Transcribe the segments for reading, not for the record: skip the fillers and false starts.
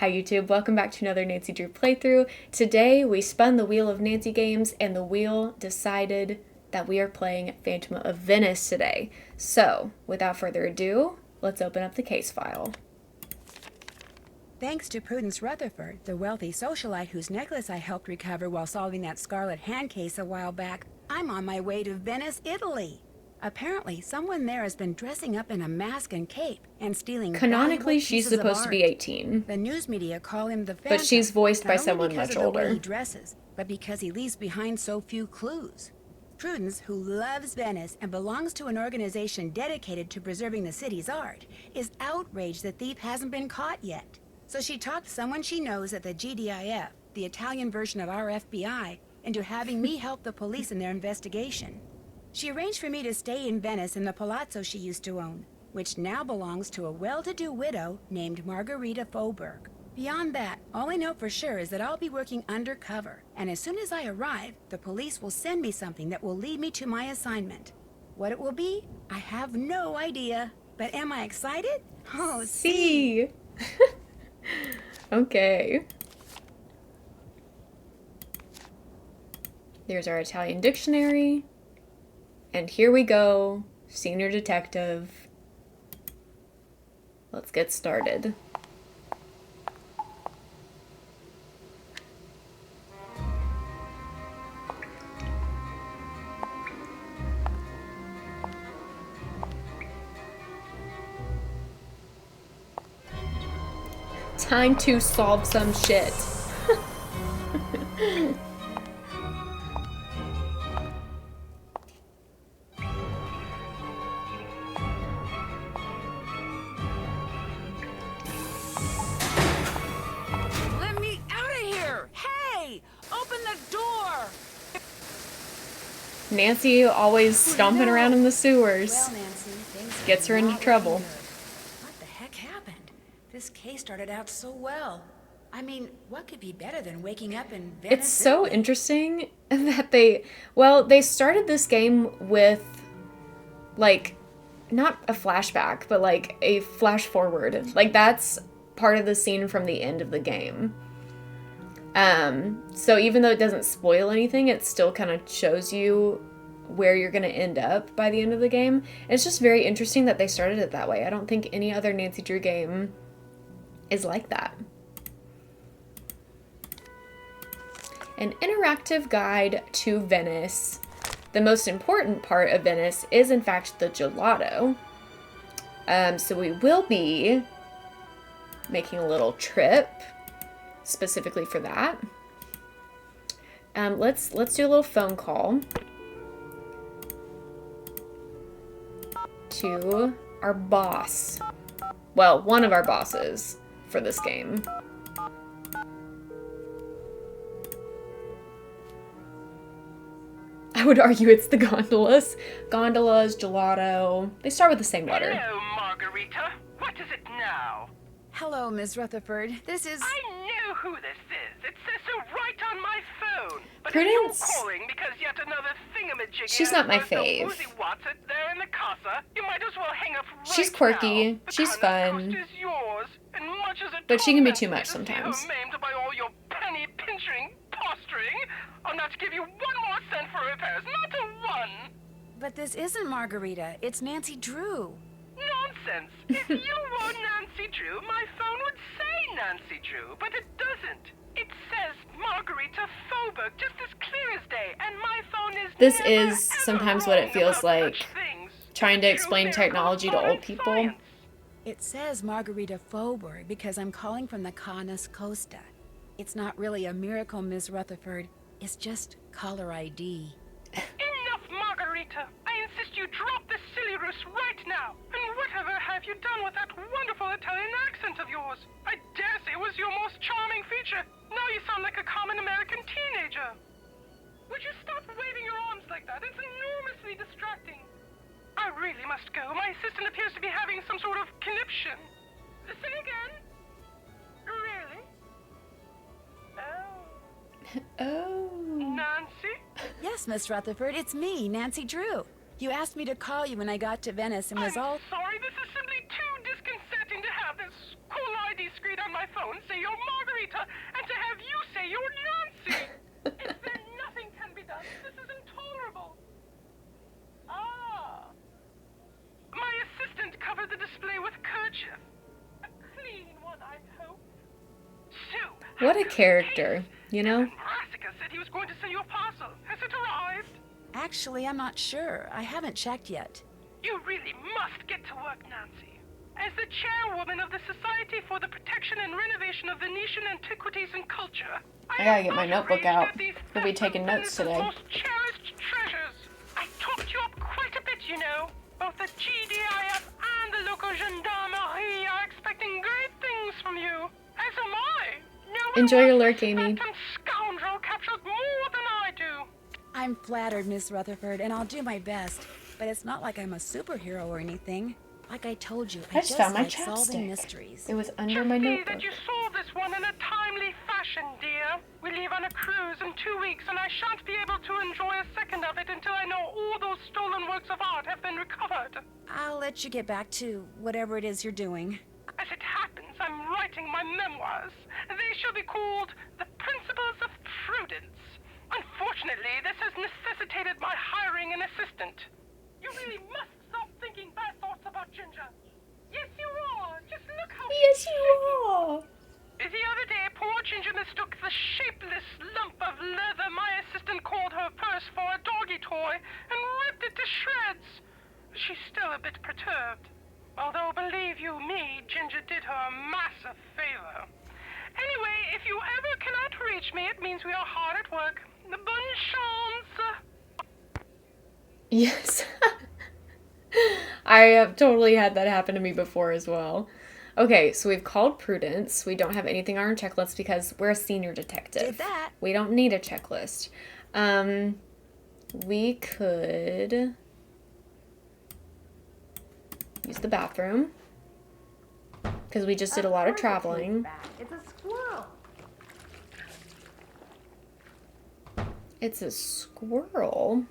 Hi YouTube, welcome back to another Nancy Drew playthrough. Today we spun the wheel of Nancy games and the wheel decided that we are playing Phantom of Venice today. So, without further ado, let's open up the case file. Thanks to Prudence Rutherford, the wealthy socialite whose necklace I helped recover while solving that scarlet hand case a while back, I'm on my way to Venice, Italy. Apparently, someone there has been dressing up in a mask and cape and stealing Canonically, she's pieces of supposed to be art. 18. The news media call him the Phantom, but she's voiced by not only someone because much of the way older. he dresses, but because he leaves behind so few clues. Prudence, who loves Venice and belongs to an organization dedicated to preserving the city's art, is outraged the thief hasn't been caught yet. So she talked someone she knows at the GDIF, the Italian version of our FBI, into having me help the police in their investigation. She arranged for me to stay in Venice in the palazzo she used to own, which now belongs to a well-to-do widow named Margarita Faubourg. Beyond that, all I know for sure is that I'll be working undercover, and as soon as I arrive, the police will send me something that will lead me to my assignment. What it will be, I have no idea. But am I excited? Oh, See. Okay. There's our Italian dictionary. And here we go, senior detective. Let's get started. Time to solve some shit. Let me out of here! Hey! Open the door! Nancy always stomping around in the sewers. Well, Nancy, things Gets her are into not trouble. looking good. What the heck happened? This case started out so well. I mean, what could be better than waking up in Venice? It's so Italy? interesting that they started this game with, like, not a flashback, but like a flash forward. Like, that's part of the scene from the end of the game. So even though it doesn't spoil anything, it still kind of shows you where you're going to end up by the end of the game. And it's just very interesting that they started it that way. I don't think any other Nancy Drew game is like that. An interactive guide to Venice. The most important part of Venice is, in fact, the gelato. So we will be making a little trip specifically for that. Let's do a little phone call to our boss. Well, one of our bosses for this game. I would argue it's the gondolas. Gondolas, gelato. They start with the same letter. Hello, Margarita. What is it now? Hello, Miss Rutherford. This is... I know who this is. It says so right on my phone. But Prudence. if you're calling because yet another thingamajiggy She's not my has no fave. woozy Watson there in the casa, you might as well hang up right She's quirky. now. The She's kind of fun. coast is yours, and much as it But she can be torments too me much to see her sometimes. maimed by all your penny-pinching posturing, I'll not give you one more cent for repairs. Not a one. But this isn't Margarita. It's Nancy Drew. Nonsense. If you were Nancy Drew, my phone would say Nancy Drew, but it doesn't. It says Margarita Faubourg just as clear as day, and my phone is This never, is ever sometimes what it wrong feels about like, such things. trying to True explain miracle technology to modern old people. science. It says Margarita Faubourg because I'm calling from the Canas Costa. It's not really a miracle, Miss Rutherford. It's just caller ID. Enough, Margarita. I insist you drop this silly ruse right now. And whatever have you done with that wonderful Italian accent of yours? I dare say it was your most charming feature. Now you sound like a common American teenager. Would you stop waving your arms like that? It's enormously distracting. I really must go. My assistant appears to be having some sort of conniption. Say again? Really? Oh. Nancy? Yes, Miss Rutherford, it's me, Nancy Drew. You asked me to call you when I got to Venice and was all... I'm sorry, this is simply too disconcerting to have this caller ID screen on my phone say you're Margarita and to have you say you're Nancy. Is there nothing can be done? This is intolerable. Ah. My assistant covered the display with kerchief. A clean one, I hope. So, What a character, you know? Brassica said he was going to send you a parcel. Has it arrived? Actually, I'm not sure. I haven't checked yet. You really must get to work, Nancy. As the chairwoman of the Society for the Protection and Renovation of Venetian Antiquities and Culture, I gotta get my notebook out. We'll be taking notes today. Most cherished treasures. I talked you up quite a bit, you know. Both the GDIF and the local gendarmerie are expecting great things from you. As am I. No one Enjoy your wants lurk, this Amy. phantom scoundrel captured more than I do. I'm flattered, Miss Rutherford, and I'll do my best. But it's not like I'm a superhero or anything. Like I told you, I just found my like solving chapstick. mysteries. It was under Just my see notebook. that you solve this one in a timely fashion, dear. We leave on a cruise in 2 weeks, and I shan't be able to enjoy a second of it until I know all those stolen works of art have been recovered. I'll let you get back to whatever it is you're doing. As it happens, I'm writing my memoirs. They shall be called The Principles of Prudence. Unfortunately, this has necessitated my hiring an assistant. You really must stop thinking bad thoughts about Ginger. Yes, you are. Just look how... Yes, you are. The other day, poor Ginger mistook the shapeless lump of leather my assistant called her purse for a doggy toy and ripped it to shreds. She's still a bit perturbed. Although, believe you me, Ginger did her a massive favor. Anyway, if you ever cannot reach me, it means we are hard at work. Bonne chance. Yes. I have totally had that happen to me before as well. Okay, so we've called Prudence. We don't have anything on our checklist because we're a senior detective. Did that. We don't need a checklist. We could use the bathroom because we just did a lot of traveling. It's a squirrel. It's a squirrel.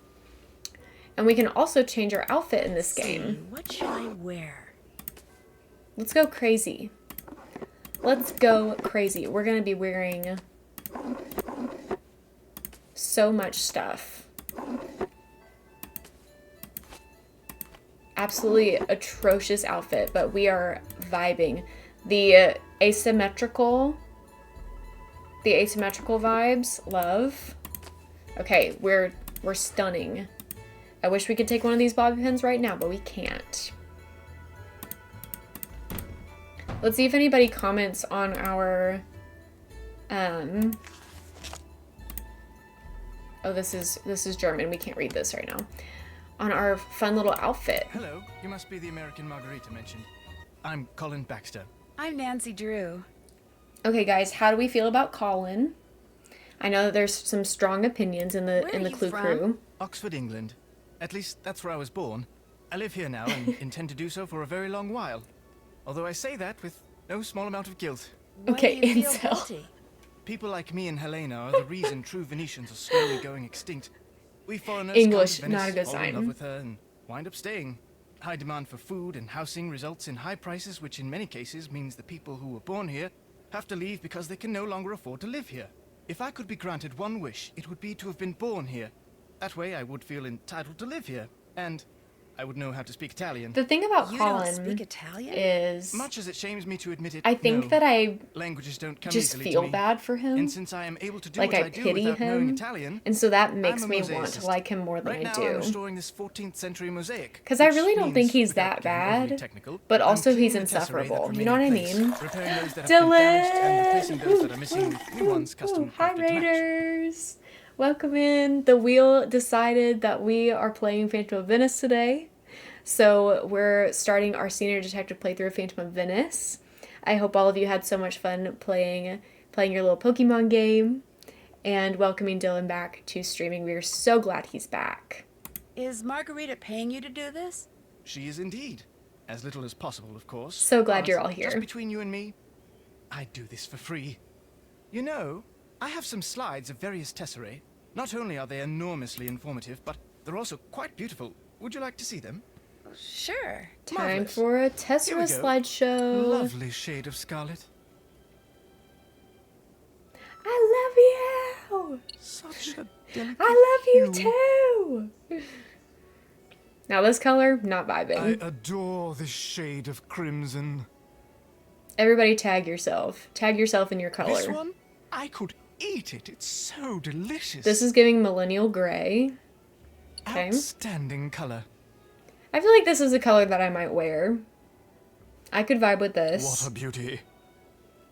And we can also change our outfit in this game. What should I wear? Let's go crazy. Let's go crazy. We're going to be wearing so much stuff. Absolutely atrocious outfit, but we are vibing. The asymmetrical vibes, love. Okay, we're stunning. I wish we could take one of these bobby pins right now, but we can't. Let's see if anybody comments on our, oh, this is German. We can't read this right now. On our fun little outfit. Hello, you must be the American Margarita mentioned. I'm Colin Baxter. I'm Nancy Drew. Okay, guys, how do we feel about Colin? I know that there's some strong opinions in the Where are you Clue from? crew. Oxford, England. At least that's where I was born. I live here now and intend to do so for a very long while. Although I say that with no small amount of guilt. Why Okay, do you feel incel. guilty? People like me and Helena are the reason true Venetians are slowly going extinct. We foreigners English, come to not a Venice, good fall in sign. love with her and wind up staying. High demand for food and housing results in high prices, which in many cases means the people who were born here have to leave because they can no longer afford to live here. If I could be granted one wish, it would be to have been born here. That way I would feel entitled to live here, and I would know how to speak Italian. The thing about You don't Colin speak Italian? is Much as it shames me to admit it, I think no, that I languages don't come just easily feel to me. bad for him. And since I am able to do Like, what I I do pity without knowing him. Italian, And so that makes I'm a me want to mosaicist. like him more than right I now do. I'm restoring this 14th century mosaic. 'Cause I which really don't means, think he's without that getting overly bad, technical, but I'm also cleaning he's the tesserae that insufferable. You remain know what I in place, mean? repairing those that have been damaged and replacing those that are missing with new ones custom Hi, crafted to match. Raiders! Welcome in. The wheel decided that we are playing Phantom of Venice today. So we're starting our senior detective playthrough of Phantom of Venice. I hope all of you had so much fun playing your little Pokemon game and welcoming Dylan back to streaming. We are so glad he's back. Is Margarita paying you to do this? She is indeed. As little as possible, of course. So glad But you're all here. Just between you and me, I do this for free. You know, I have some slides of various tesserae. Not only are they enormously informative, but they're also quite beautiful. Would you like to see them? Sure. Time Marvelous. for a Here Tessera we go. slideshow. Lovely shade of scarlet. Such a delicate I love hue. you too! Now this color, not I vibing. adore this shade of crimson. Everybody tag yourself. Tag yourself in your color. This one? I could eat it. It's so delicious. This is giving millennial gray. Okay. Outstanding color. I feel like this is a color that I might wear. I could vibe with this. What a beauty.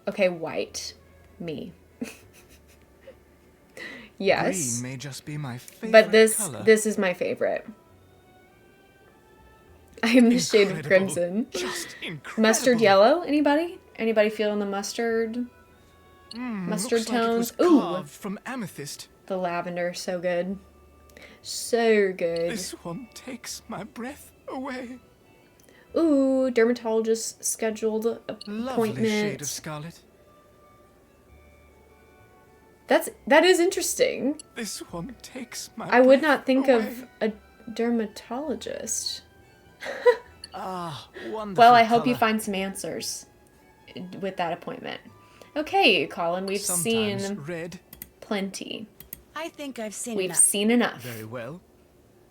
Okay, white. Me. Yes. Green may just be my favorite But this color. this is my favorite. I am the shade of Incredible. crimson. Just incredible. Mustard yellow, anybody? Anybody feeling the mustard? Mustard Looks like it tones. was Ooh, carved from amethyst. the lavender, so good. So good. This one takes my breath away. Ooh, dermatologist scheduled Lovely shade of appointment. scarlet. That is interesting. This one takes my I would breath not think away. of a dermatologist. Ah, wonderful. Well, I hope you color. find some answers with that appointment. Okay, Colin, we've Sometimes seen red. plenty. I think I've seen We've enough. seen enough. Very well.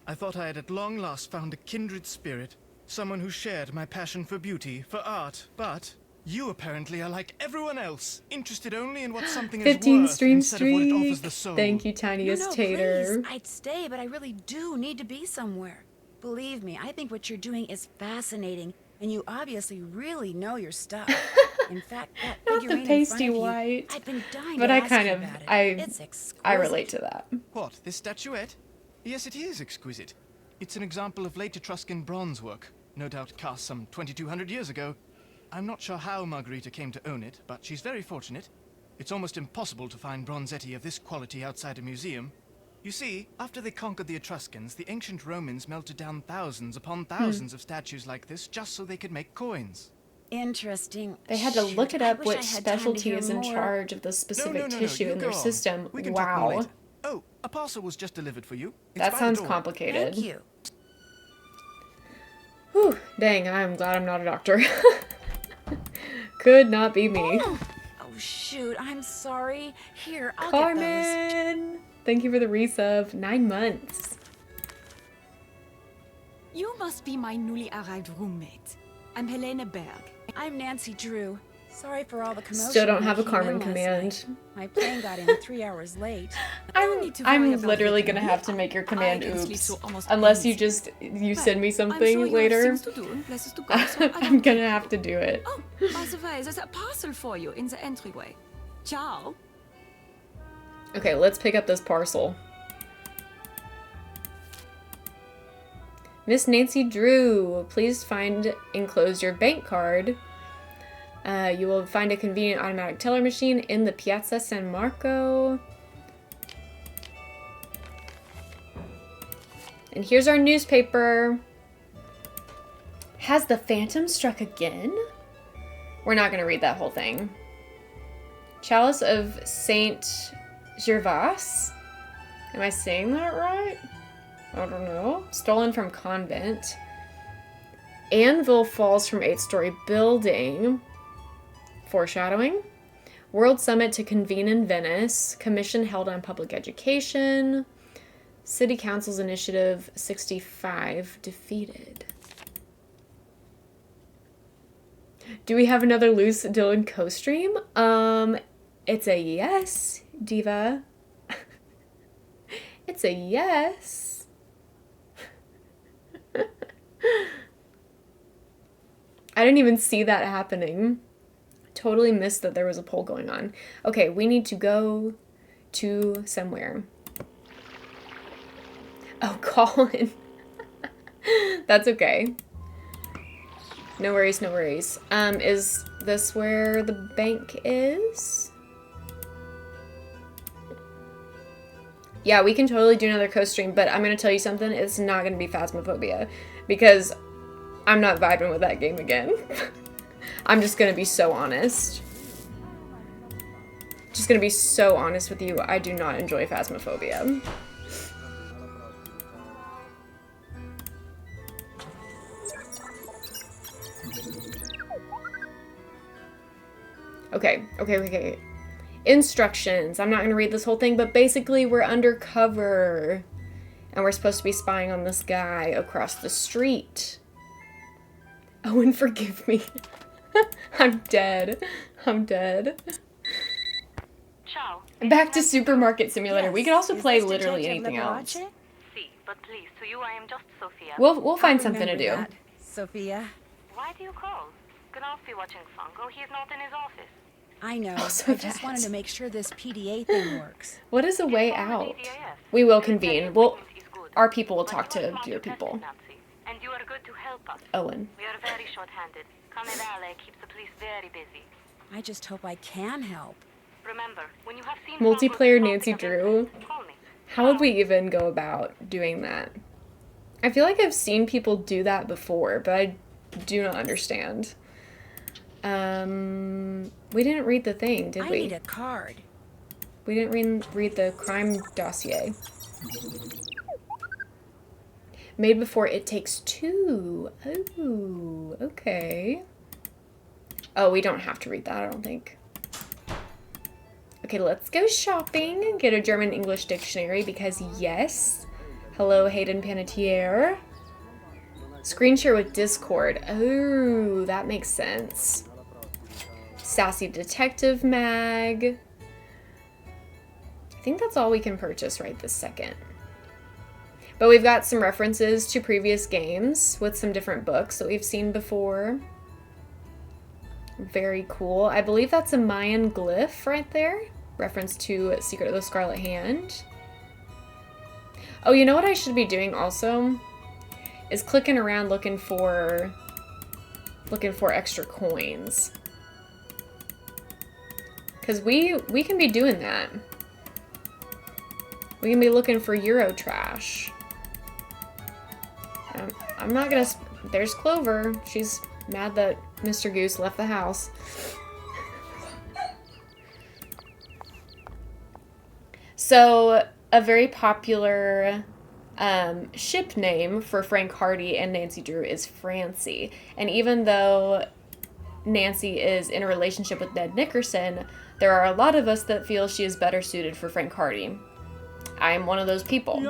I thought I had at long last found a kindred spirit, someone who shared my passion for beauty, for art, but you apparently are like everyone else, interested only in what something is 15 worth stream instead of what it offers streak. the soul. Thank you, tiniest tater. Please, I'd stay, but I really do need to be somewhere. Believe me, I think what you're doing is fascinating, and you obviously really know your stuff. In fact, that Not the figurine in front pasty of you, white, I've been dying but to I ask kind you of about it. It's exquisite. I relate to that. What, this statuette? Yes, it is exquisite. It's an example of late Etruscan bronze work, no doubt cast some 2,200 years ago. I'm not sure how Margarita came to own it, but she's very fortunate. It's almost impossible to find bronzetti of this quality outside a museum. You see, after they conquered the Etruscans, the ancient Romans melted down thousands upon thousands of statues like this just so they could make coins. Interesting. They had to look it I up wish I which had time to specialty hear is in more. charge of the specific No, tissue you in their go on. system. We can talk more Wow. later. Oh, a parcel was just delivered for you. It's That by the sounds door. complicated. Thank you. Whew, dang, I'm glad I'm not a doctor. Could not be me. Oh, shoot. I'm sorry. Here, I'll get Carmen! Thank you for the resub. 9 months. You must be my newly arrived roommate. I'm Helene Berg. those. I'm Nancy Drew. Sorry for all the commotion. Still don't when I have a came Carmen in last command. night. My plane got in 3 hours late. No need to worry I'm about literally it. gonna have to make your command I can sleep oops. through almost Unless you anything. you send me I'm something sure you later. have things to do and places to go, so I I'm don't- gonna have to do it. Oh, by the way, there's a parcel for you in the entryway. Ciao. Okay, let's pick up this parcel. Miss Nancy Drew, please find enclosed your bank card. You will find a convenient automatic teller machine in the Piazza San Marco. And here's our newspaper. Has the Phantom struck again? We're not going to read that whole thing. Chalice of Saint Gervas? Am I saying that right? I don't know. Stolen from convent. Anvil falls from 8-story building. Foreshadowing. World Summit to convene in Venice. Commission held on public education. City Council's Initiative 65 defeated. Do we have another loose Dylan co-stream? It's a yes, Diva. It's a yes. I didn't even see that happening. Totally missed that there was a poll going on. Okay, we need to go to somewhere. Oh, Colin. That's okay. No worries, no worries. Is this where the bank is? Yeah, we can totally do another co-stream, but I'm gonna tell you something, it's not gonna be Phasmophobia, because I'm not vibing with that game again. I'm just gonna be so honest. Just gonna be so honest with you, I do not enjoy Phasmophobia. Okay. Instructions. I'm not going to read this whole thing, but basically we're undercover. And we're supposed to be spying on this guy across the street. Owen, forgive me. I'm dead. I'm dead. Ciao. Back to Supermarket Simulator. Yes. We could also Is play this literally Detective anything else. Liberace? Si, but please, to you I am just Sophia. We'll find I'll something to remember do. that, Sophia. Why do you call? Gnauf be watching Funko. He is not in his office. I know. Also I just that. wanted to make sure this PDA thing works. What is a way Inform the out? DDAS. We will The convene. retaliate We'll, treatment is good. our people will But talk you are to smart your tested, people. Nancy, and you are good to help us. Owen. We are very short-handed. Carnivale keeps the police very busy. I just hope I can help. Remember, when you have seen Multiplayer Funko Nancy something of Drew. interest, call me. How would we even go about doing that? I feel like I've seen people do that before, but I do not understand. We didn't read the thing, did I we? need a card. We didn't read the crime dossier. Made before It Takes Two. Oh, okay. Oh, we don't have to read that, I don't think. Okay, let's go shopping and get a German-English dictionary because yes. Hello, Hayden Panettiere. Screen share with Discord. Oh, that makes sense. Sassy Detective Mag. I think that's all we can purchase right this second. But we've got some references to previous games with some different books that we've seen before. Very cool. I believe that's a Mayan glyph right there. Reference to Secret of the Scarlet Hand. Oh, you know what I should be doing also? Is clicking around looking for extra coins. Because we can be doing that. We can be looking for Euro trash. I'm not gonna... There's Clover. She's mad that Mr. Goose left the house. So, a very popular ship name for Frank Hardy and Nancy Drew is Francie. And even though Nancy is in a relationship with Ned Nickerson, there are a lot of us that feel she is better suited for Frank Hardy. I am one of those people.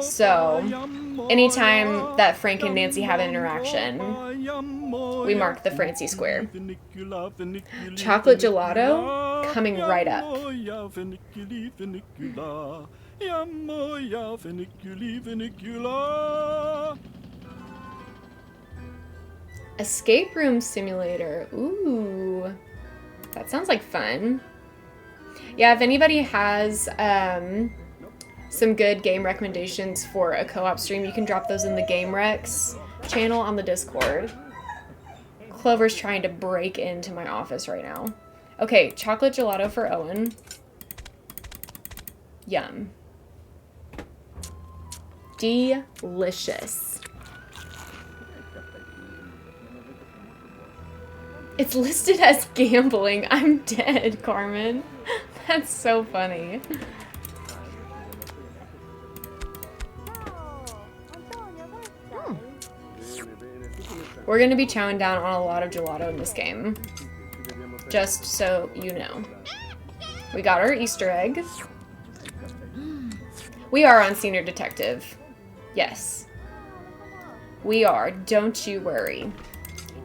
So, anytime that Frank and Nancy have an interaction, we mark the Francie square. Chocolate gelato coming right up. Escape room simulator. Ooh, that sounds like fun. Yeah, if anybody has some good game recommendations for a co-op stream, you can drop those in the Game Rex channel on the Discord. Clover's trying to break into my office right now. Okay, chocolate gelato for Owen. Yum. Delicious. It's listed as gambling. I'm dead, Carmen. That's so funny. We're gonna be chowing down on a lot of gelato in this game. Just so you know. We got our Easter egg. We are on Senior Detective. Yes. We are. Don't you worry.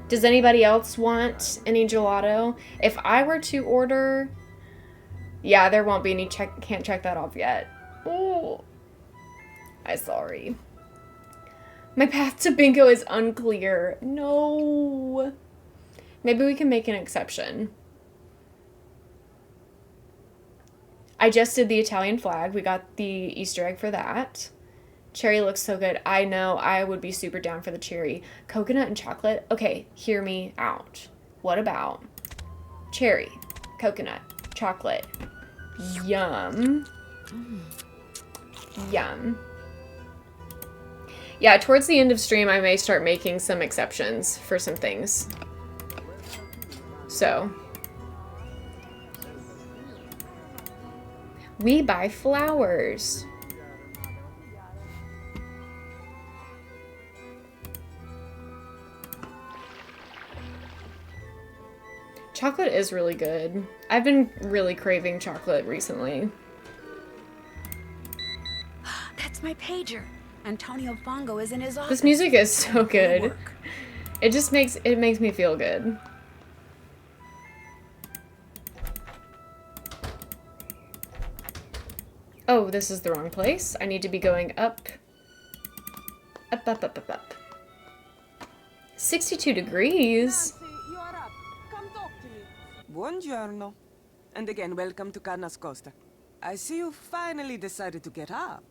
Does anybody else want any gelato? If I were to order... Yeah, there won't be any can't check that off yet. Oh. I'm sorry. My path to bingo is unclear. No. Maybe we can make an exception. I just did the Italian flag. We got the Easter egg for that. Cherry looks so good. I know. I would be super down for the cherry. Coconut and chocolate? Okay, hear me out. What about cherry, coconut, chocolate? Yum. Yum. Yeah, towards the end of stream, I may start making some exceptions for some things. So. We buy flowers. Chocolate is really good. I've been really craving chocolate recently. That's my pager. Antonio Fongo is in his office. This music is so good. Work. It just makes me feel good. Oh, this is the wrong place. I need to be going up. Up, up, up, up, up. 62 degrees. Nancy, you are up. Come talk to me. Buongiorno. And again, welcome to Carnas Costa. I see you finally decided to get up.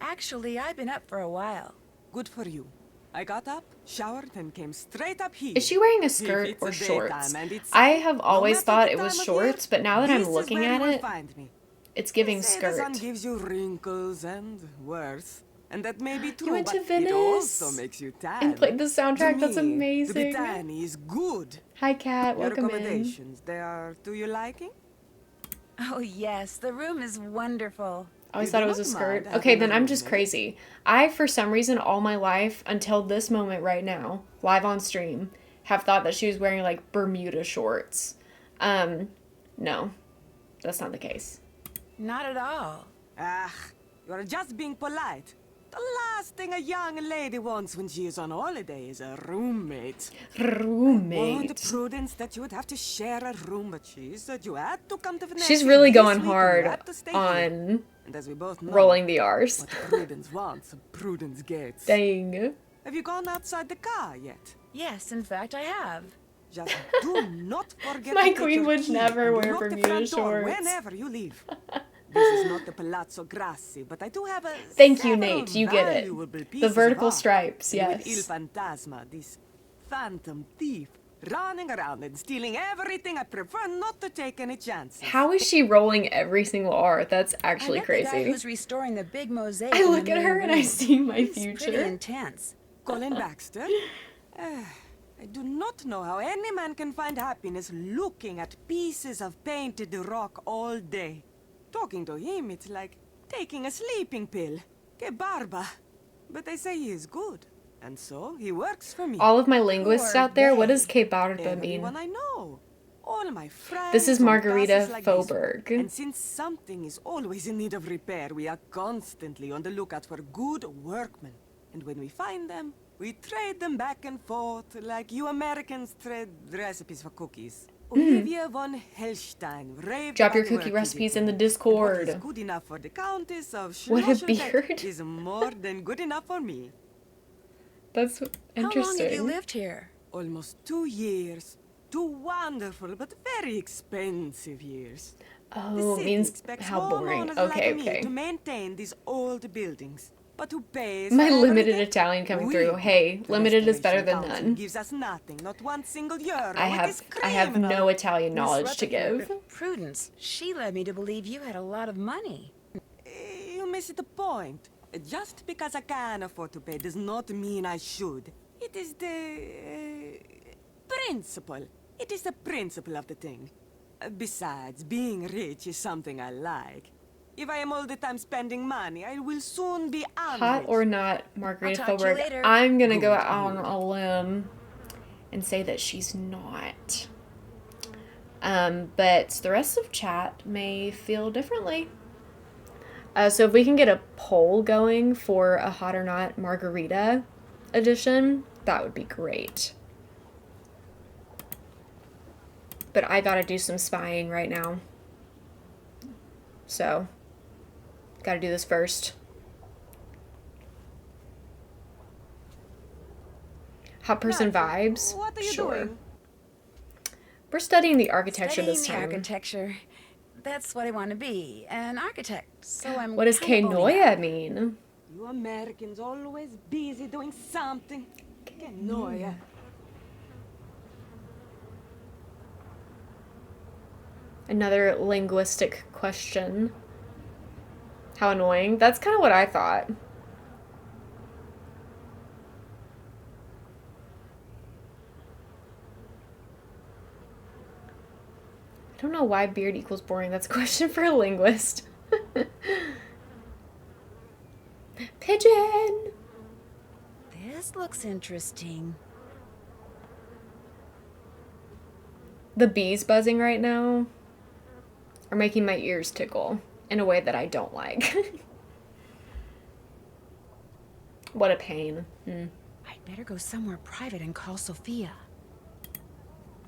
Actually, I've been up for a while. Good for you. I got up, showered, and came straight up here. Is she wearing a If skirt it's or a shorts? daytime and it's I have always matter thought the it was time of shorts, year, but now that I'm this is looking where at you will it, find me. it's giving They say the sun skirt. gives you wrinkles and worse. And that may be true, went to but Venice it also makes you tan. and played the soundtrack. To That's me, amazing. To be tan is good. Hi, Kat. Your Welcome in. accommodations, they are to your liking? Oh, yes, the room is wonderful. I always You thought do it was a not skirt. mind Okay, having then a I'm just roommate? crazy. I, for some reason, all my life, until this moment right now, live on stream, have thought that she was wearing, like, Bermuda shorts. No. That's not the case. Not at all. Ah, you're just being polite. The last thing a young lady wants when she is on holiday is a roommate. Roommate. And Prudence that you would have to share a room, but she said you had to come to Venice. She's really this going week and you hard had to stay here. on And as we both know, rolling the R's. what Prudence wants, Prudence gets. Dang. Have you gone outside the car yet? Yes, in fact, I have. Just do not forget My to take queen your would key never and wear lock the Bermuda front door shorts. whenever you leave. This is not the Palazzo Grassi, but I do have a Thank you, several Nate. You get it. valuable The pieces of vertical art. stripes, And with Il yes. Fantasma, this phantom thief, running around and stealing everything, I prefer not to take any chances. How is she rolling every single R? That's I actually bet the guy crazy. who's restoring the big mosaic I in the look at main her and I room. see my He's pretty future. intense. Colin Baxter? I do not know how any man can find happiness looking at pieces of painted rock all day. Talking to him, it's like taking a sleeping pill. Que barba. But they say he is good. And so, he works for me. All of my linguists Poor out there, what babe. does que barba Everyone mean? I know. All my friends. This is on Margarita classes like this. Fauberg. And since something is always in need of repair, we are constantly on the lookout for good workmen. And when we find them, we trade them back and forth like you Americans trade recipes for cookies. Olivia von Hellstein raved Drop about your the cookie work you recipes did in the for me. What is Discord. good enough for the Countess of What a Schlossenbeck beard. is more than good enough for me. That's How long have you interesting. lived here? Almost 2 years. 2 wonderful but very expensive years. The Oh, city means expects how boring. homeowners Okay, like me okay. to maintain these old buildings. But who pays My for limited everything? Italian coming We through. do. Hey, The limited is better Restoration than Council none. gives us nothing, not 1 single euro. I It is have criminal. no Italian Miss knowledge to Rutherford, give. Prudence. She led me to believe you had a lot of money. You miss the point. Just because I can afford to pay does not mean I should. It is the principle. It is the principle of the thing. Besides, being rich is something I like. If I am all the time spending money, I will soon be Hot unrich. or not, Margarita I'll talk to you Fauberg, later. I'm gonna go Good, out on a limb and say that she's not. But the rest of chat may feel differently. So if we can get a poll going for a hot or not Margarita edition, that would be great. But I gotta do some spying right now. So, gotta do this first. Hot person vibes? What are you Sure. doing? We're studying the architecture Studying this the time. architecture. That's what I want to be, an architect. So I'm. What does kind of owning Kenoya up. mean? You Americans always busy doing something. Kenoya. Another linguistic question. How annoying. That's kind of what I thought. I don't know why beard equals boring. That's a question for a linguist. Pigeon! This looks interesting. The bees buzzing right now are making my ears tickle in a way that I don't like. What a pain. I'd better go somewhere private and call Sophia.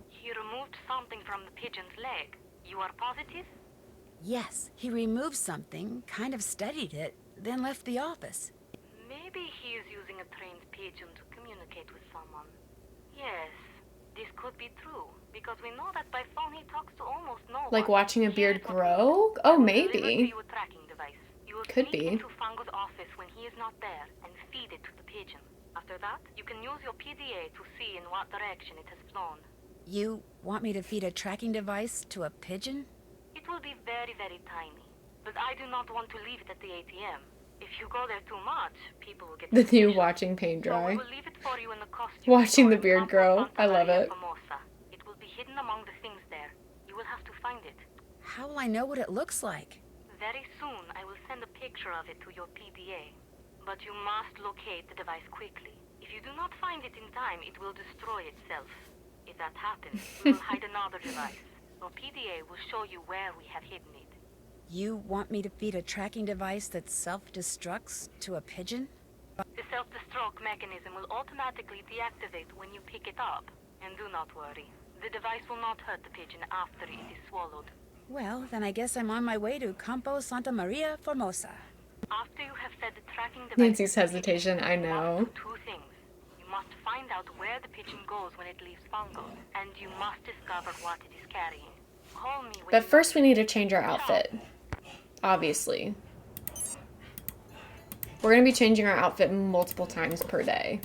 He removed something from the pigeon's leg. You are positive? Yes, he removed something, kind of studied it, then left the office. Maybe he is using a trained pigeon to communicate with someone. Yes, this could be true, because we know that by phone he talks to almost no one. Like watching a beard Here's what we grow? do. Oh, I will deliver to maybe. you a tracking device. You will Could sneak be. into Fango's office when he is not there and feed it to the pigeon. After that, you can use your PDA to see in what direction it has flown. You want me to feed a tracking device to a pigeon? It will be very, very tiny. But I do not want to leave it at the ATM. If you go there too much, people will get The new suspicious. watching paint So dry. we will leave it for you in the costume Watching store the in beard Campo grow. Santa I love Maria it. Formosa. It will be hidden among the things there. You will have to find it. How will I know what it looks like? Very soon, I will send a picture of it to your PDA. But you must locate the device quickly. If you do not find it in time, it will destroy itself. If that happens, we will hide another device. Your PDA will show you where we have hidden it. You want me to feed a tracking device that self-destructs to a pigeon? The self-destruct mechanism will automatically deactivate when you pick it up. And do not worry. The device will not hurt the pigeon after it is swallowed. Well, then I guess I'm on my way to Campo Santa Maria Formosa. After you have set the tracking device... Nancy's hesitation, I you must know. do two things. You must find out where the pigeon goes when it leaves Fango. And you must discover what it is carrying. Call me when But you first we need to change our outfit. Obviously. We're going to be changing our outfit multiple times per day.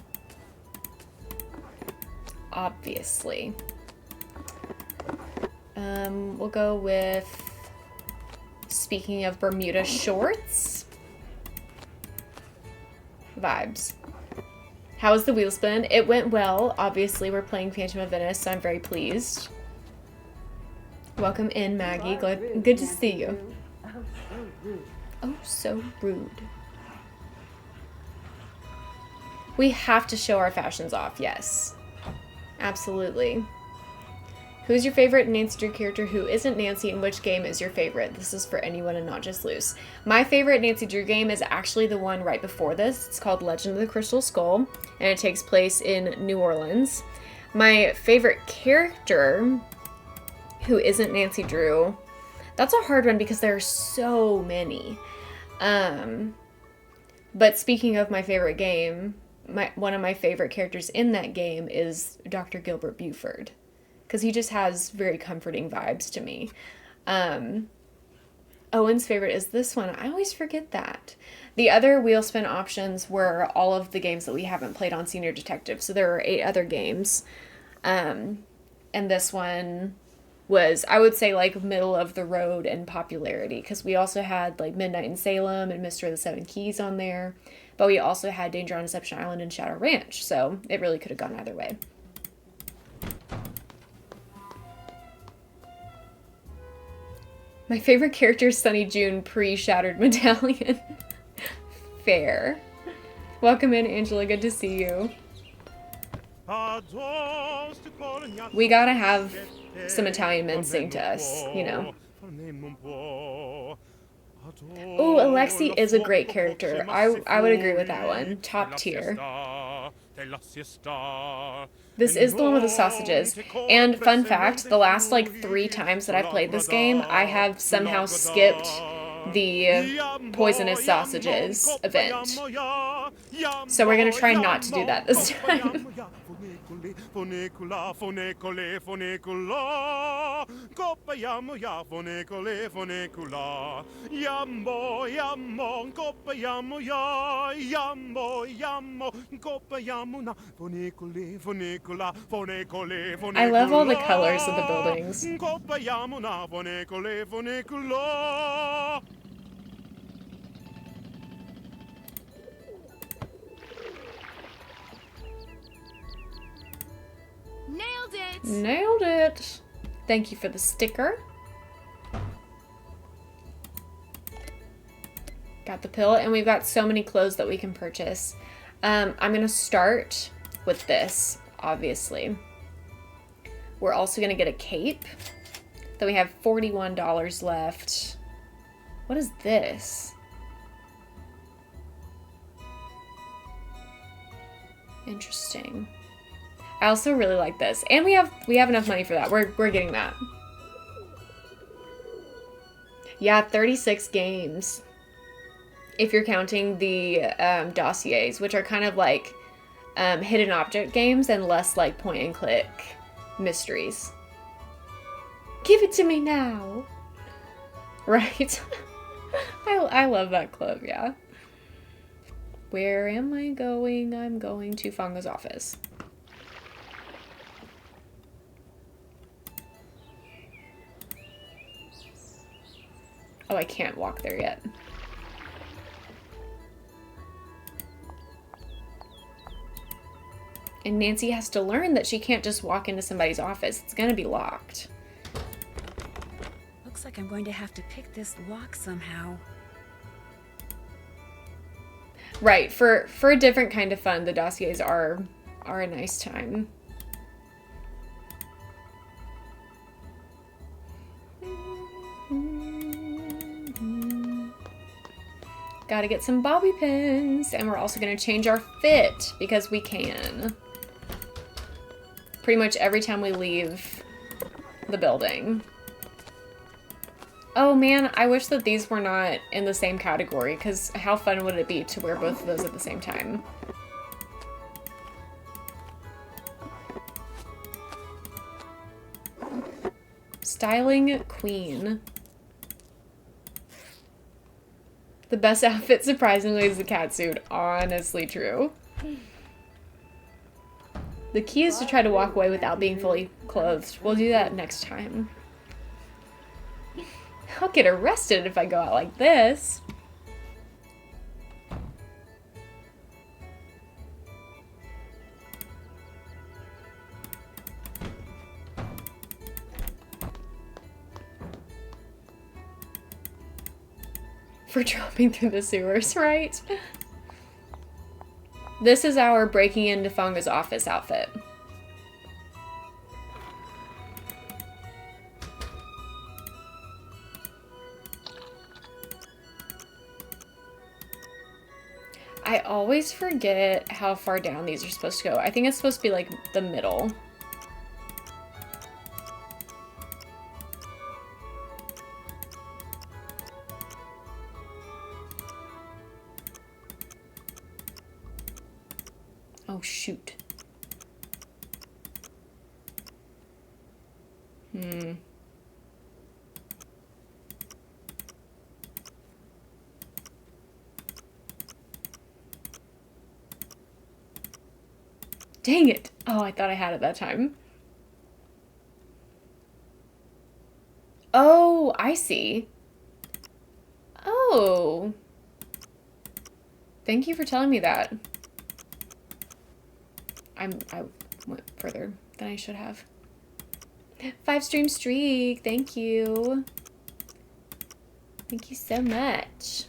Obviously. We'll go with, speaking of Bermuda shorts, vibes. How was the wheel spin? It went well. Obviously, we're playing Phantom of Venice, so I'm very pleased. Welcome in, Maggie. Good to see you. Oh, so rude. We have to show our fashions off, yes. Absolutely. Who's your favorite Nancy Drew character? Who isn't Nancy? And which game is your favorite? This is for anyone and not just Luce. My favorite Nancy Drew game is actually the one right before this. It's called Legend of the Crystal Skull, and it takes place in New Orleans. My favorite character who isn't Nancy Drew, that's a hard one because there are so many. But speaking of my favorite game, one of my favorite characters in that game is Dr. Gilbert Buford, because he just has very comforting vibes to me. Owen's favorite is this one. I always forget that. The other wheel spin options were all of the games that we haven't played on Senior Detective, so there are 8 other games. And this one was, I would say, like middle of the road in popularity, because we also had like Midnight in Salem and Mystery of the Seven Keys on there, but we also had Danger on Deception Island and Shadow Ranch, so it really could have gone either way. My favorite character is Sunny June pre-Shattered Medallion. Fair. Welcome in, Angela. Good to see you. We gotta have some Italian men sing to us, you know. Ooh, Alexi is a great character. I would agree with that one. Top tier. This is the one with the sausages. And fun fact, the last like 3 times that I've played this game, I have somehow skipped the poisonous sausages event. So we're gonna try not to do that this time. Funicula, funicole, funicula, coppa yammo ya, funicole, funicula, yammo, yammo, coppa yammo ya, yammo, yammo, coppa yammo na, funicole, funicula, funicole, funicula. I love all the colors of the buildings. Coppa yammo na, funicole, funicula. Nailed it! Nailed it! Thank you for the sticker. Got the pill, and we've got so many clothes that we can purchase. I'm gonna start with this, obviously. We're also gonna get a cape. Then we have $41 left. What is this? Interesting. I also really like this. And we have enough money for that. We're getting that. Yeah, 36 games. If you're counting the dossiers, which are kind of like hidden object games and less like point and click mysteries. Give it to me now. Right? I love that club, yeah. Where am I going? I'm going to Fongo's office. Oh, I can't walk there yet. And Nancy has to learn that she can't just walk into somebody's office. It's gonna be locked. Looks like I'm going to have to pick this lock somehow. Right, for a different kind of fun, the dossiers are a nice time. Gotta get some bobby pins, and we're also gonna change our fit because we can. Pretty much every time we leave the building. Oh man, I wish that these were not in the same category, because how fun would it be to wear both of those at the same time? Styling queen. The best outfit, surprisingly, is the catsuit. Honestly true. The key is to try to walk away without being fully clothed. We'll do that next time. I'll get arrested if I go out like this. For dropping through the sewers, right? This is our breaking into Fongo's office outfit. I always forget how far down these are supposed to go. I think it's supposed to be like the middle. Oh, shoot. Dang it! Oh, I thought I had it that time. Oh, I see. Oh. Thank you for telling me that. I went further than I should have. 5-stream streak. Thank you. Thank you so much.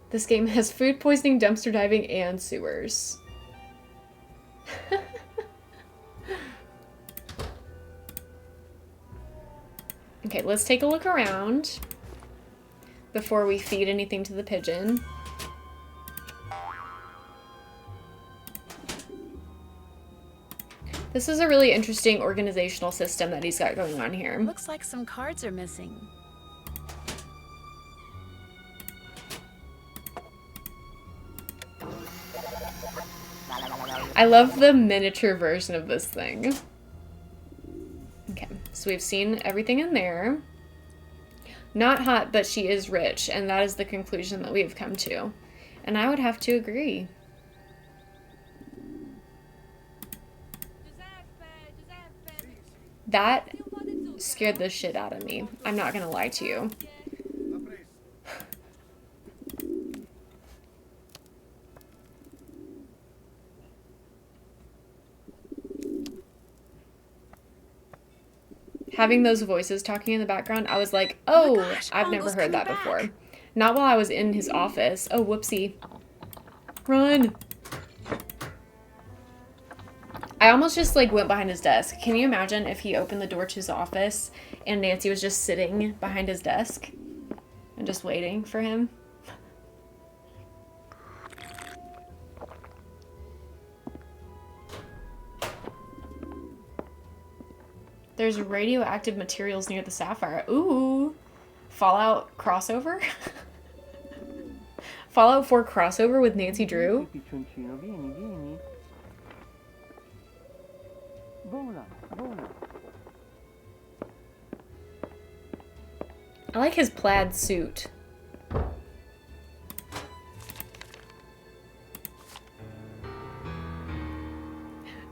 This game has food poisoning, dumpster diving, and sewers. Okay, let's take a look around before we feed anything to the pigeon. This is a really interesting organizational system that he's got going on here. Looks like some cards are missing. I love the miniature version of this thing. Okay, so we've seen everything in there. Not hot, but she is rich, and that is the conclusion that we've come to. And I would have to agree. That scared the shit out of me. I'm not gonna lie to you. Having those voices talking in the background, I was like, oh, gosh, I've never Fongo's heard that coming before. back. Not while I was in his office. Oh, whoopsie. Run. I almost just like went behind his desk. Can you imagine if he opened the door to his office and Nancy was just sitting behind his desk and just waiting for him? There's radioactive materials near the sapphire. Ooh. Fallout crossover? Fallout 4 crossover with Nancy Drew? I like his plaid suit.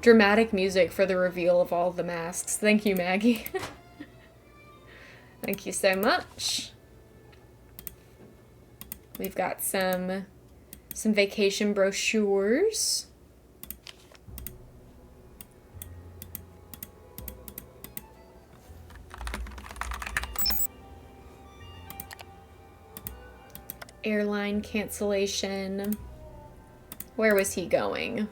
Dramatic music for the reveal of all the masks. Thank you, Maggie. Thank you so much. We've got some vacation brochures. Airline cancellation. Where was he going?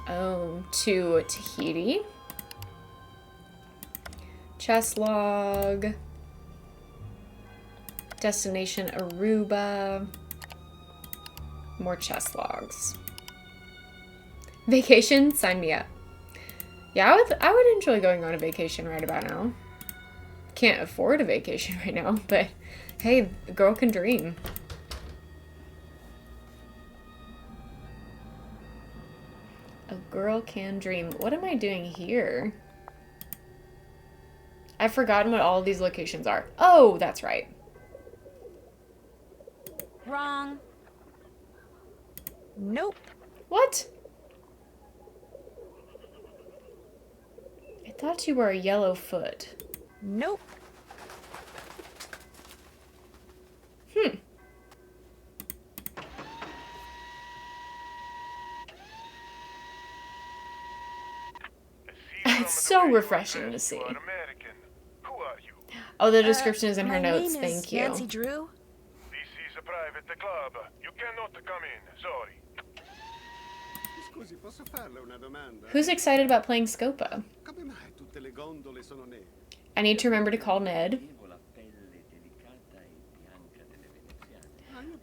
Oh, to Tahiti. Chess log. Destination Aruba. More chess logs. Vacation? Sign me up. Yeah, I would enjoy going on a vacation right about now. Can't afford a vacation right now, but hey, the girl can dream. A girl can dream. What am I doing here? I've forgotten what all of these locations are. Oh, that's right. Wrong. Nope. What? I thought you were a yellow foot. Nope. It's so refreshing to see. Oh, the description is in her My name notes. is Thank you. Nancy Drew. This is a private club. You cannot come in. Sorry. Scusi, posso farle una domanda? Who's excited about playing Scopa? Come mai tutte le gondole sono nere? I need to remember to call Ned.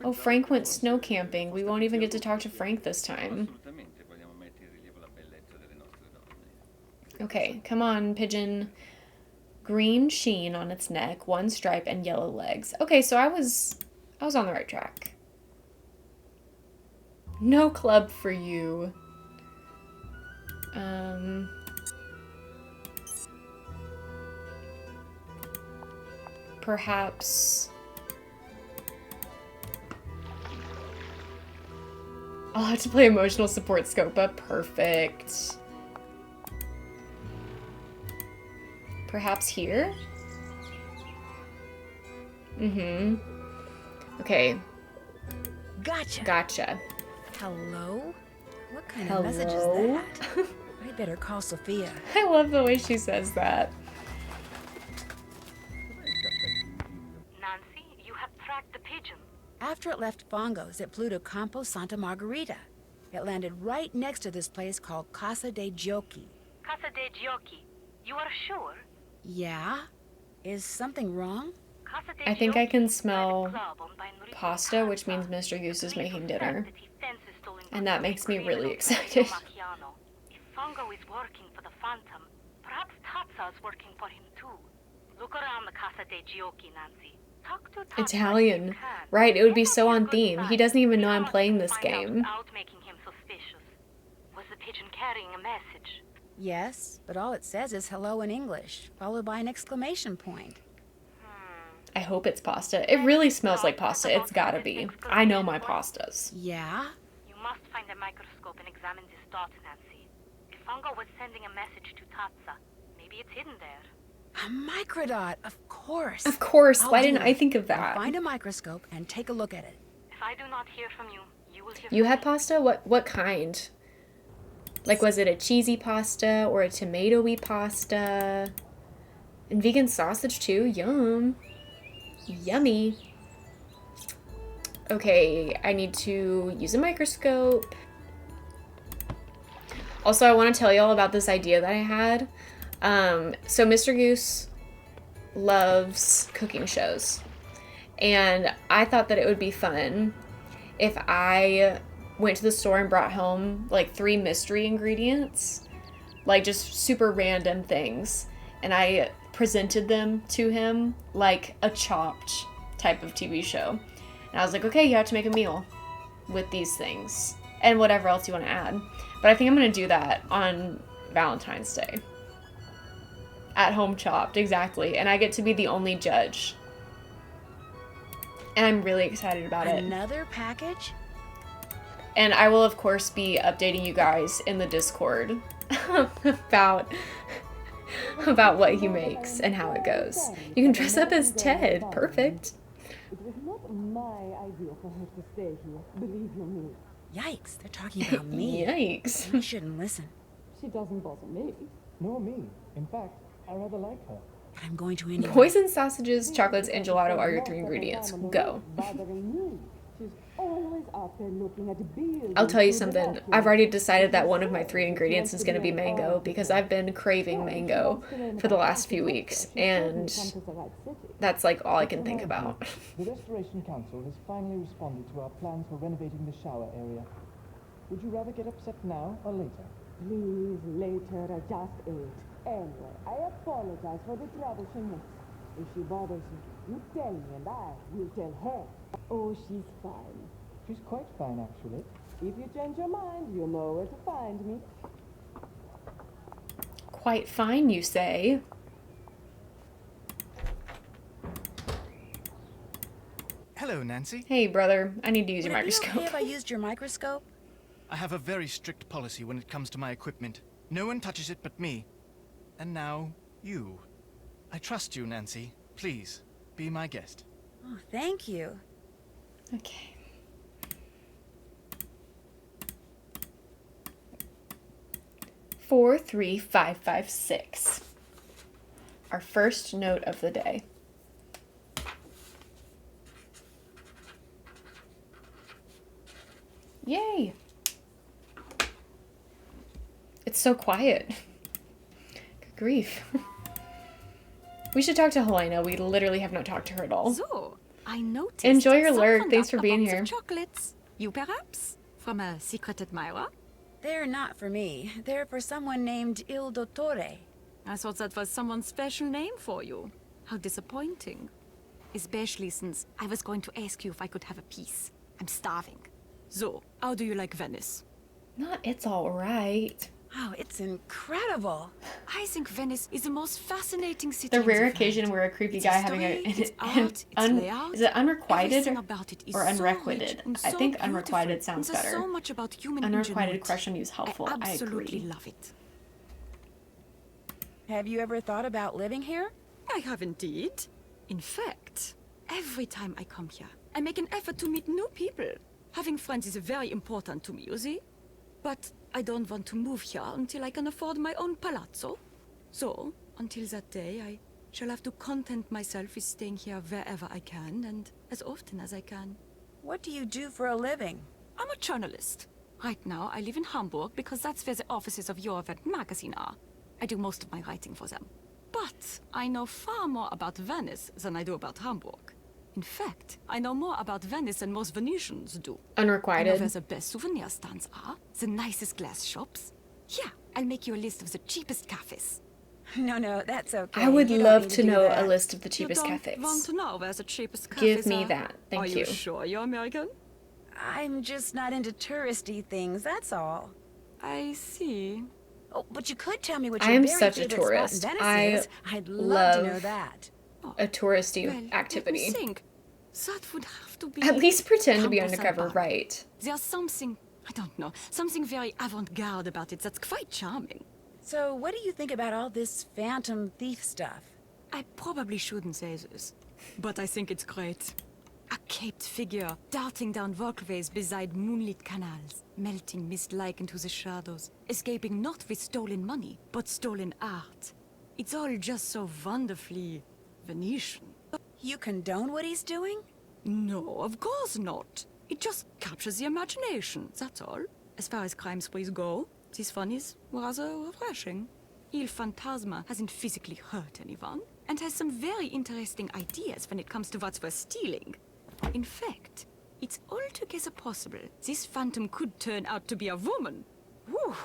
Oh, Frank went snow camping. We won't even get to talk to Frank this time. Okay, come on, pigeon. Green sheen on its neck, one stripe, and yellow legs. Okay, so I was on the right track. No club for you. Perhaps I'll have to play emotional support Scopa. Perfect. Perhaps here? Okay. Gotcha. Hello? What kind Hello? of message is that? I better call Sophia. I love the way she says that. Nancy, you have tracked the pigeon. After it left Fongo's, it flew to Campo Santa Margarita. It landed right next to this place called Casa de Giochi. Casa de Giochi. You are sure? Yeah? Is something wrong? Casa de I think I can Giochi is a smell club owned by Enrico pasta, which Tazza. means Mr. Goose is The making fact dinner. that he fences stolen And goods that makes me criminal really Mario excited. Macchiano. If Fongo is working for the Phantom, perhaps Tazza is working for him too. Look around the Casa de Giochi, Nancy. Talk to Tazza if Italian. you can. Right, it would be Get so his on good theme. He side. doesn't even know See how I'm much playing you this can find out game. without making him suspicious. Was the pigeon carrying a message? Yes, but all it says is hello in English, followed by an exclamation point. I hope it's pasta. It really smells like pasta. It's gotta be. I know my pastas. Yeah? You must find a microscope and examine this dot, Nancy. If Fongo was sending a message to Tazza, maybe it's hidden there. A microdot, of course. Of course. I'll Why do didn't it. I think of I'll that? find a microscope and take a look at it. If I do not hear from you, you will hear You from had me. pasta? What kind? Like, was it a cheesy pasta or a tomatoey pasta? And vegan sausage too? Yum. Yummy. Okay, I need to use a microscope. Also, I want to tell y'all about this idea that I had. So Mr. Goose loves cooking shows. And I thought that it would be fun if I went to the store and brought home like 3 mystery ingredients, like just super random things, and I presented them to him like a Chopped type of TV show. And I was like, okay, you have to make a meal with these things and whatever else you want to add. But I think I'm going to do that on Valentine's Day. At home Chopped, exactly. And I get to be the only judge. And I'm really excited about it. Another package? And I will, of course, be updating you guys in the Discord about what he makes and how it goes. You can dress up as Ted. Perfect. It was not my idea for her to stay here, believe you me. Yikes, they're talking about me. Yikes. I shouldn't listen. She doesn't bother me. Nor me. In fact, I rather like her. But I'm going to anyway. Poison sausages, chocolates, and gelato are your 3 ingredients. Go. She's always out there looking at bills. I'll tell you something. I've already decided that one of my 3 ingredients is going to be mango because I've been craving mango for the last few weeks, and that's like all I can think about. The Restoration Council has finally responded to our plans for renovating the shower area. Would you rather get upset now or later? Please, later, I just ate. Anyway, I apologize for the trouble she makes. If she bothers you, you tell me and I will tell her. Oh, she's fine. She's quite fine, actually. If you change your mind, you know where to find me. Quite fine, you say. Hello, Nancy. Hey, brother. I need to use your Would it be microscope. okay if I used your microscope? I have a very strict policy when it comes to my equipment. No one touches it but me. And now, you. I trust you, Nancy. Please, be my guest. Oh, thank you. Okay. Four, 3, 5, 5, 6. Our first note of the day. Yay! It's so quiet. Good grief. We should talk to Helena. We literally have not talked to her at all. So, I noticed. Enjoy your some lurk. from Thanks that for being amongst here. the chocolates. You perhaps? From a secret admirer? They're not for me. They're for someone named Il Dottore. I thought that was someone's special name for you. How disappointing. Especially since I was going to ask you if I could have a piece. I'm starving. So, how do you like Venice? Not it's all right. Oh, it's incredible. I think Venice is the most fascinating city. The in rare the occasion world. where a creepy It's guy history, having it's art, it's layout, is it unrequited everything about it is or so unrequited? rich and I so think beautiful, unrequited sounds and there's better. so much about human Unrequited ingenuity. question is helpful. I I absolutely agree. love it. Have you ever thought about living here? I have indeed. In fact, every time I come here, I make an effort to meet new people. Having friends is very important to me, you see? But I don't want to move here until I can afford my own palazzo. So, until that day, I shall have to content myself with staying here wherever I can and as often as I can. What do you do for a living? I'm a journalist. Right now, I live in Hamburg because that's where the offices of Your Event magazine are. I do most of my writing for them. But I know far more about Venice than I do about Hamburg. In fact, I know more about Venice than most Venetians do. I know Unrequited. where the best souvenir stands are, the nicest glass shops. Here, I'll make you a list of the cheapest cafes. No, that's okay. I would You don't love need to do know that. a list of the cheapest you cafes. don't want to know where the cheapest cafes Give me are? that. Thank Are you. you sure you're American? I'm just not into touristy things, that's all. I see. Oh, but you could tell me what I your am very such a favorite spot in tourist. Venice I is. I'd love to know love that. A touristy Well, let me activity. think. That would have to be... At least pretend to be Campus undercover, Alpine. right? There's something, I don't know, something very avant-garde about it that's quite charming. So, what do you think about all this phantom thief stuff? I probably shouldn't say this, but I think it's great. A caped figure darting down walkways beside moonlit canals, melting mist-like into the shadows, escaping not with stolen money, but stolen art. It's all just so wonderfully Venetian. You condone what he's doing? No, of course not. It just captures the imagination, that's all. As far as crime sprees go, This one is rather refreshing. Il Fantasma hasn't physically hurt anyone, and has some very interesting ideas when it comes to what's worth stealing. In fact, it's altogether possible this phantom could turn out to be a woman. Whew,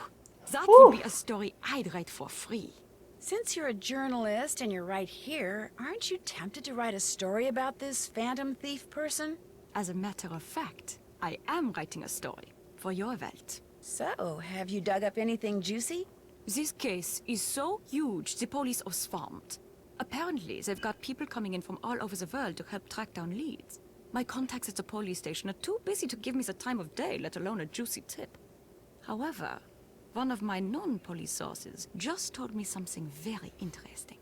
that would be a story I'd write for free. Since you're a journalist and you're right here, aren't you tempted to write a story about this phantom thief person? As a matter of fact, I am writing a story for your Welt. So, have you dug up anything juicy? This case is so huge, the police are swamped. Apparently, they've got people coming in from all over the world to help track down leads. My contacts at the police station are too busy to give me the time of day, let alone a juicy tip. However, one of my non-police sources just told me something very interesting.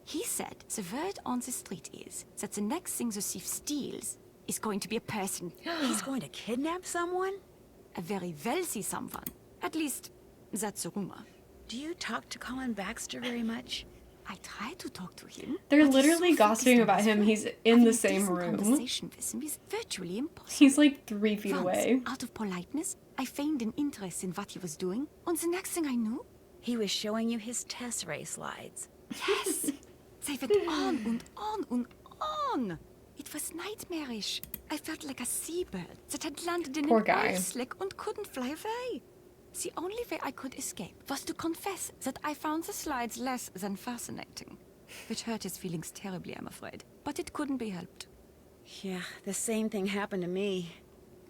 He said the word on the street is that the next thing the thief steals is going to be a person. He's going to kidnap someone? A very wealthy someone. At least, that's the rumor. Do you talk to Colin Baxter very much? I try to talk to him. They're but he's literally so gossiping focused on about his him. work. He's in Having the a same decent room. Conversation with him is virtually impossible. He's like 3 feet Once, away. out of politeness, I feigned an interest in what he was doing, and the next thing I knew, He was showing you his test ray slides. yes, they went on and on and on. It was nightmarish. I felt like a seabird that had landed in Poor an guy. oil slick and couldn't fly away. The only way I could escape was to confess that I found the slides less than fascinating, which hurt his feelings terribly, I'm afraid. But it couldn't be helped. Yeah, the same thing happened to me.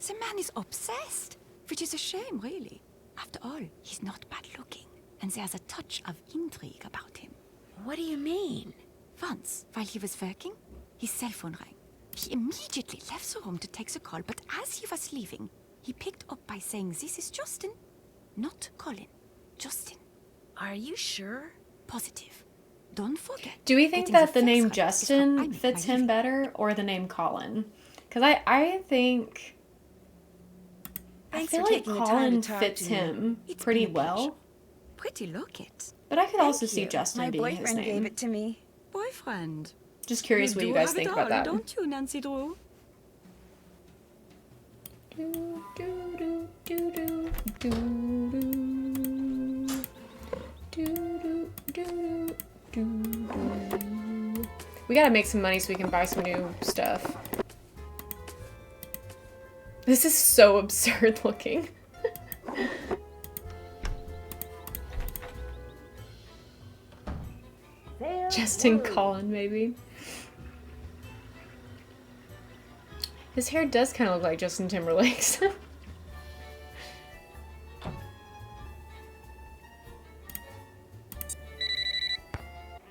The man is obsessed, which is a shame, really. After all, he's not bad looking, and there's a touch of intrigue about him. What do you mean? Once, while he was working, his cell phone rang. He immediately left the room to take the call, but as he was leaving, he picked up by saying, "This is Justin." Not Colin. Justin. Are you sure? Positive. Don't forget. Do we think getting that the facts name right is how I Justin make fits my him living. better or the name Colin? Because I think I Thanks feel for like taking the time Colin to talk fits to me. him It's pretty been a pleasure. well, Pretty look it. but I could also Thank see you. Justin My being his boyfriend name. gave it to me. Boyfriend. Just curious what you guys have think it about all, that. Don't you, Nancy Drew? We gotta make some money so we can buy some new stuff. This is so absurd looking. Justin Collin, maybe. His hair does kind of look like Justin Timberlake's.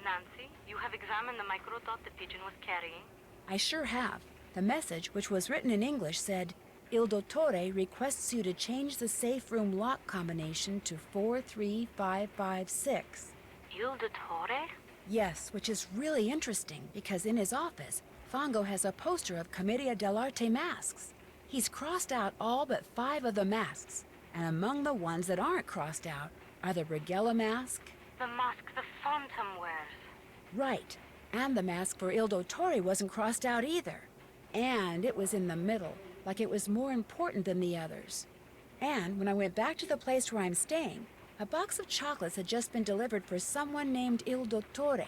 Nancy, you have examined the microdot the pigeon was carrying? I sure have. The message, which was written in English, said, Il Dottore requests you to change the safe room lock combination to 43556. Il Dottore? Yes, which is really interesting because in his office, Fongo has a poster of Commedia dell'arte masks. He's crossed out all but 5 of the masks, and among the ones that aren't crossed out are the Brigella mask, The mask the Phantom wears. right, and the mask for Il Dottore wasn't crossed out either. And it was in the middle, like it was more important than the others. And when I went back to the place where I'm staying, a box of chocolates had just been delivered for someone named Il Dottore,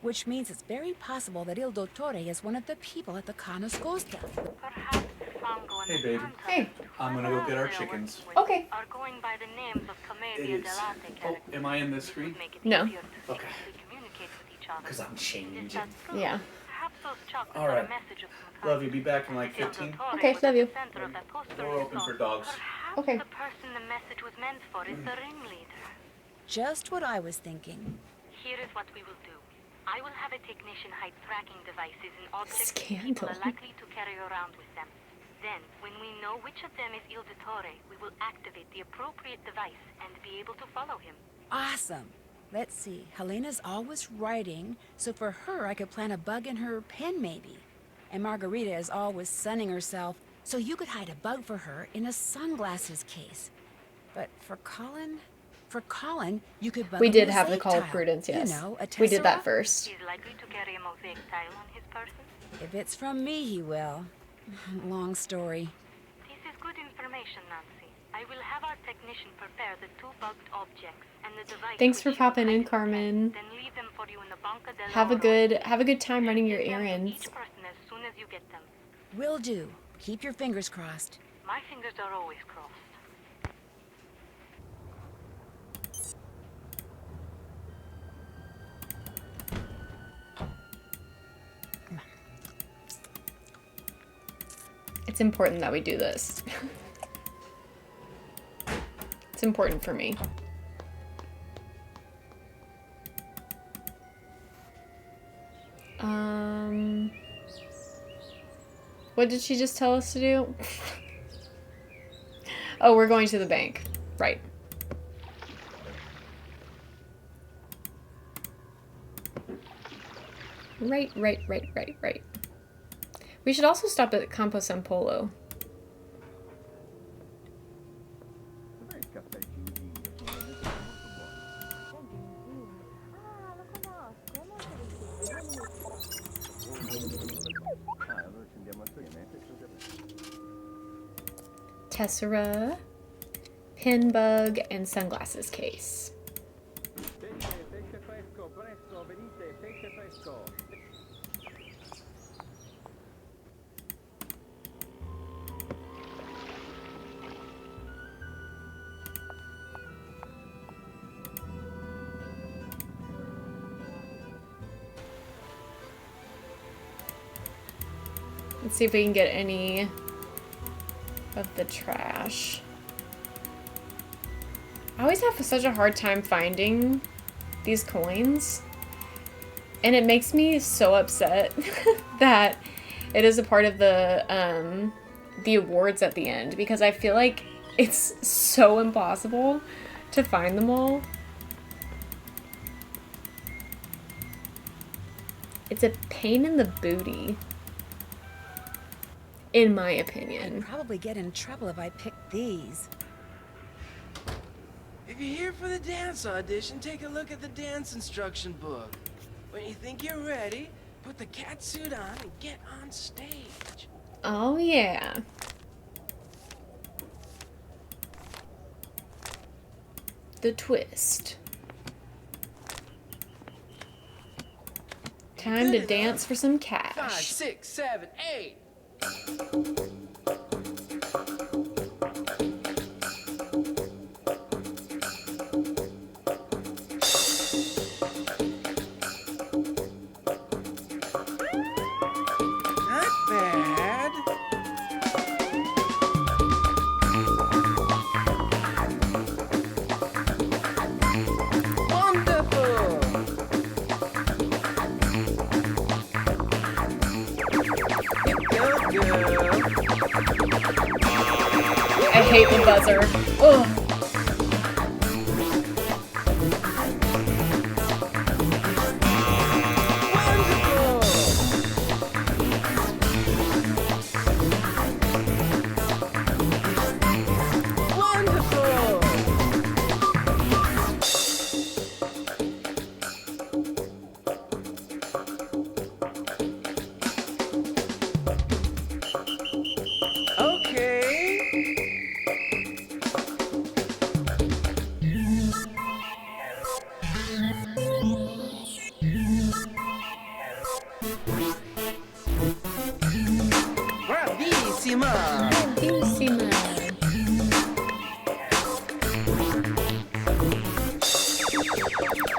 which means it's very possible that Il Dottore is one of the people at the Canoscosta. Perhaps Fongo and Hey, the baby. Phantom, Hey. I'm gonna go get our whoever they're chickens. working with, Okay. are going by the names of It Commedia is. dell'arte Oh, characters. am I in this It screen? would make it No. easier to Okay. secretly communicate with each other. Because I'm This changing. has proved. Yeah. Perhaps those chocolates All are a right. message of some kind. Love you. Be back in like Il 15. Dottore Okay, was love at you. the center of that poster Door you open saw. for dogs. Perhaps Okay. the person the message was meant for is the ringleader. Just what I was thinking. Here is what we will do. I will have a technician hide tracking devices in objects people Scandal. are likely to carry around with them. Then, when we know which of them is Il Dottore, we will activate the appropriate device and be able to follow him. Awesome. Let's see. Helena's always writing, so for her I could plant a bug in her pen maybe. And Margarita is always sunning herself, so you could hide a bug for her in a sunglasses case. But for Colin, you could bug We him did with a have the safe Call of tile. Prudence, yes. You know, a We did that tessera. first. He is likely to carry a mosaic tile on his person. If it's from me, he will. Long story. This is good information, Nancy. I will have our technician prepare the two bugged objects and the device. Thanks for which you will popping in, hide in Carmen. then leave them for you in the Banca del Have a Oro. good time running your Give them to errands. each person as soon as you get them. Will do. Keep your fingers crossed. My fingers are always crossed. It's important that we do this. It's important for me. What did she just tell us to do? Oh, we're going to the bank. Right. Right. We should also stop at Campo San Polo. Tessera, pin bug, and sunglasses case. Let's see if we can get any of the trash. I always have such a hard time finding these coins, and it makes me so upset that it is a part of the awards at the end, because I feel like it's so impossible to find them all. It's a pain in the booty, in my opinion. I'd probably get in trouble if I picked these. If you're here for the dance audition, take a look at the dance instruction book. When you think you're ready, put the cat suit on and get on stage. Oh yeah. The twist. Time to dance for some cash. 5, 6, 7, 8. Not bad. Wonderful. Go, girl. I hate the buzzer. Ugh. Bravissima! Bravissima.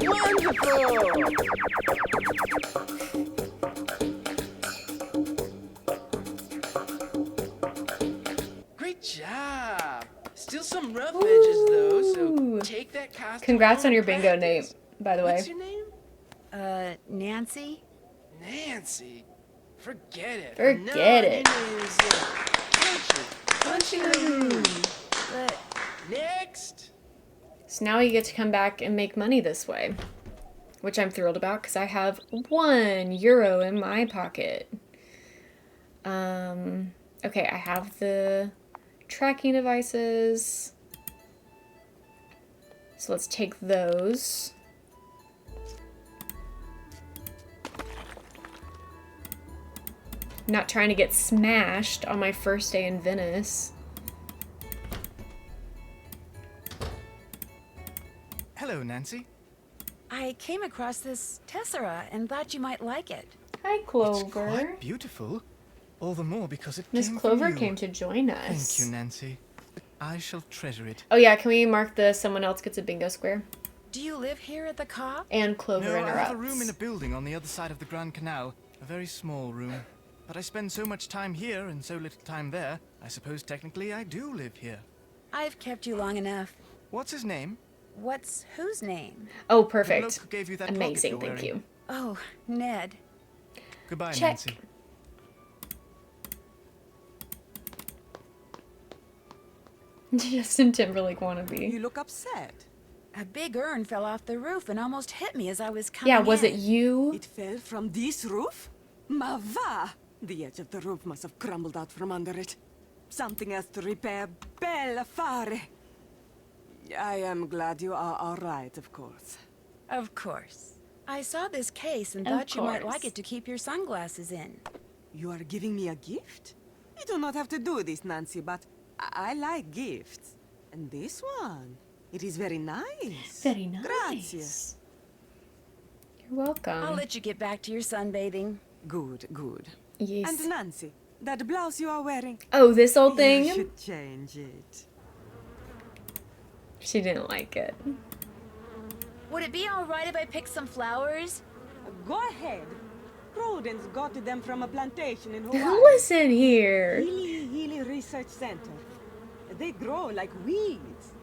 Wonderful! Great job! Still some rough edges though, so take that costume. Congrats home on your and bingo, practice. Nate, by the way. What's your name? Nancy? Nancy. Forget it. Forget it. Punching the room. But Next. So now you get to come back and make money this way, which I'm thrilled about because I have €1 in my pocket. Okay, I have the tracking devices. So let's take those. Not trying to get smashed on my first day in Venice. Hello, Nancy. I came across this tessera and thought you might like it. Hi, It's Clover. quite beautiful. All the more because it Miss came Clover from you. came to join us. Thank you, Nancy. I shall treasure it. Oh yeah, can we mark the someone else gets a bingo square? Do you live here at the Cobb? And Clover No, I interrupts. have a room in a building on the other side of the Grand Canal. A very small room. But I spend so much time here and so little time there, I suppose technically I do live here. I've kept you long enough. What's his name? What's whose name? Oh, The perfect. bloke who gave you that locket Amazing, you're thank wearing. you. Oh, Ned. Goodbye, Check. Nancy. Justin Timberlake wannabe. You look upset. A big urn fell off the roof and almost hit me as I was coming Yeah, was in. it you? It fell from this roof? Ma va! The edge of the roof must have crumbled out from under it. Something else to repair. Bella fare! I am glad you are all right, of course. Of course. I saw this case and Of thought you might course. like it to keep your sunglasses in. You are giving me a gift? You do not have to do this, Nancy, but I like gifts. And this one, it is very nice. Very nice. Gracias. You're welcome. I'll let you get back to your sunbathing. Good, good. Yes. And Nancy, that blouse you are wearing, Oh, this old you thing? should change it. She didn't like it. Would it be all right if I picked some flowers? Go ahead. Prudence got them from a plantation in Hawaii. Listen here. Healy Research Center. They grow like weeds.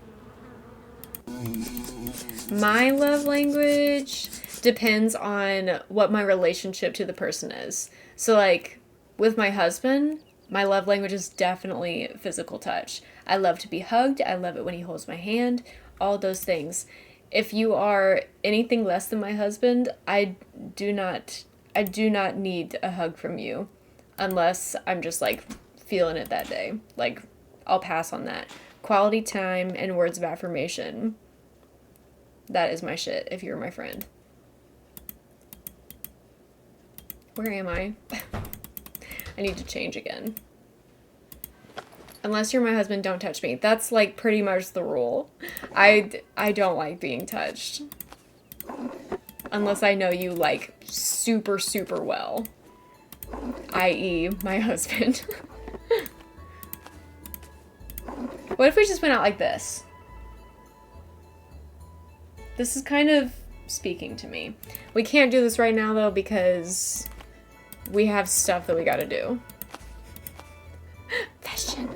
My love language depends on what my relationship to the person is. So, like, with my husband, my love language is definitely physical touch. I love to be hugged. I love it when he holds my hand. All those things. If you are anything less than my husband, I do not need a hug from you unless I'm just like feeling it that day. Like, I'll pass on that. Quality time and words of affirmation. That is my shit if you're my friend. Where am I? I need to change again. Unless you're my husband, don't touch me. That's like pretty much the rule. I don't like being touched. Unless I know you like super, super well. I.e. my husband. What if we just went out like this? This is kind of speaking to me. We can't do this right now though because we have stuff that we gotta do. Fashion.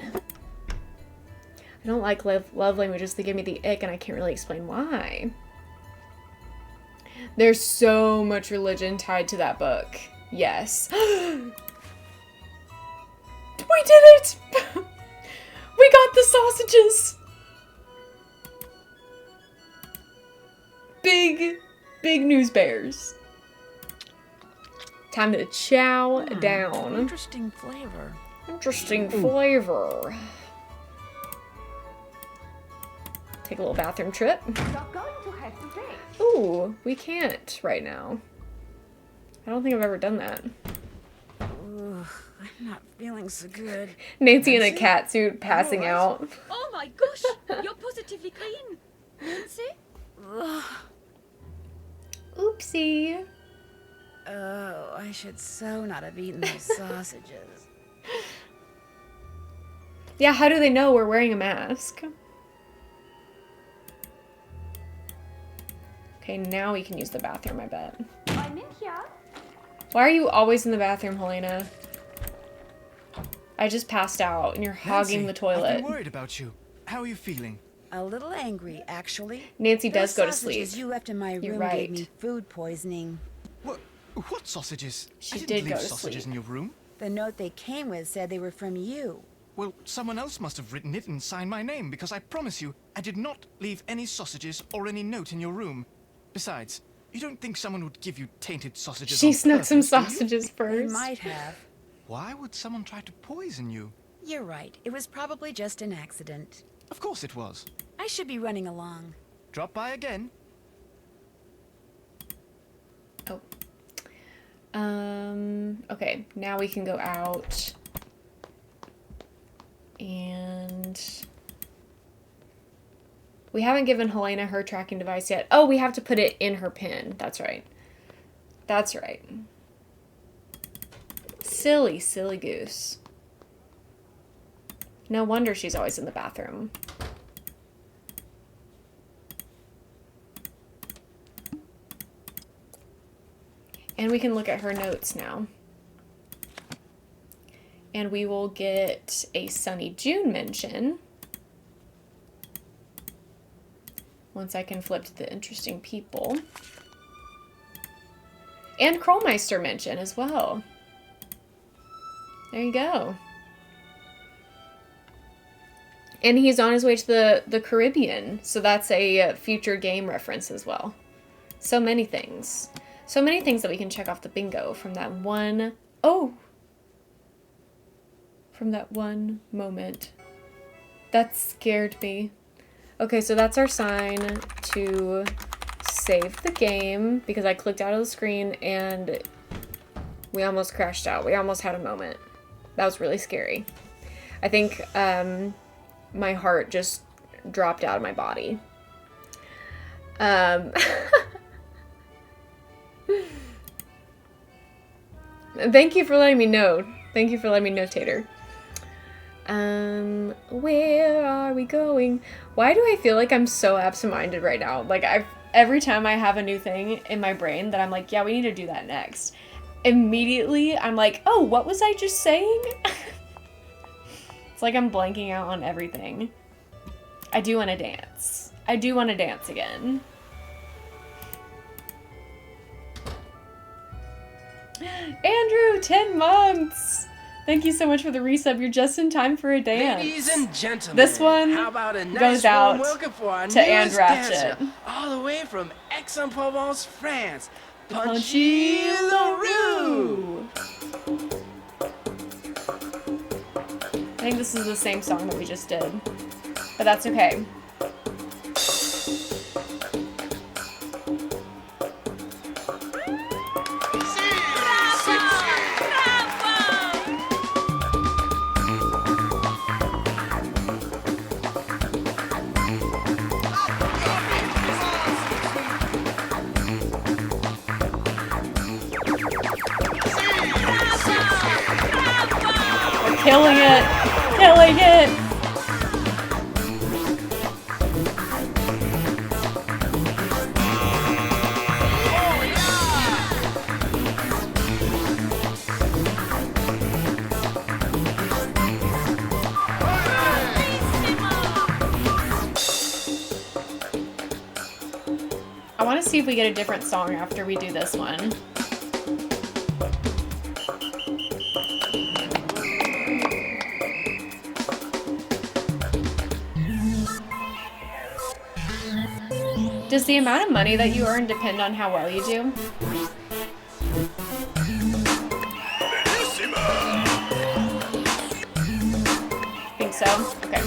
I don't like love languages. They give me the ick and I can't really explain why. There's so much religion tied to that book. Yes. We did it! We got the sausages! Big news bears. Time to chow down. Interesting flavor. Interesting flavor. Take a little bathroom trip. Ooh, we can't right now. I don't think I've ever done that. Ugh, I'm not feeling so good. Nancy in a cat suit passing out. Oh my gosh, you're positively green. Nancy? Ugh. Oopsie. Oh, I should so not have eaten those sausages. Yeah, how do they know we're wearing a mask? Okay, now we can use the bathroom, I bet. I'm in here. Why are you always in the bathroom, Helena? I just passed out and you're hogging the I've toilet. been worried about you. How are you feeling? A little angry, actually. Nancy does go to Those sausages sleep. you left in my room You're gave right. me food poisoning. What sausages? She I didn't did leave go to sausages sleep. in your room. The note they came with said they were from you. Well, someone else must have written it and signed my name, because I promise you, I did not leave any sausages or any note in your room. Besides, you don't think someone would give you tainted sausages She on snuck some purpose, do you? sausages They first. might have. Why would someone try to poison you? You're right. It was probably just an accident. Of course it was. I should be running along. Drop by again. Oh. Okay, now we can go out. And We haven't given Helena her tracking device yet. Oh, we have to put it in her pin. That's right. That's right. Silly, silly goose. No wonder she's always in the bathroom. And we can look at her notes now. And we will get a Sunny June mention. Once I can flip to the interesting people. And Krollmeister mention as well. There you go. And he's on his way to the Caribbean. So that's a future game reference as well. So many things. So many things that we can check off the bingo from that one... Oh! From that one moment. That scared me. Okay, so that's our sign to save the game because I clicked out of the screen and we almost crashed out. We almost had a moment. That was really scary. I think my heart just dropped out of my body. Thank you for letting me know. Thank you for letting me know, Tater. Where are we going? Why do I feel like I'm so absent-minded right now? Like, every time I have a new thing in my brain that I'm like, yeah, we need to do that next. Immediately, I'm like, oh, what was I just saying? It's like I'm blanking out on everything. I do want to dance. I do want to dance again. Andrew, 10 months! Thank you so much for the resub. You're just in time for a dance. Ladies and gentlemen, this one how about a nice goes out warm welcome for our to And newest Ratchet. dancer, all the way from Aix-en-Provence, France, Punchy LaRue. I think this is the same song that we just did, but that's okay. Killing it! Killing it! I want to see if we get a different song after we do this one. Does the amount of money that you earn depend on how well you do? Think so? Okay.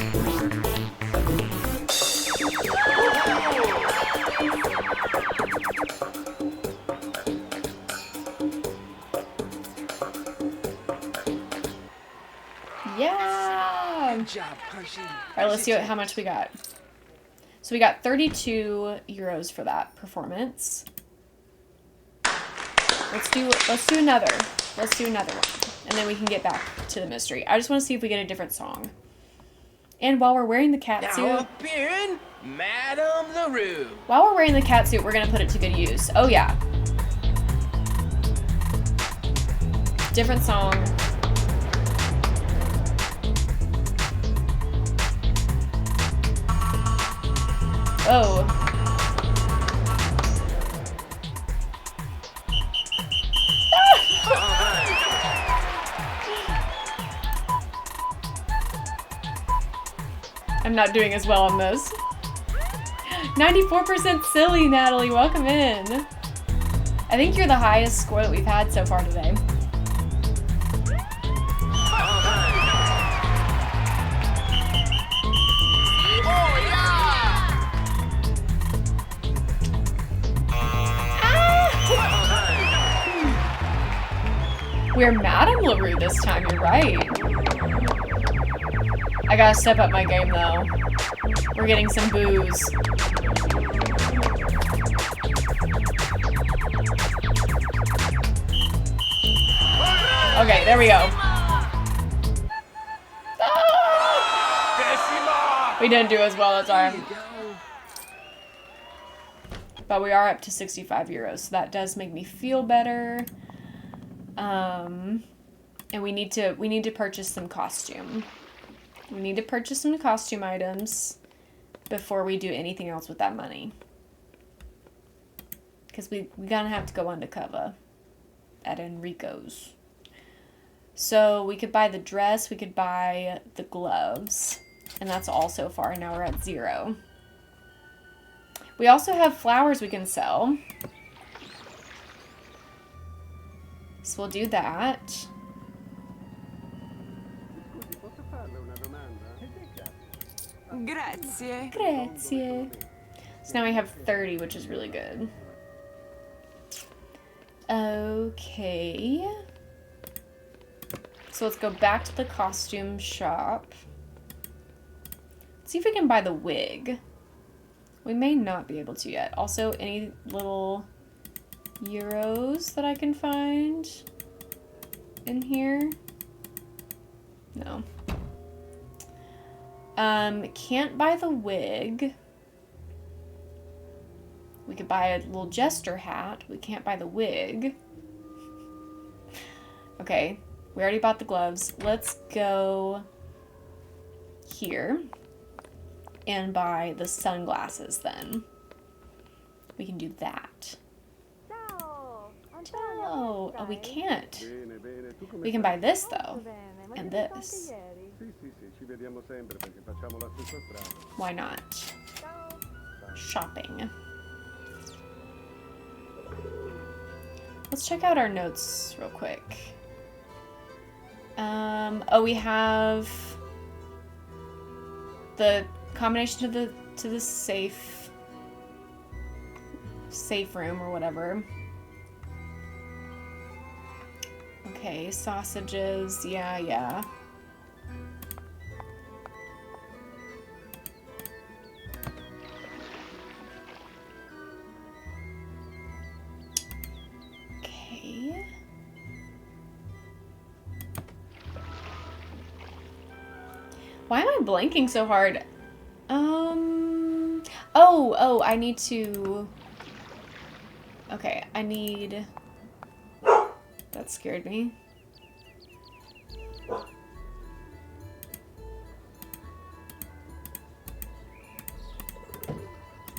Yeah! Good job, Punchy. Alright, let's see how much we got. So we got 32 euros for that performance. Let's do another. Let's do another one. And then we can get back to the mystery. I just want to see if we get a different song. And while we're wearing the cat suit... Now appearing, Madame LaRue. While we're wearing the cat suit, we're going to put it to good use. Oh, yeah. Different song. Oh. I'm not doing as well on this. 94% silly, Natalie. Welcome in. I think you're the highest score that we've had so far today. We're Madame LaRue this time, you're right. I gotta step up my game though. We're getting some booze. Okay, there we go. Ah! We didn't do as well as time. But we are up to 65 euros, so that does make me feel better. And we need to purchase some costume. We need to purchase some costume items before we do anything else with that money. Because we're gonna have to go undercover at Enrico's. So we could buy the dress, we could buy the gloves, and that's all so far. Now we're at 0. We also have flowers we can sell. So we'll do that. Grazie. Grazie. So now we have 30, which is really good. Okay. So let's go back to the costume shop. Let's see if we can buy the wig. We may not be able to yet. Also, any little euros that I can find in here? No. Can't buy the wig. We could buy a little jester hat. We can't buy the wig. Okay, we already bought the gloves. Let's go here and buy the sunglasses then. We can do that. Oh, we can't. We can buy this though, and this. Why not? Shopping. Let's check out our notes real quick. Oh, we have the combination to the safe room or whatever. Okay, sausages, yeah. Okay. Why am I blanking so hard? Oh, I need to... Okay, I need... That scared me.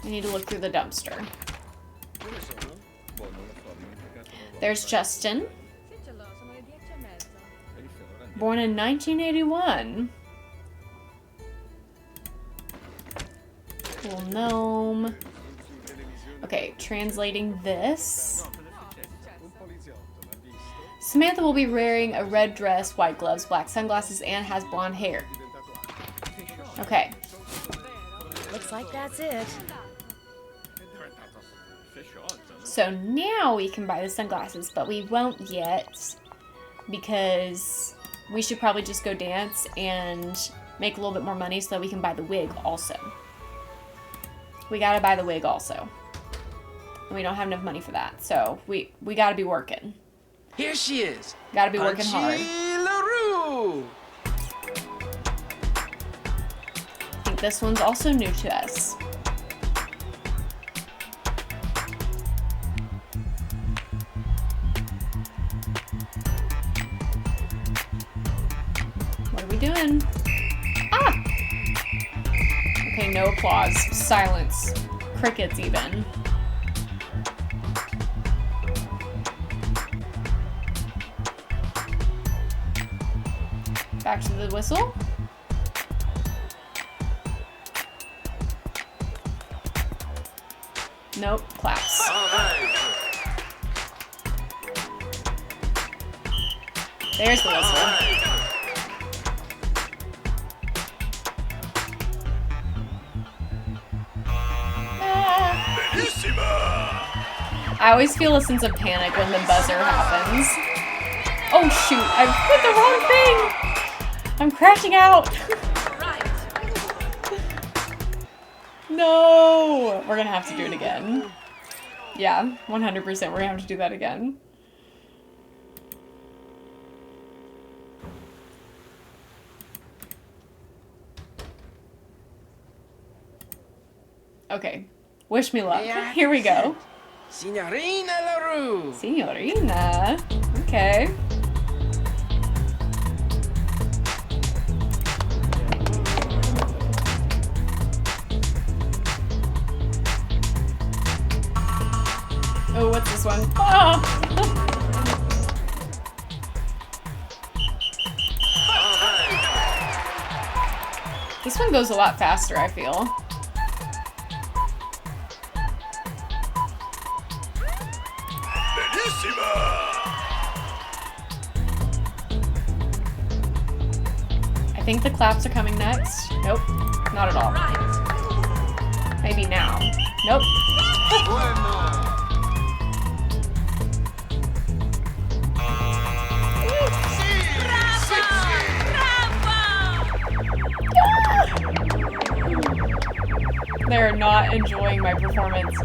I need to look through the dumpster. There's Justin. Born in 1981. Little gnome. Okay, translating this. Samantha will be wearing a red dress, white gloves, black sunglasses, and has blonde hair. Okay. Looks like that's it. So now we can buy the sunglasses, but we won't yet because we should probably just go dance and make a little bit more money so that we can buy the wig also. We gotta buy the wig also. And we don't have enough money for that, so we gotta be working. Here she is. Gotta be working hard. LaRue. I think this one's also new to us. What are we doing? Ah! Okay, no applause. Silence. Crickets even. Back to the whistle. Nope, claps. All right. There's the whistle. I always feel a sense of panic when the buzzer happens. Oh shoot, I put the wrong thing! I'm crashing out! No! We're gonna have to do it again. Yeah, 100%. We're gonna have to do that again. Okay. Wish me luck. Here we go. Signorina LaRue! Signorina. Okay. Oh, what's this one? Oh! This one goes a lot faster, I feel. I think the claps are coming next. Nope, not at all. Maybe now. Nope. They're not enjoying my performance.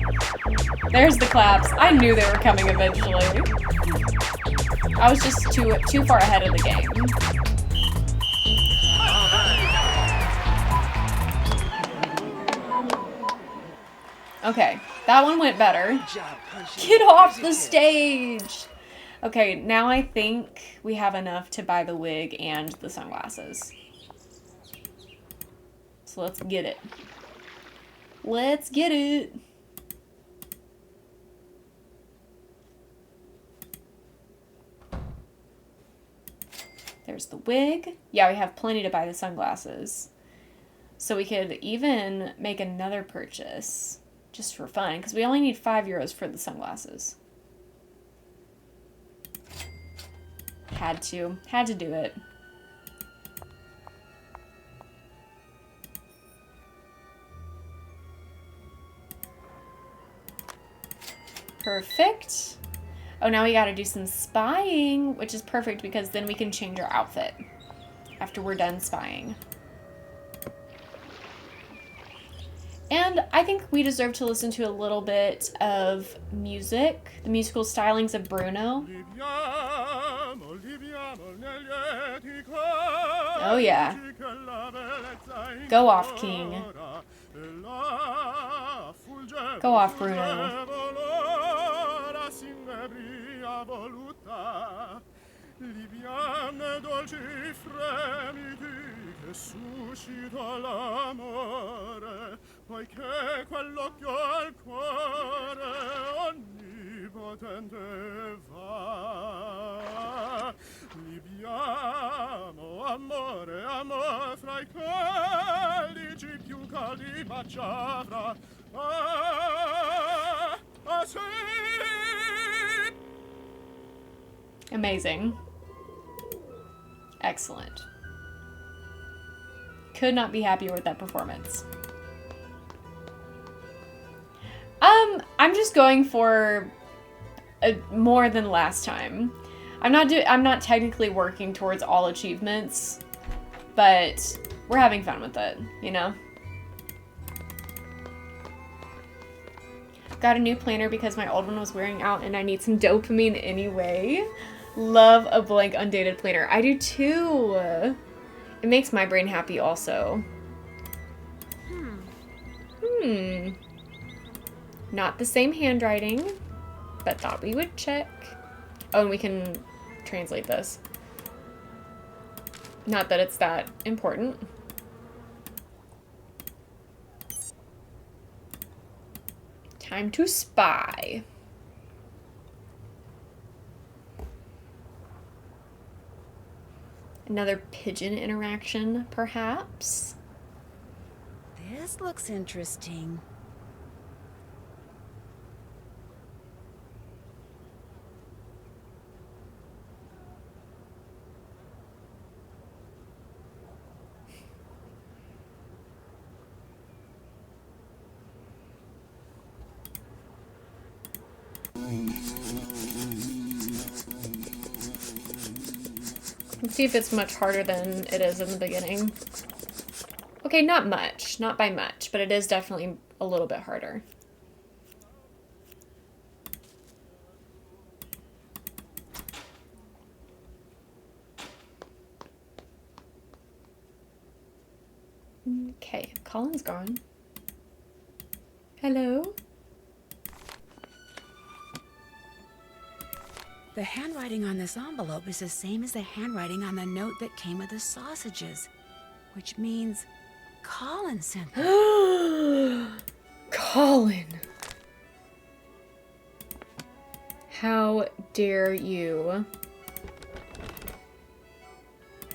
There's the claps. I knew they were coming eventually. I was just too far ahead of the game. Okay, that one went better. Get off the stage! Okay, now I think we have enough to buy the wig and the sunglasses. So let's get it. Let's get it! There's the wig. Yeah, we have plenty to buy the sunglasses. So we could even make another purchase. Just for fun, because we only need €5 for the sunglasses. Had to do it. Perfect. Oh, now we gotta do some spying, which is perfect because then we can change our outfit after we're done spying. And I think we deserve to listen to a little bit of music, the musical stylings of Bruno. Oh yeah. Go off, King. Go off, Bruno. Liviane dolci fremiti che suscita l'amore, poiché quell'occhio al cuore onnipotente va. Liviamo, amore, amor, fra i calici più caldi baciavra. Ah, ah, sì. Amazing. Excellent. Could not be happier with that performance. I'm just going for more than last time. I'm not technically working towards all achievements, but we're having fun with it, you know? Got a new planner because my old one was wearing out and I need some dopamine anyway. Love a blank, undated planner. I do too. It makes my brain happy also. Not the same handwriting, but thought we would check. Oh, and we can translate this. Not that it's that important. Time to spy. Another pigeon interaction, perhaps? This looks interesting. Let's see if it's much harder than it is in the beginning. Okay, not much. Not by much, but it is definitely a little bit harder. Okay, Colin's gone. Hello? The handwriting on this envelope is the same as the handwriting on the note that came with the sausages, which means Colin sent them. Colin! How dare you?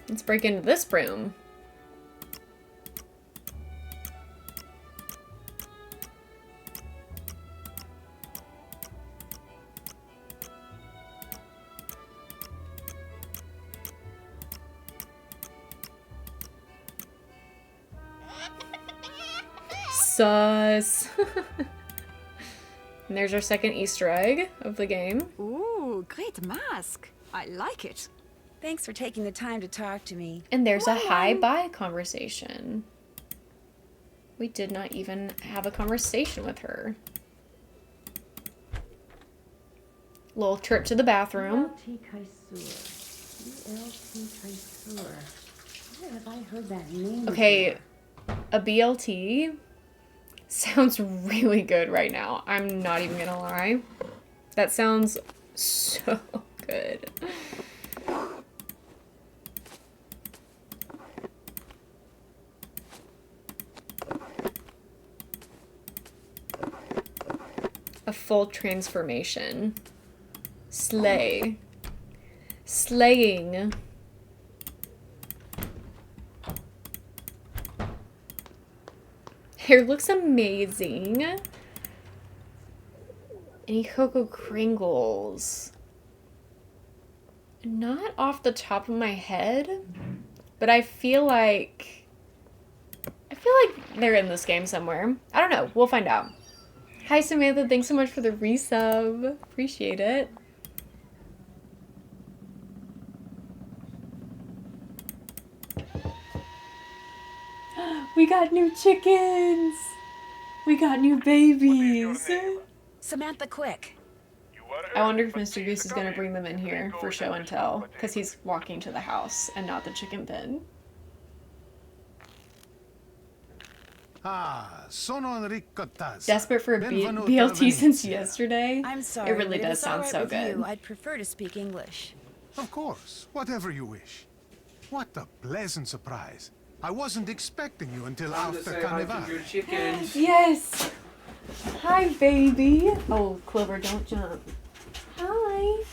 Let's break into this room. Sus. And there's our second Easter egg of the game. Ooh, great mask. I like it. Thanks for taking the time to talk to me. And there's a hi-bye conversation. We did not even have a conversation with her. Little trip to the bathroom. Where have I heard that name? Okay, a BLT sounds really good right now. I'm not even gonna lie. That sounds so good. A full transformation. Slay. Slaying. Hair looks amazing. Any Cocoa Kringles? Not off the top of my head, but I feel like they're in this game somewhere. I don't know. We'll find out. Hi Samantha, thanks so much for the resub. Appreciate it. We got new chickens. We got new babies. Samantha Quick. I wonder if Mr. Goose is going to bring them in here for show and tell, because he's walking to the house and not the chicken pen. Ah, sono Enrico Tazza. Desperate for a Benvenuto a BLT since Venezia. yesterday. I'm sorry. It really but if does it's all sound right so with good. you, I'd prefer to speak English. Of course, whatever you wish. What a pleasant surprise. I wasn't expecting you until after Carnival. Yes. Hi, baby. Oh, Clover, don't jump. Hi.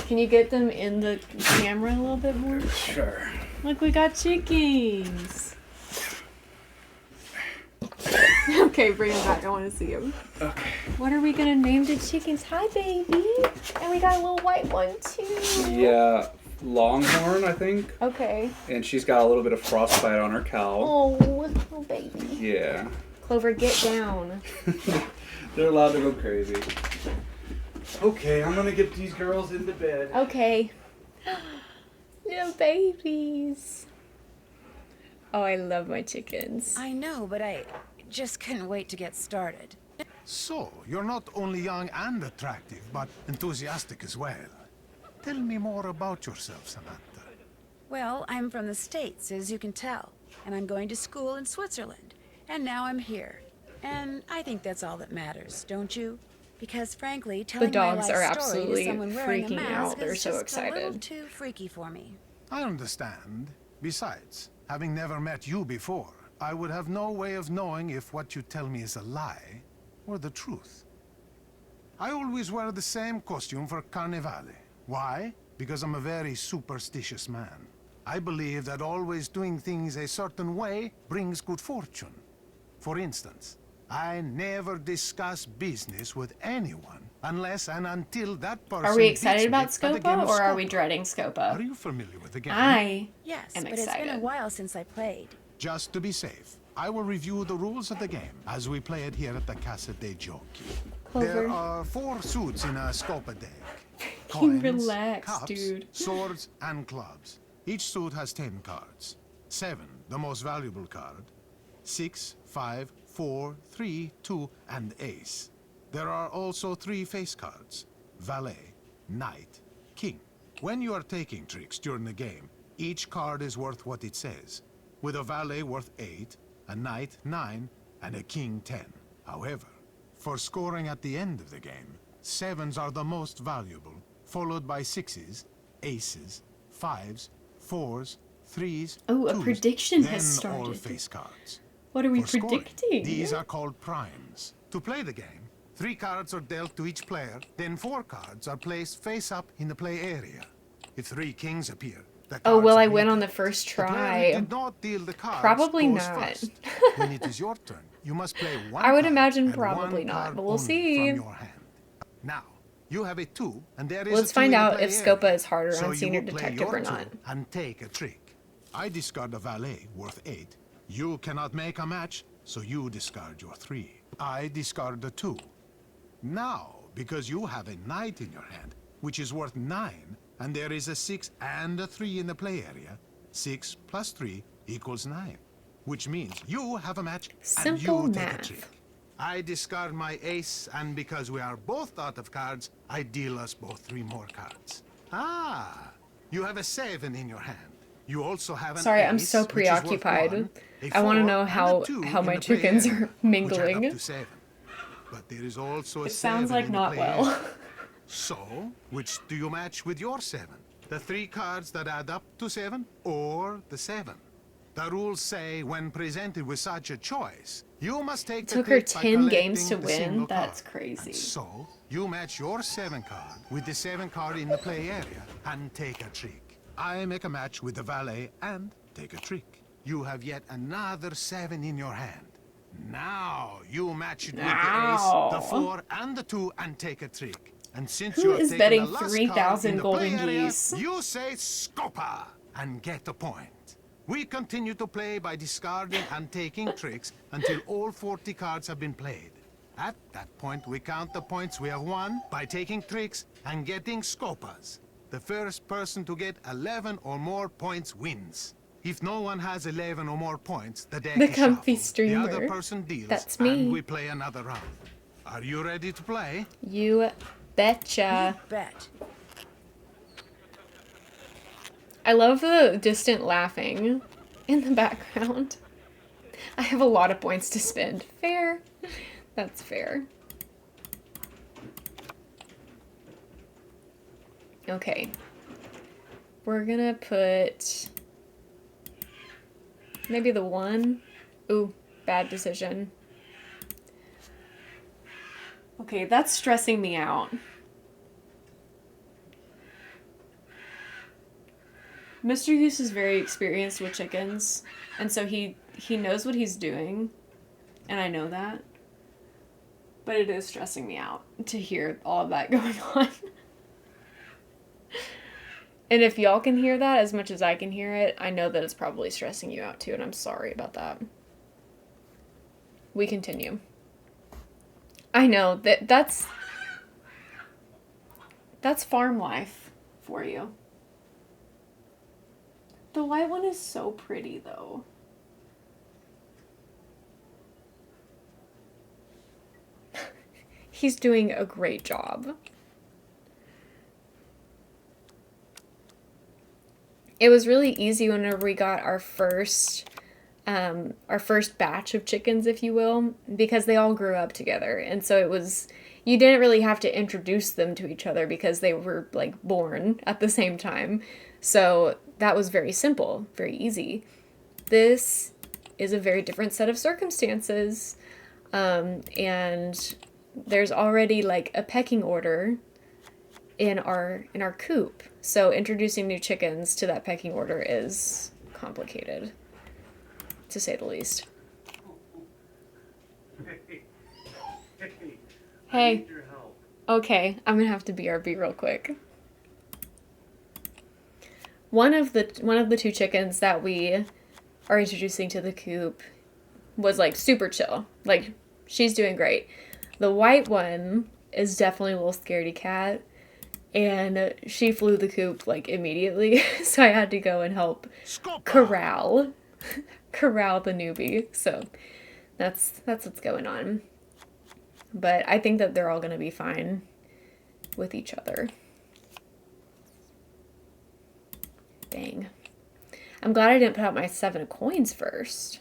Can you get them in the camera a little bit more? Sure. Look, we got chickens. Okay, bring them back. I want to see them. Okay. What are we going to name the chickens? Hi, baby. And we got a little white one, too. Yeah, Longhorn, I think. Okay. And she's got a little bit of frostbite on her cowl. Oh, little baby. Yeah. Clover, get down. They're allowed to go crazy. Okay, I'm gonna get these girls into bed. Okay. Little babies. Oh, I love my chickens. I know, but I just couldn't wait to get started. So, you're not only young and attractive, but enthusiastic as well. Tell me more about yourself, Samantha. Well, I'm from the States, as you can tell, and I'm going to school in Switzerland. And now I'm here. And I think that's all that matters, don't you? Because frankly, telling dogs my are life story absolutely to someone wearing a freaking mask out. They're is so just excited. a little too freaky for me. I understand. Besides, having never met you before, I would have no way of knowing if what you tell me is a lie or the truth. I always wear the same costume for Carnivale. Why? Because I'm a very superstitious man. I believe that always doing things a certain way brings good fortune. For instance, I never discuss business with anyone unless and until that person Are we excited beats me about at a game Scopa of or are we Scopa. dreading Scopa? Are you familiar with the game? I Yes, am but excited. it's been a while since I played. Just to be safe, I will review the rules of the game as we play it here at the Casa dei Giochi. Clover. There are 4 suits in a Scopa deck. Can relax, cups, dude. swords, and clubs. Each suit has 10 cards. 7, the most valuable card. 6, 5, 4, 3, 2, and ace. There are also 3 face cards: valet, knight, king. When you are taking tricks during the game, each card is worth what it says, with a valet worth 8, a knight 9, and a king 10. However, for scoring at the end of the game, 7s are the most valuable, followed by 6s, aces, 5s, 4s, 3s, Oh, a 2s, prediction then has all started. face cards. What are we For scoring, predicting? these are called primes. To play the game, 3 cards are dealt to each player, then 4 cards are placed face up in the play area. If 3 kings appear, the Oh, cards well, are I went on the redealt. first The player try. who did not deal the cards Probably goes not. first. When it is your turn, you must play 1 I would card imagine and probably 1 not, card but we'll only see. from your hand. Now, you have a 2, and there is Let's a 2 find in the out play if Scopa area. is harder So on you Senior will play Detective your or 2 not. and take a trick. I discard a valet worth 8. You cannot make a match, so you discard your 3. I discard the 2. Now, because you have a knight in your hand, which is worth 9, and there is a 6 and a 3 in the play area, 6 plus 3 equals 9, which means you have a match and Simple you take a math. trick. I discard my ace, and because we are both out of cards, I deal us both 3 more cards. Ah, you have a 7 in your hand. You also have an Sorry, ace, I'm so which is worth preoccupied. 1, a I want to 4, know and a how 2 my in the play chickens area, are which add up mingling. to 7. But there is also a It sounds 7 like in the not play well. area. So, which do you match with your 7? The 3 cards that add up to 7, or the 7? The rules say when presented with such a choice, you must take the Took her trick by 10 games to collecting the single win? That's card. crazy. And so, you match your 7 card with the 7 card in the play area and take a trick. I make a match with the valet and take a trick. You have yet another 7 in your hand. Now you match it with the ace, the 4, and the 2 and take a trick. And since Who you have is taken betting the last card 3,000 in the golden play area, geese? you say Scopa and get a point. We continue to play by discarding and taking tricks until all 40 cards have been played. At that point, we count the points we have won by taking tricks and getting Scopas. The first person to get 11 or more points wins. If no one has 11 or more points, the deck The is comfy shuffled. streamer. The other person deals, That's me. and we play another round. Are you ready to play? You betcha. Bet. I love the distant laughing in the background. I have a lot of points to spend. Fair. That's fair. Okay. We're gonna put maybe the 1. Ooh, bad decision. Okay, that's stressing me out. Mr. Goose is very experienced with chickens, and so he knows what he's doing, and I know that. But it is stressing me out to hear all of that going on. And if y'all can hear that as much as I can hear it, I know that it's probably stressing you out too, and I'm sorry about that. We continue. I know that's farm life for you. The white one is so pretty though. He's doing a great job. It was really easy whenever we got our first batch of chickens, if you will, because they all grew up together. And so it was, you didn't really have to introduce them to each other because they were like born at the same time. So that was very simple, very easy. This is a very different set of circumstances. And there's already like a pecking order in our coop. So introducing new chickens to that pecking order is complicated, to say the least. Hey. Okay, I'm gonna have to BRB real quick. One of the 2 chickens that we are introducing to the coop was like super chill. Like, she's doing great. The white one is definitely a little scaredy cat. And she flew the coop, like, immediately, so I had to go and help corral corral the newbie. So that's what's going on. But I think that they're all going to be fine with each other. Dang. I'm glad I didn't put out my 7 of coins first.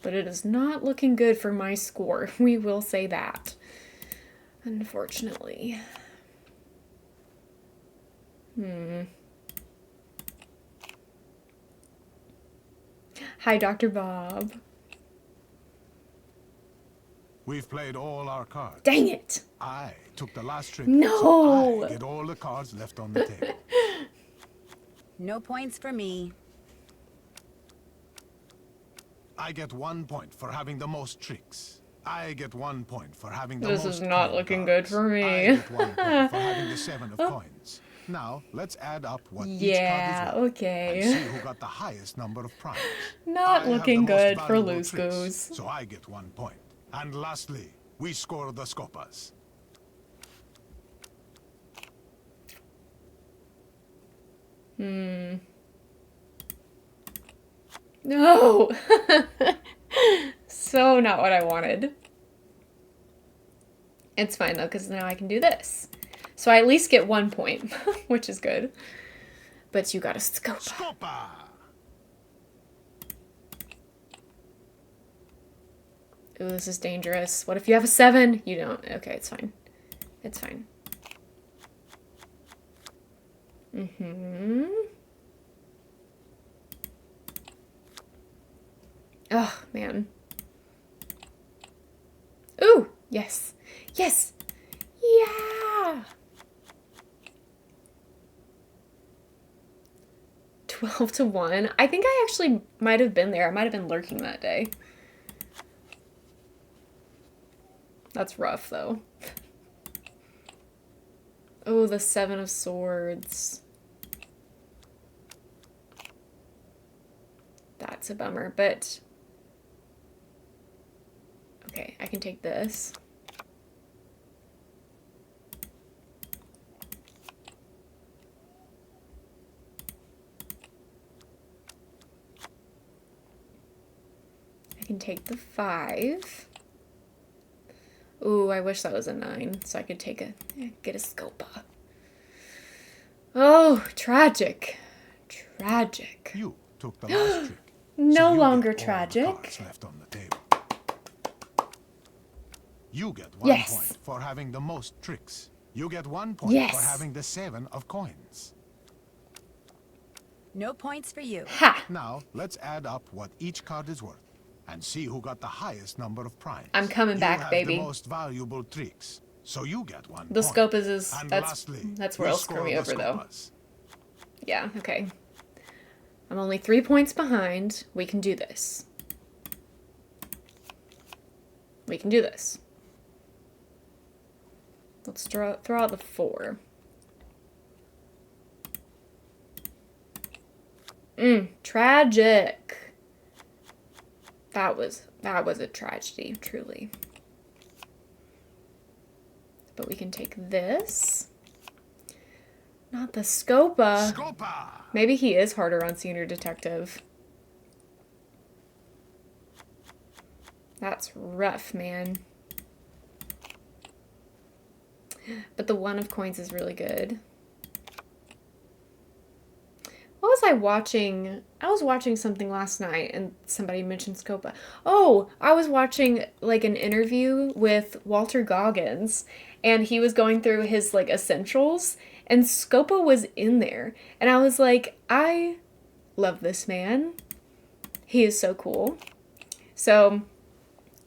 But it is not looking good for my score. We will say that. Unfortunately. Hi, Dr. Bob. We've played all our cards. Dang it! I took the last trick. No! So I get all the cards left on the table. No points for me. I get 1 point for having the most tricks. I get 1 point for having the This most is not coin looking cards. good for me. I get 1 point for having the 7 of coins. Now, let's add up what each card is worth okay. and see who got the highest number of primes. Not I have looking the most good for valuable loose tricks, goose. so I get 1 point. And lastly, we score the scopas. No! So not what I wanted. It's fine though, because now I can do this. So I at least get 1 point, which is good. But you got a scopa. Scopa! Ooh, this is dangerous. What if you have a 7? You don't. Okay, it's fine. It's fine. Oh, man. Ooh, yes. Yes. Yeah. 12-1. I think I actually might have been there. I might have been lurking that day. That's rough, though. Oh, the 7 of swords. That's a bummer, but... Okay, I can take this. I can take the 5. Ooh, I wish that was a 9, so I could get a scopa. Oh, tragic. Tragic. You took the last trick. No you longer get all the tragic. cards left on the table. You get 1 Yes. point for having the most tricks. You get 1 point Yes. for having the 7 of coins. No points for you. Ha! Now, let's add up what each card is worth and see who got the highest number of primes. I'm coming back, you have baby. The most valuable tricks, so you get 1 The point. scopas is And that's lastly, where we it'll screw score me the over though. scopas. Yeah, okay. I'm only 3 points behind. We can do this. We can do this. Let's throw out the 4. Tragic. That was a tragedy, truly. But we can take this. Not the scopa. Scopa! Maybe he is harder on senior detective. That's rough, man. But the 1 of coins is really good. What was I watching? I was watching something last night and somebody mentioned scopa. Oh, I was watching like an interview with Walter Goggins and he was going through his like essentials and scopa was in there. And I was like, I love this man. He is so cool. So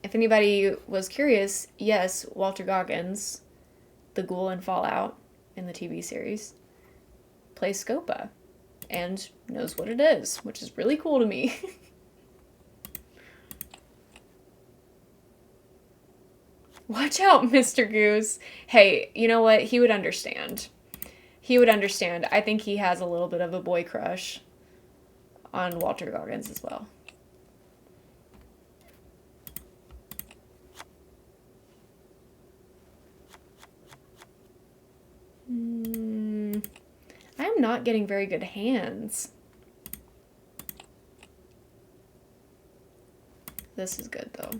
if anybody was curious, yes, Walter Goggins, the ghoul in Fallout in the TV series, plays scopa and knows what it is, which is really cool to me. Watch out, Mr. Goose. Hey, you know what? He would understand. He would understand. I think he has a little bit of a boy crush on Walter Goggins as well. I'm I'm not getting very good hands. This is good, though.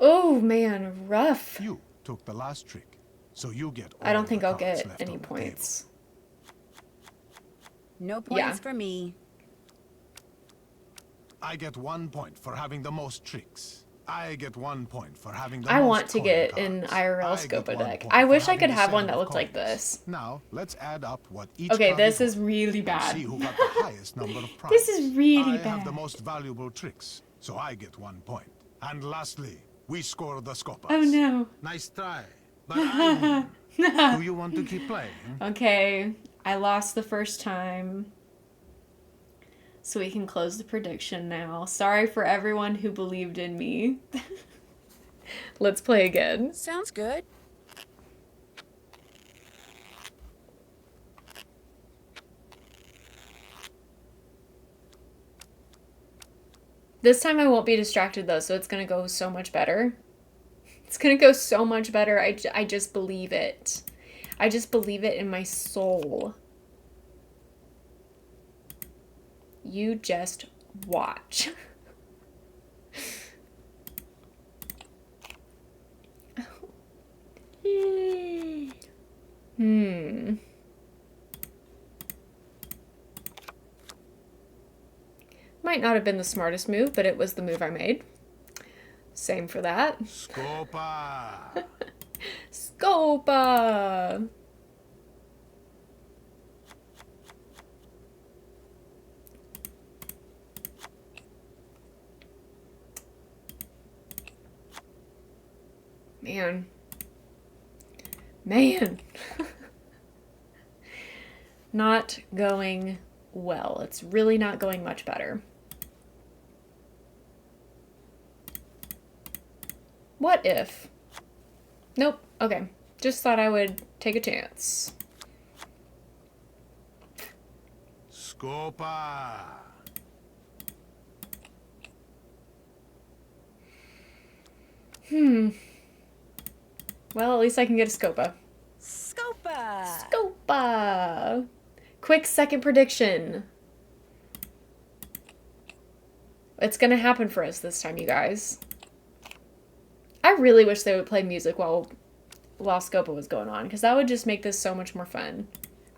Oh, man, rough. You took the last trick, so you get all I don't think the I'll cards get left any on the points. No points Yeah. for me. I get 1 point for having the most tricks. I get 1 point for having the I most want to coin get cards. an IRL I get Scopa 1 deck. point I for wish I having could the have one 7 that of looked like coins. this. Now, let's add up what each Okay, card this is is worth really and bad. see who got the highest number of prizes. This is really I have the bad. most valuable tricks, so I get 1 point. And lastly, we score the Scopas. Oh, no. Nice try, but I win. Do you want to keep playing? Okay, I lost the first time. So we can close the prediction now. Sorry for everyone who believed in me. Let's play again. Sounds good. This time I won't be distracted though, so it's gonna go so much better. It's gonna go so much better. I just believe it. I just believe it in my soul. You just watch. Might not have been the smartest move, but it was the move I made. Same for that. Scopa! Scopa! Man. Man. Not going well. It's really not going much better. What if? Nope. Okay. Just thought I would take a chance. Scopa! Well, at least I can get a Scopa. Scopa! Scopa! Quick second prediction. It's gonna happen for us this time, you guys. I really wish they would play music while Scopa was going on, because that would just make this so much more fun.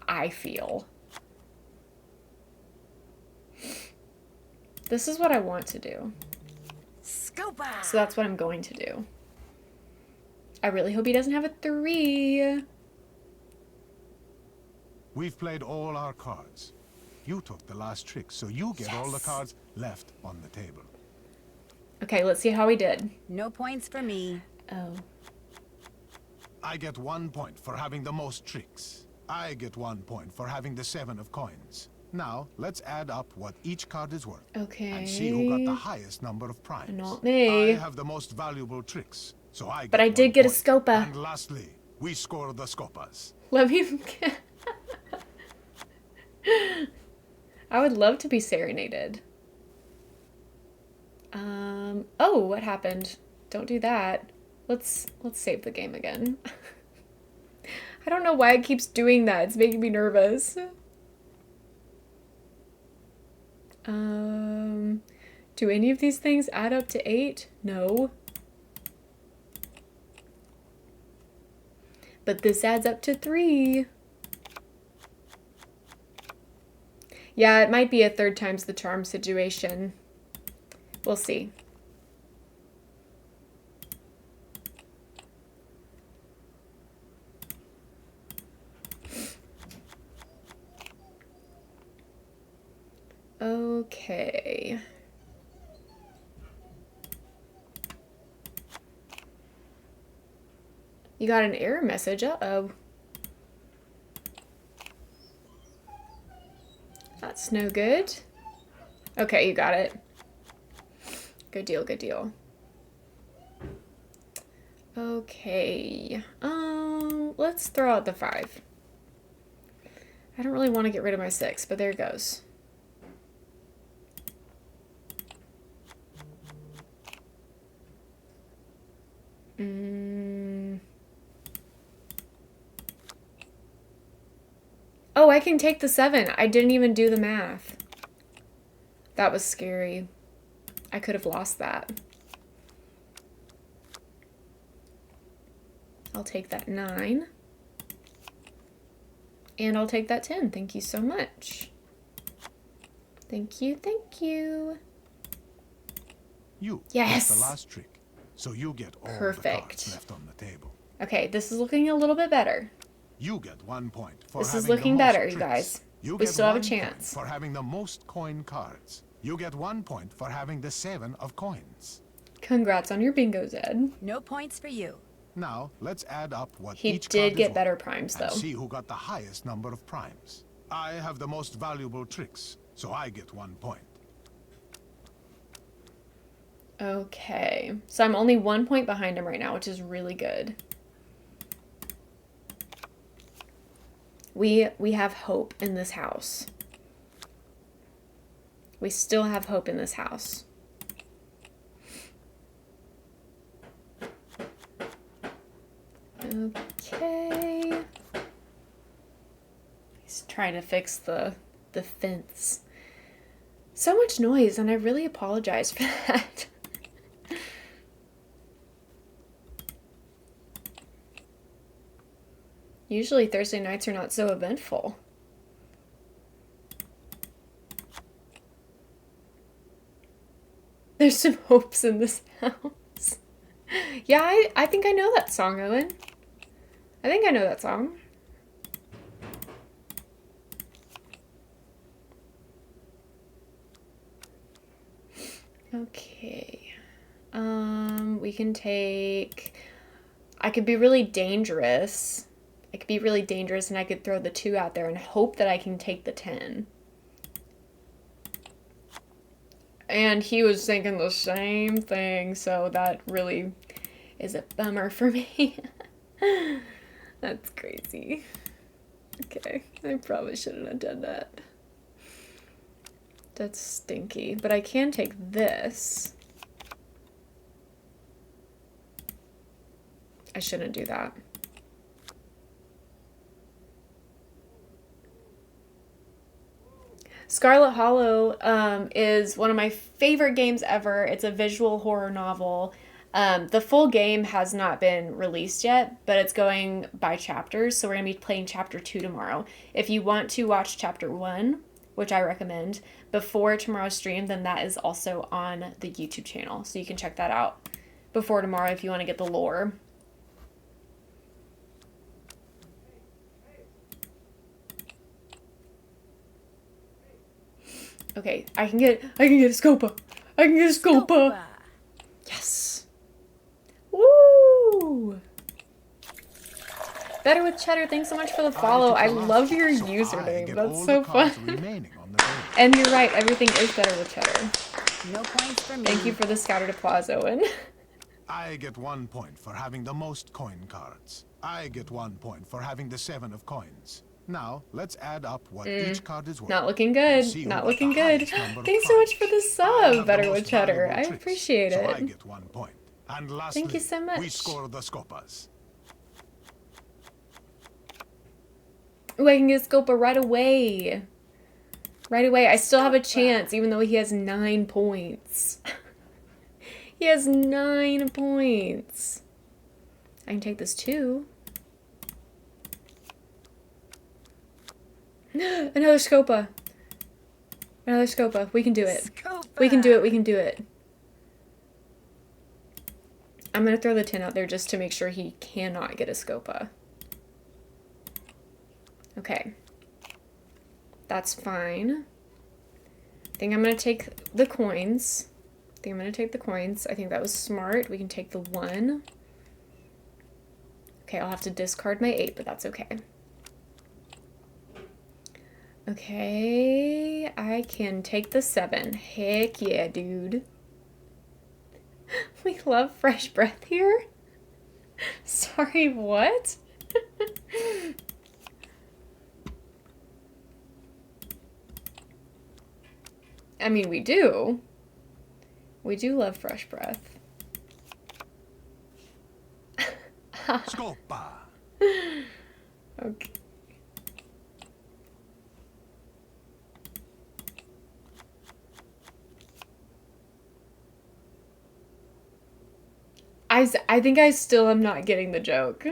I feel. This is what I want to do. Scopa! So that's what I'm going to do. I really hope he doesn't have a 3. We've played all our cards. You took the last trick, so you get all the cards left on the table. Okay, let's see how he did. No points for me. Oh. I get 1 point for having the most tricks. I get 1 point for having the 7 of coins. Now, let's add up what each card is worth. Okay. And see who got the highest number of primes. Not me. I have the most valuable tricks, so I get But I did 1 get a point. Scopa. And lastly, we score the Scopas. Let me... I would love to be serenaded. Oh, what happened? Don't do that. Let's save the game again. I don't know why it keeps doing that. It's making me nervous. Do any of these things add up to 8? No. But this adds up to 3. Yeah, it might be a 3rd time's the charm situation. We'll see. Okay. You got an error message. Uh-oh. That's no good. Okay, you got it. Good deal, good deal. Okay. Let's throw out the 5. I don't really want to get rid of my 6, but there it goes. Oh, I can take the 7. I didn't even do the math. That was scary. I could have lost that. I'll take that 9. And I'll take that 10. Thank you so much. Thank you, thank you. You yes. get the last trick, so you get all perfect. The cards left on the table. Okay, this is looking a little bit better. You get 1 point for this having is looking the most better, tricks. You guys. You we get still have a 1 chance. point for having the most coin cards. You get 1 point for having the 7 of coins. Congrats on your bingo, Zed. No points for you. Now, let's add up what he each did card get is better worth primes, and though. see who got the highest number of primes. I have the most valuable tricks, so I get 1 point. Okay, so I'm only 1 point behind him right now, which is really good. We have hope in this house. We still have hope in this house. Okay. He's trying to fix the fence. So much noise, and I really apologize for that. Usually Thursday nights are not so eventful. There's some hopes in this house. Yeah, I think I know that song, Owen. I think I know that song. Okay. We can take... I could be really dangerous. I could be really dangerous and I could throw the 2 out there and hope that I can take the 10. And he was thinking the same thing, so that really is a bummer for me. That's crazy. Okay, I probably shouldn't have done that. That's stinky, but I can take this. I shouldn't do that. Scarlet Hollow is one of my favorite games ever. It's a visual horror novel. The full game has not been released yet, but it's going by chapters, so we're going to be playing chapter 2 tomorrow. If you want to watch chapter 1, which I recommend, before tomorrow's stream, then that is also on the YouTube channel, so you can check that out before tomorrow if you want to get the lore. Okay, I can get a Scopa. I can get a Scopa. Yes. Woo! Better with Cheddar, thanks so much for the follow. I love your username. That's so fun. And you're right, everything is better with Cheddar. No points for me. Thank you for the scattered applause, Owen. I get 1 point for having the most coin cards. I get 1 point for having the 7 of coins. Now, let's add up what each card is worth. Not looking good. Not looking good. Thanks so much for the sub, Better with Cheddar. I appreciate it. So I get 1 point. And lastly, thank you so much. We score the Scopas. Ooh, I can get Scopa right away. Right away. I still have a chance, even though he has 9 points. He has 9 points. I can take this too. Another Scopa. Another Scopa. We can do it. Scopa. We can do it. We can do it. I'm going to throw the 10 out there just to make sure he cannot get a Scopa. Okay. That's fine. I think I'm going to take the coins. I think that was smart. We can take the 1. Okay, I'll have to discard my 8, but that's okay. Okay, I can take the 7. Heck yeah, dude. We love fresh breath here? Sorry, what? I mean, we do. We do love fresh breath. Scopa. Okay. I think I still am not getting the joke.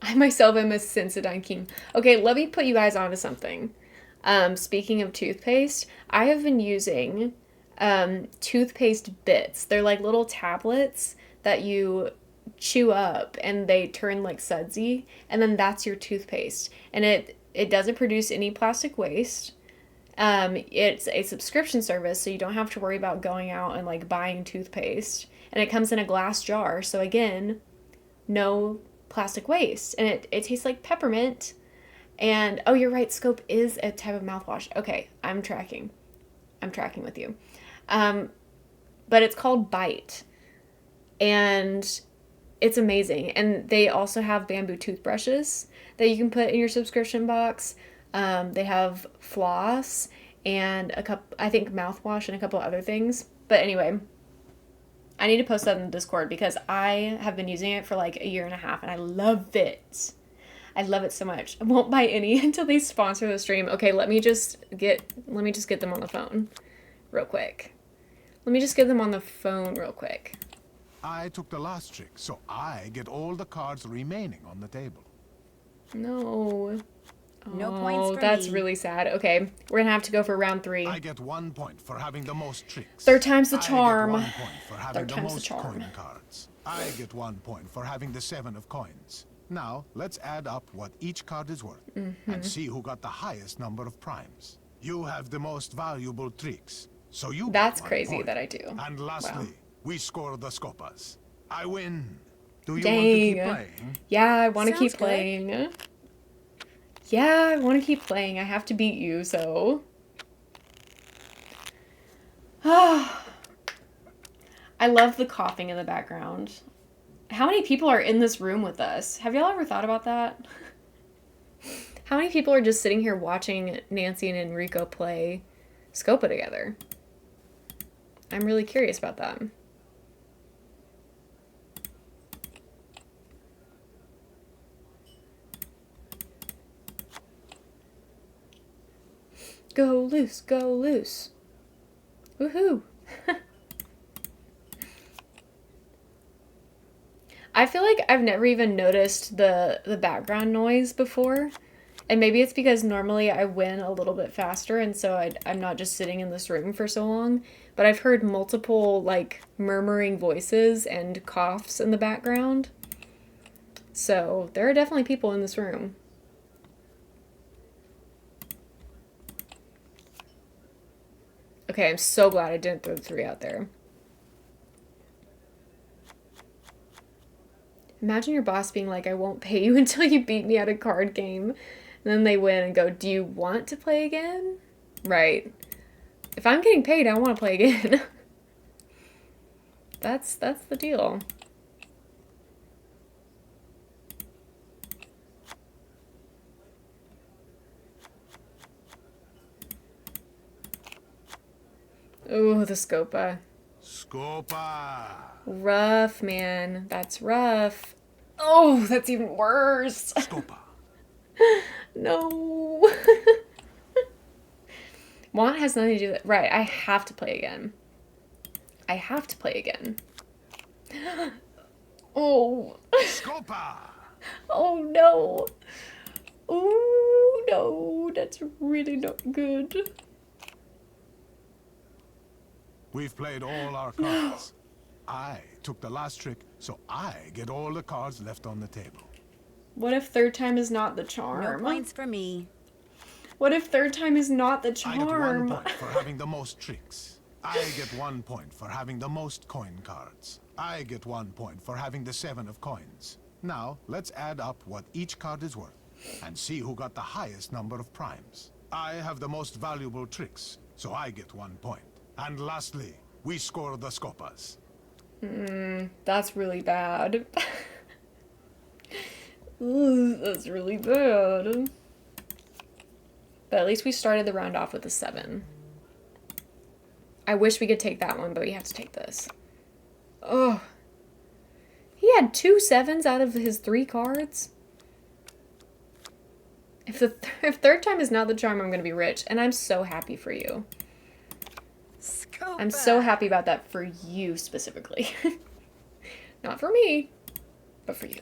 I myself am a Sensodyne king. Okay, let me put you guys onto something. Speaking of toothpaste, I have been using toothpaste bits. They're like little tablets that you chew up and they turn like sudsy, and then that's your toothpaste. And it doesn't produce any plastic waste. It's a subscription service, so you don't have to worry about going out and like buying toothpaste. And it comes in a glass jar, so again, no plastic waste. And it tastes like peppermint. And oh, you're right, Scope is a type of mouthwash. Okay, I'm tracking with you. But it's called Bite. And it's amazing. And they also have bamboo toothbrushes that you can put in your subscription box. They have floss and I think mouthwash and a couple other things. But anyway, I need to post that in the Discord because I have been using it for like a year and a half and I love it. I love it so much. I won't buy any until they sponsor the stream. Okay, let me just get them on the phone real quick. I took the last trick, so I get all the cards remaining on the table. No. No points for that's me. really sad. Okay, we're gonna have to go for round 3. I get 1 point for having the most tricks. Third time's the charm. I get 1 point for having the most coin cards. I get 1 point for having the 7 of coins. Now, let's add up what each card is worth and see who got the highest number of primes. You have the most valuable tricks, so you That's get 1 crazy point. that I do. And lastly, we score the scopas. I win. Do you Dang. want to keep playing? Yeah, I want to keep Sounds good. playing. Yeah, I want to keep playing. I have to beat you, so. I love the coughing in the background. How many people are in this room with us? Have y'all ever thought about that? How many people are just sitting here watching Nancy and Enrico play Scopa together? I'm really curious about that. Go loose, go loose. Woohoo. I feel like I've never even noticed the background noise before. And maybe it's because normally I win a little bit faster and so I'm not just sitting in this room for so long. But I've heard multiple like murmuring voices and coughs in the background. So there are definitely people in this room. Okay, I'm so glad I didn't throw the 3 out there. Imagine your boss being like, I won't pay you until you beat me at a card game. And then they win and go, do you want to play again? Right. If I'm getting paid, I want to play again. That's the deal. Ooh, the Scopa. Scopa. Rough, man. That's rough. Oh, that's even worse. Scopa. No. Want has nothing to do with it. Right, I have to play again. Oh. Scopa. Oh, no. Oh, no. That's really not good. We've played all our cards. I took the last trick, so I get all the cards left on the table. What if third time is not the No charm? points for me. What if third time is not the I get 1 charm? point for having the most tricks. I get 1 point for having the most coin cards. I get 1 point for having the 7 of coins. Now, let's add up what each card is worth and see who got the highest number of primes. I have the most valuable tricks, so I get 1 point. And lastly, we score the scopas. That's really bad. Ooh, that's really bad. But at least we started the round off with a 7. I wish we could take that one, but we have to take this. Oh. He had 2 7s out of his 3 cards. If third time is not the charm, I'm going to be rich. And I'm so happy for you. I'm so happy about that for you specifically. Not for me, but for you.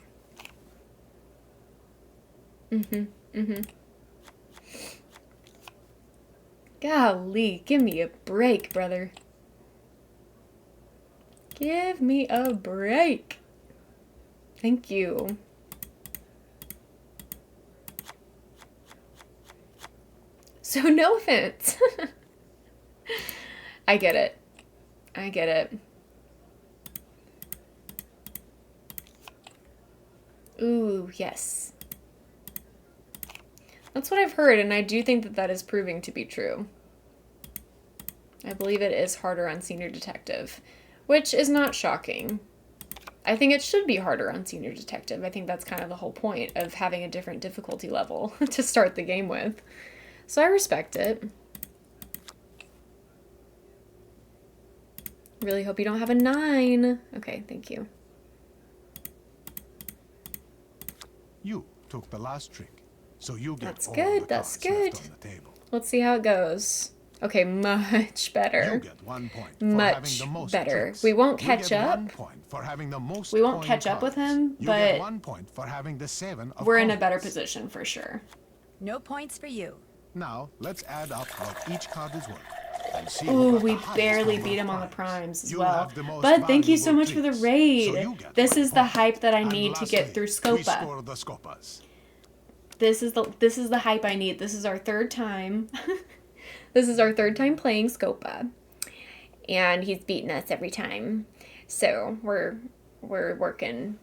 Golly, give me a break, brother. Give me a break. Thank you. So no offense. I get it. I get it. Ooh, yes. That's what I've heard, and I do think that that is proving to be true. I believe it is harder on Senior Detective, which is not shocking. I think it should be harder on Senior Detective. I think that's kind of the whole point of having a different difficulty level to start the game with. So I respect it. Really hope you don't have a 9. Okay, thank you. You took the last trick, so you get That's all good, the that's cards left good. on the table. Let's see how it goes. Okay, much better. You get 1 point for Much having the most better. tricks. We won't You catch get up. 1 point for having the most We won't coin catch up with cards. him, You but get 1 point for having the 7 of we're in a coins. better position for sure. No points for you. Now, let's add up what each card is worth. And see who Ooh, got we the highest barely number beat of him on the primes. primes as You well. have the most But thank you so valuable much for the tricks, raid. so you get This 1 is the point. hype that I And need to lastly, get through we Scopa. score the Scopas. This is the hype I need. This is our third time. This is our third time playing Scopa. And he's beaten us every time. So we're working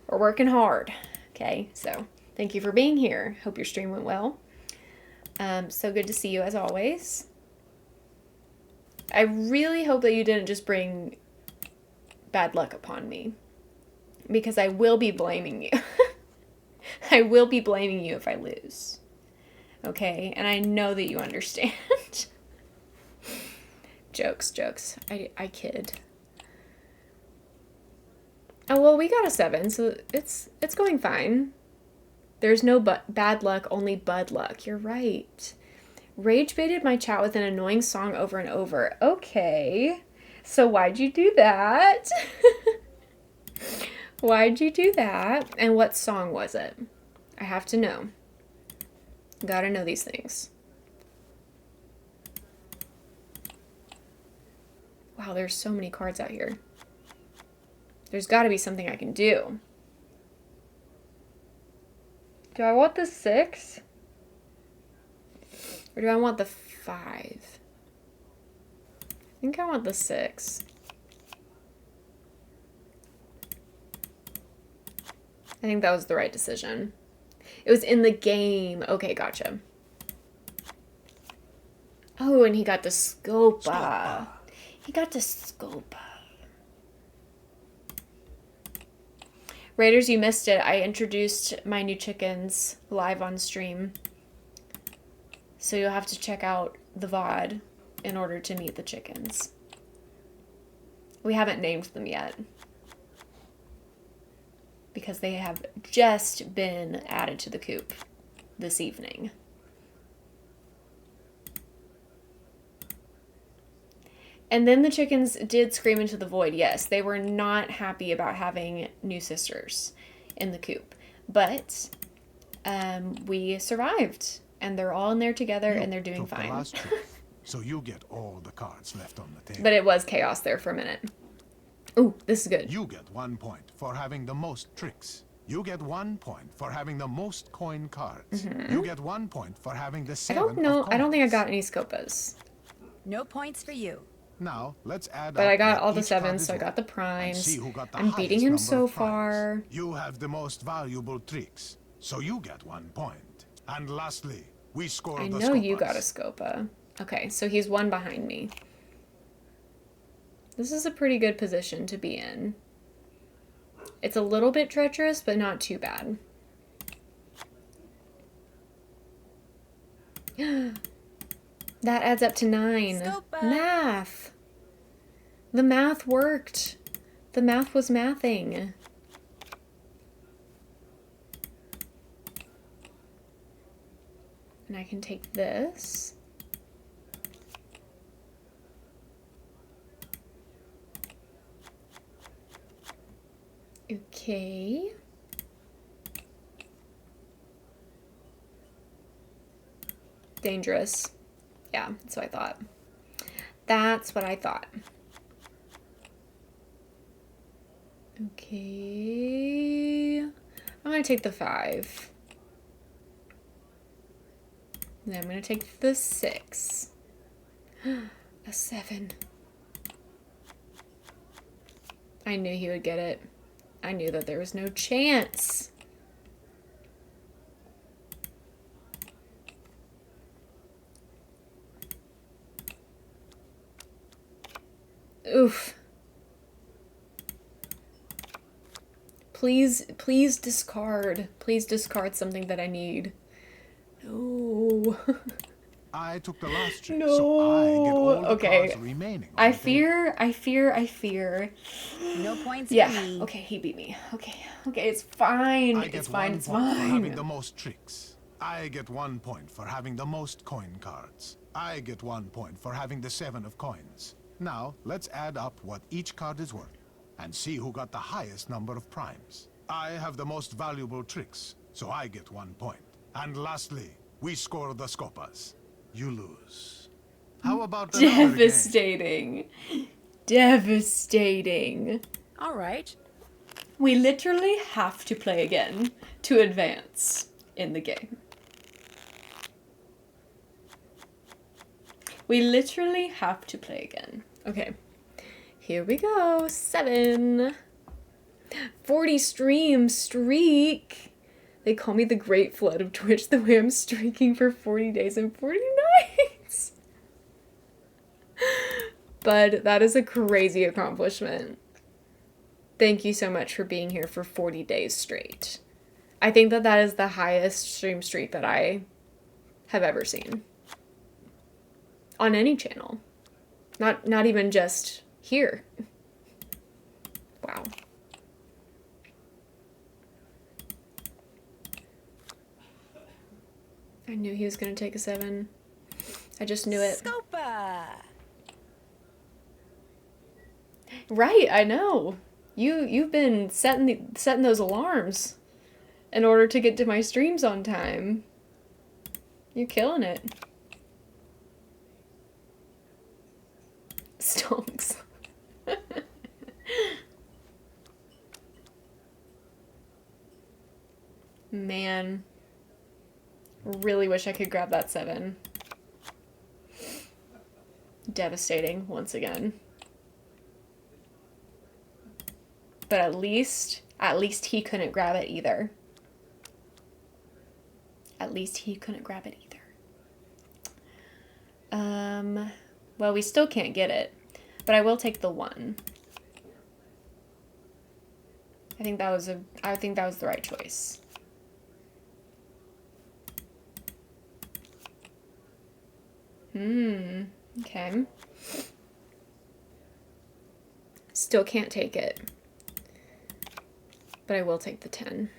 hard. Okay, so thank you for being here. Hope your stream went well. So good to see you as always. I really hope that you didn't just bring bad luck upon me, because I will be blaming you. I will be blaming you if I lose. Okay? And I know that you understand. Jokes. I kid. Oh, well, we got a 7, so it's going fine. There's no bad luck, only bud luck. You're right. Rage baited my chat with an annoying song over and over. Okay. So why'd you do that? Why'd you do that? And what song was it? I have to know. Gotta know these things. Wow, there's so many cards out here. There's gotta be something I can do. Do I want the 6? Or do I want the 5? I think I want the 6. I think that was the right decision. It was in the game. Okay, gotcha. Oh, and he got the Scopa. He got the Scopa. Raiders, you missed it. I introduced my new chickens live on stream. So you'll have to check out the VOD in order to meet the chickens. We haven't named them yet, because they have just been added to the coop this evening. And then the chickens did scream into the void. Yes, they were not happy about having new sisters in the coop. But we survived. And they're all in there together, and they're doing fine. The last trick, so you get all the cards left on the table. But it was chaos there for a minute. Ooh, this is good. You get 1 point for having the most tricks. You get 1 point for having the most coin cards. You get 1 point for having the 7 I don't know. of I don't think I coins. got any Scopas. No points for you. Now, let's add But up I got what all the each card 7s, is so I got the worth and primes. see who got the I'm beating highest him number so of primes. far. You have the most valuable tricks, so you get 1 point. And lastly, we score I the know you Scopas. got a Scopa. Okay, so he's 1 behind me. This is a pretty good position to be in. It's a little bit treacherous, but not too bad. That adds up to 9. Scopa. Math. The math worked. The math was mathing. And I can take this. Okay. Dangerous. Yeah, that's what I thought. That's what I thought. Okay. I'm gonna take the 5. And then I'm gonna take the 6. A 7. I knew he would get it. I knew that there was no chance. Oof. Please discard. Please discard something that I need. No. I took the last trick, No. so I get all the Okay. cards remaining. I fear. No points Yeah. for me. Okay, he beat me. Okay, it's fine. I It's get fine. 1 It's point for having fine. the most tricks. I get 1 point for having the most coin cards. I get 1 point for having the 7 of coins. Now, let's add up what each card is worth and see who got the highest number of primes. I have the most valuable tricks, so I get 1 point. And lastly, we score the scopas. You lose. How about another game? Devastating. Devastating. All right. We literally have to play again to advance in the game. We literally have to play again. Okay, here we go. 7. 40 stream streak. They call me the Great Flood of Twitch the way I'm streaking for 40 days and 40 nights. But that is a crazy accomplishment. Thank you so much for being here for 40 days straight. I think that that is the highest stream streak that I have ever seen. On any channel. Not even just here. Wow. I knew he was going to take a 7. I just knew it. Scopa! Right, I know. You've been setting those alarms in order to get to my streams on time. You're killing it. Stonks. Man. Really wish I could grab that 7. Devastating, once again. But at least he couldn't grab it either. At least he couldn't grab it either. Well, we still can't get it, but I will take the 1. I think that was the right choice. Okay. Still can't take it. But I will take the 10.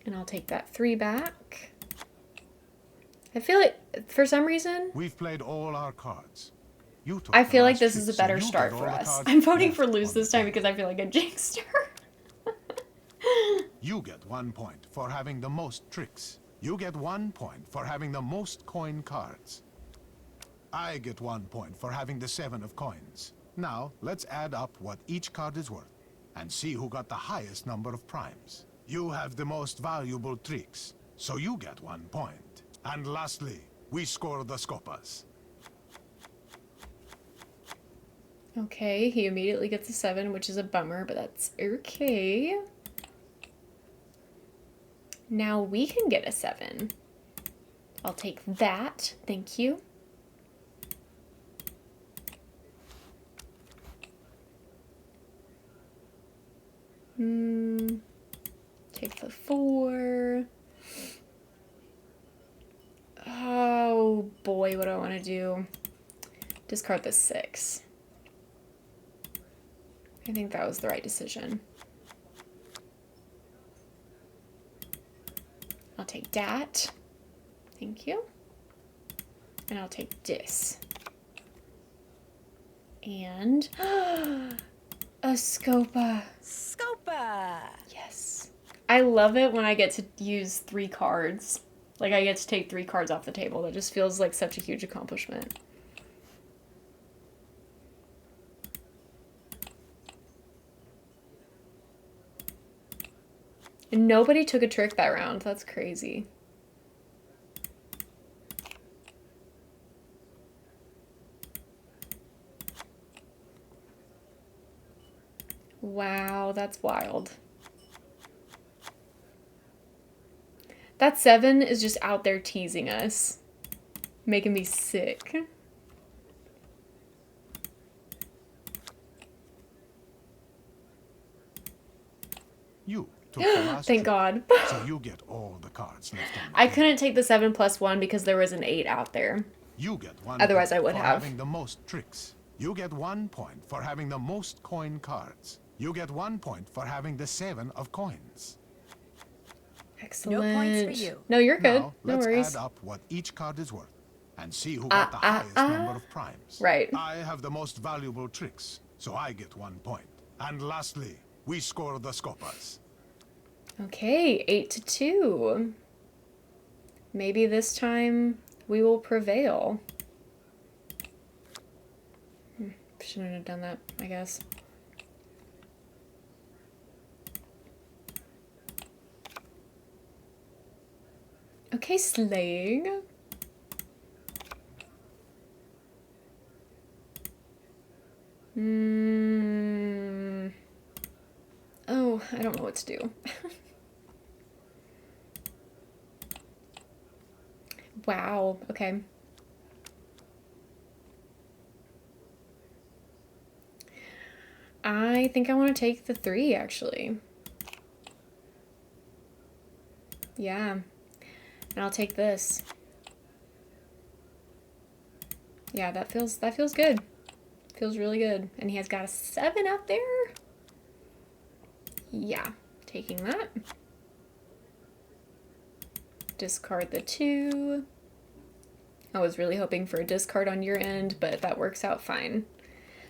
And I'll take that 3 back. I feel like, for some reason, We've played all our cards. You took I the feel like last this trick, is a so better you start get for all the us. cards I'm voting left for lose on the this time table. because I feel like I jinxed her. You get 1 point for having the most tricks. You get 1 point for having the most coin cards. I get 1 point for having the 7 of coins. Now, let's add up what each card is worth and see who got the highest number of primes. You have the most valuable tricks, so you get 1 point. And lastly, we score the scopas. Okay, he immediately gets a 7, which is a bummer, but that's okay. Now we can get a 7. I'll take that, thank you. Take the 4. Oh boy, what do I want to do? Discard the 6. I think that was the right decision. I'll take that. Thank you. And I'll take this. And a Scopa. Scopa! Yes. I love it when I get to use 3 cards. Like, I get to take 3 cards off the table. That just feels like such a huge accomplishment. And nobody took a trick that round. That's crazy. Wow, that's wild. That 7 is just out there teasing us. Making me sick. You took the last Thank trick, God. so you get all the cards left on the I table. couldn't take the 7+1 because there was an 8 out there. You get 1 Otherwise, point I would for have. having the most tricks. You get 1 point for having the most coin cards. You get 1 point for having the 7 of coins. Excellent. No points for you. No, you're good. Now, No let's worries. add up what each card is worth and see who got the highest number of primes. Right. I have the most valuable tricks, so I get 1 point. And lastly, we score the Scopas. Okay, 8-2. Maybe this time we will prevail. Shouldn't have done that, I guess. Okay, slaying. Oh, I don't know what to do. Wow, okay. I think I want to take the 3, actually. Yeah. And I'll take this. Yeah, that feels good. Feels really good. And he has got a 7 out there. Yeah, taking that. Discard the 2. I was really hoping for a discard on your end, but that works out fine.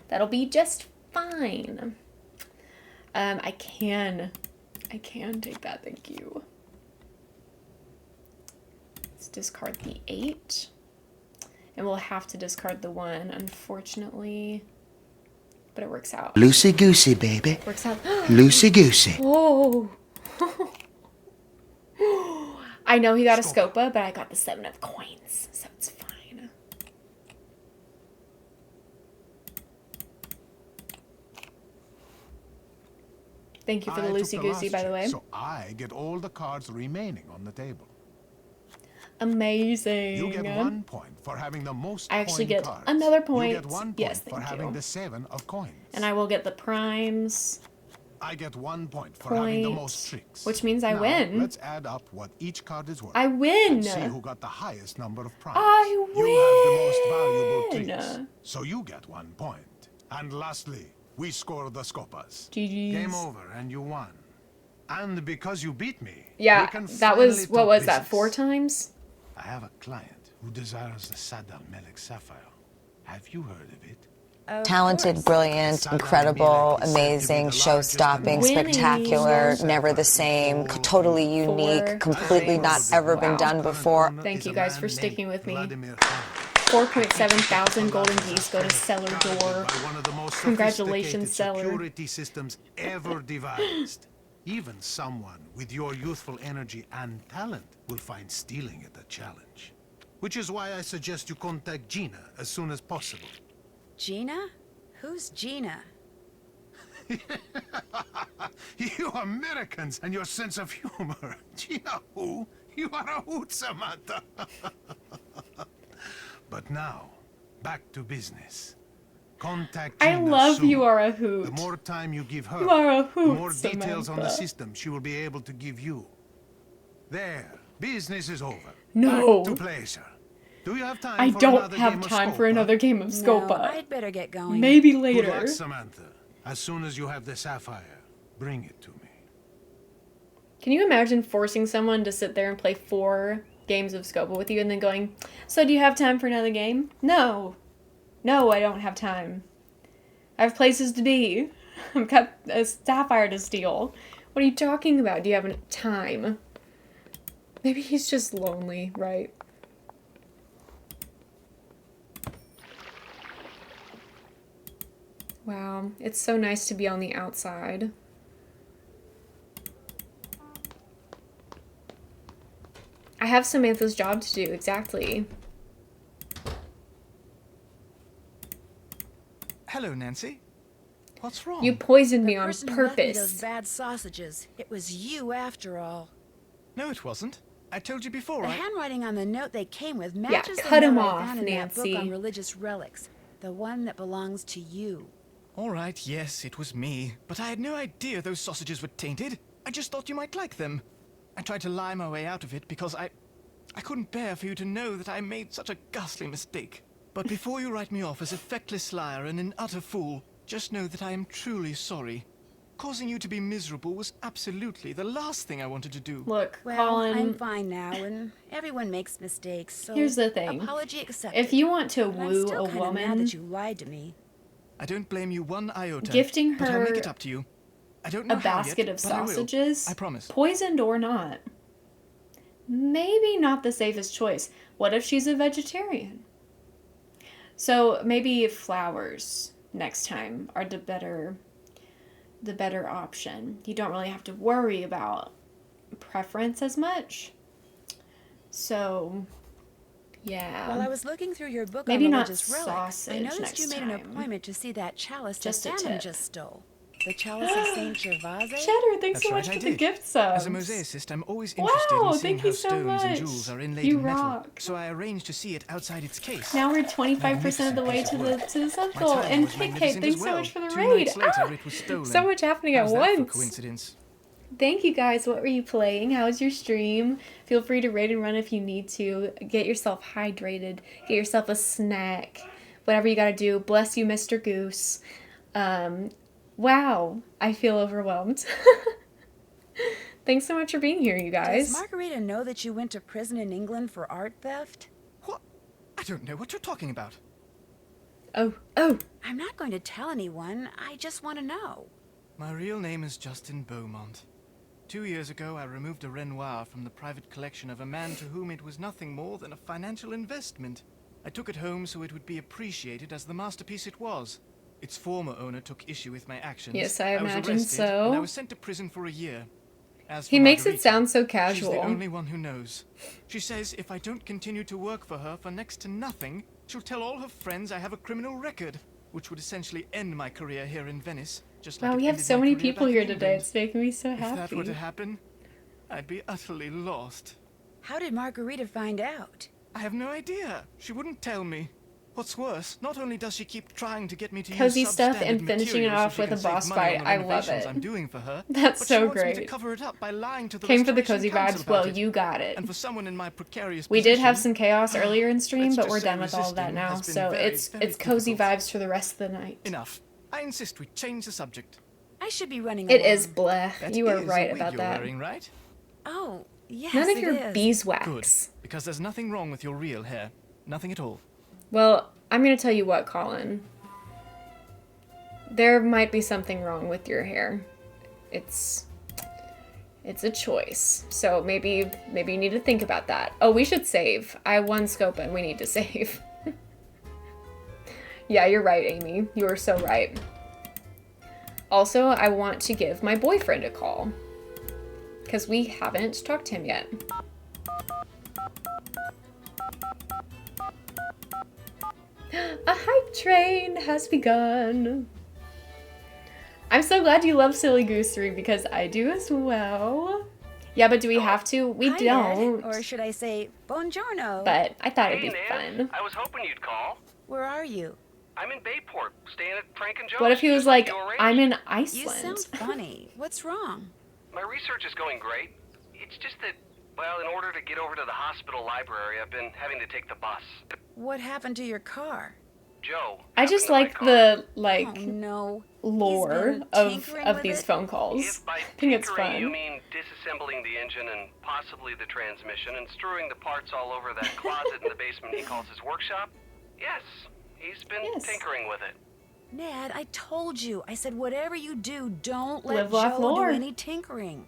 That'll be just fine. I can take that, thank you. Let's discard the 8. And we'll have to discard the 1, unfortunately. But it works out. Loosey-goosey, baby. Works out. Loosey-goosey. Oh. I know he got a Scopa, but I got the 7 of coins, so it's fine. Thank you for the I took loosey-goosey, last by the trick, way. So I get all the cards remaining on the table. Amazing. You get 1 point for having the most I actually coin get cards. another point. You get 1 point Yes, for thank having you. the 7 of coins. And I will get the primes. I get 1 point for having the Point, most tricks. which means I Now, win. Let's add up what each card is worth. I win. And see who got the highest number of primes. I You have the most valuable win. tricks, so you get 1 point. And lastly, we score the Scopas. GG's. Game over, and you won. And because you beat me, we Yeah, can that was, finally what talk was that, business. 4 times? I have a client who desires the Saddam Melek Sapphire. Have you heard of it? Talented, brilliant, incredible, amazing, show-stopping, Winning. spectacular, never the same, totally unique, 4 completely not times. ever been Wow. done before. Thank you guys for sticking with me. Vladimir 4.7 thousand golden geese go to cellar door. by one of the most Congratulations, sophisticated seller. security systems ever devised. Even someone with your youthful energy and talent will find stealing it a challenge. Which is why I suggest you contact Gina as soon as possible. Gina? Who's Gina? You Americans and your sense of humor. Gina who? You are a hoot, Samantha. But now, back to business. Contact Gina I love soon. you are a hoot. The more time you give her, You are a hoot, the more details on the Samantha. system she will be able to give you. There, business is over. No. Back to pleasure. Do you have time I for don't another have game of time for Scopa? another game of Scopa. No, I'd better get going. Maybe Good later. luck, Samantha. As soon as you have the sapphire, bring it to me. Can you imagine forcing someone to sit there and play 4 games of Scopa with you and then going, so do you have time for another game? No. No, I don't have time. I have places to be. I've got a sapphire to steal. What are you talking about? Do you have time? Maybe he's just lonely, right? Wow, it's so nice to be on the outside. I have Samantha's job to do, exactly. Hello, Nancy. What's wrong? You poisoned me on person who left me those purpose. bad sausages. It was you after all. No, it wasn't. I told you before. The handwriting on the note they came with matches cut the him note off, I found in that Nancy. book on religious relics. The one that belongs to you. All right, yes, it was me. But I had no idea those sausages were tainted. I just thought you might like them. I tried to lie my way out of it because I couldn't bear for you to know that I made such a ghastly mistake. But before you write me off as a feckless liar and an utter fool, just know that I am truly sorry. Causing you to be miserable was absolutely the last thing I wanted to do. Look, Well, Colin, I'm fine now, and everyone makes mistakes, so here's the thing. apology accepted. If you want to But I'm woo still a kinda mad woman, that you lied to me. I don't blame you one iota. gifting but I'll her make it up to you. I don't know a how basket yet, of but I will. sausages, I promise. poisoned or not, maybe not the safest choice. What if she's a vegetarian? So maybe flowers next time are the better option. You don't really have to worry about preference as much. So, yeah. While I was looking through your book Maybe on not religious relics, I sausage noticed next you made an time. appointment to see that chalice Just that a Salmon tip. just stole. The chalice of Saint Gervase? Cheddar, thanks That's so right, much I for the did. gift subs. As a mosaicist, I'm always interested Wow, in seeing thank how you so stones and much. jewels are inlaid You in metal. rock. So I arranged to see it outside its case. Now we're 25% of the way to the central. My timing And was Kit Kate, magnificent thanks as so well. much for the 2 raid. nights later, it was stolen. So much happening at How's that for once. coincidence? Thank you guys. What were you playing? How was your stream? Feel free to raid and run if you need to. Get yourself hydrated. Get yourself a snack. Whatever you gotta do. Bless you, Mr. Goose. Wow. I feel overwhelmed. Thanks so much for being here, you guys. Does Margarita know that you went to prison in England for art theft? What? I don't know what you're talking about. Oh. I'm not going to tell anyone. I just want to know. My real name is Justin Beaumont. 2 years ago, I removed a Renoir from the private collection of a man to whom it was nothing more than a financial investment. I took it home so it would be appreciated as the masterpiece it was. Its former owner took issue with my actions. Yes, I was imagine arrested, so. And I was sent to prison for a year. As He for makes it Margarita, sound so she's casual. the only one who knows. She says if I don't continue to work for her for next to nothing, she'll tell all her friends I have a criminal record, which would essentially end my career here in Venice. Just like Wow, it we have ended so my many career people back here in today. England. It's making me so If that happy. were to happen, I'd be utterly lost. How did Margarita find out? I have no idea. She wouldn't tell me. What's worse, not only does she keep trying to get me to Cozy use stuff substandard and finishing it materials so off she with can a save boss money fight. on the I love renovations it. I'm doing for her. That's but so she wants me to great. cover it up by lying to the Came for the Restoration cozy Council vibes. about Well, it. you got it. And for someone in my precarious We did have position, some chaos earlier in stream, let's but just we're say done with all of that resisting now. has been So very, it's very cozy difficult. vibes for the rest of the night. Enough. I insist we change the subject. I should be running It along. is bleh. That You are is a right wig about you're that. wearing, right? Oh, yes, None of it your is. beeswax. Good, because there's nothing wrong with your real hair. Nothing at all. Well, I'm gonna tell you what, Colin. There might be something wrong with your hair. It's a choice. So maybe you need to think about that. Oh, we should save. I won Scopa and we need to save. Yeah, you're right, Amy. You are so right. Also, I want to give my boyfriend a call. Because we haven't talked to him yet. A hype train has begun. I'm so glad you love Silly Goosery because I do as well. Yeah, but do we have to? We Hi, don't. Ed, or should I say, buongiorno. But I thought it'd Hey, be Nan. fun. I was hoping you'd call. Where are you? I'm in Bayport, staying at Frank and Joe's. What if he was just like, you arranged. I'm in You Iceland? sound funny. What's wrong? My research is going great. It's just that, well, in order to get over to the hospital library, I've been having to take the bus. What happened to your car? Joe. I just like the Oh no. lore of these phone calls. If by I think it's tinkering fun. you mean disassembling the engine and possibly the transmission and strewing the parts all over that closet in the basement he calls his workshop, yes, he's been tinkering with it. Ned, I told you. I said whatever you do, don't let Live, laugh, Joe do lore. any tinkering.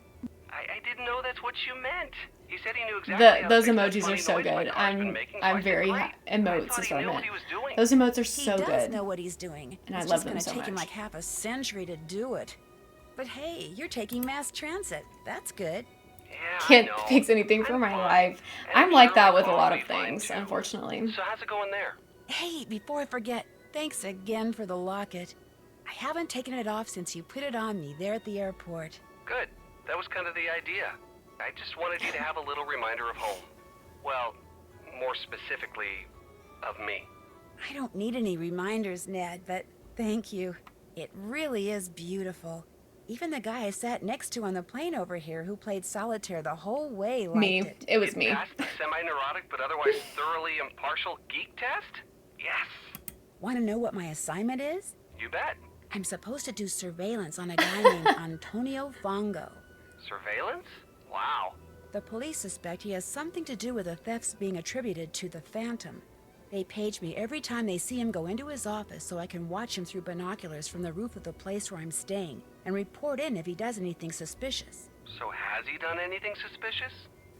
I didn't know that's what you meant. He said he knew exactly how Those to fix that emojis funny are so noise my good. car's been making, so I'm I said, very "Great." emotes thought is he what I knew what meant. he was doing. Those emotes are He so does good. know what he's doing. And it's I love just them gonna so take him much. like half a century to do it. But hey, you're taking mass transit. That's good. Can't fix anything for my life. I'm like that with a lot of things, unfortunately. So how's it going there? Hey, before I forget, thanks again for the locket. I haven't taken it off since you put it on me there at the airport. Good. That was kind of the idea. I just wanted you to have a little reminder of home. Well, more specifically, of me. I don't need any reminders, Ned, but thank you. It really is beautiful. Even the guy I sat next to on the plane over here who played solitaire the whole way liked it. It was me. Passed the semi-neurotic but otherwise thoroughly impartial geek test? Yes. Want to know what my assignment is? You bet. I'm supposed to do surveillance on a guy named Antonio Fongo. Surveillance? Wow. The police suspect he has something to do with the thefts being attributed to the Phantom. They page me every time they see him go into his office so I can watch him through binoculars from the roof of the place where I'm staying and report in if he does anything suspicious. So has he done anything suspicious?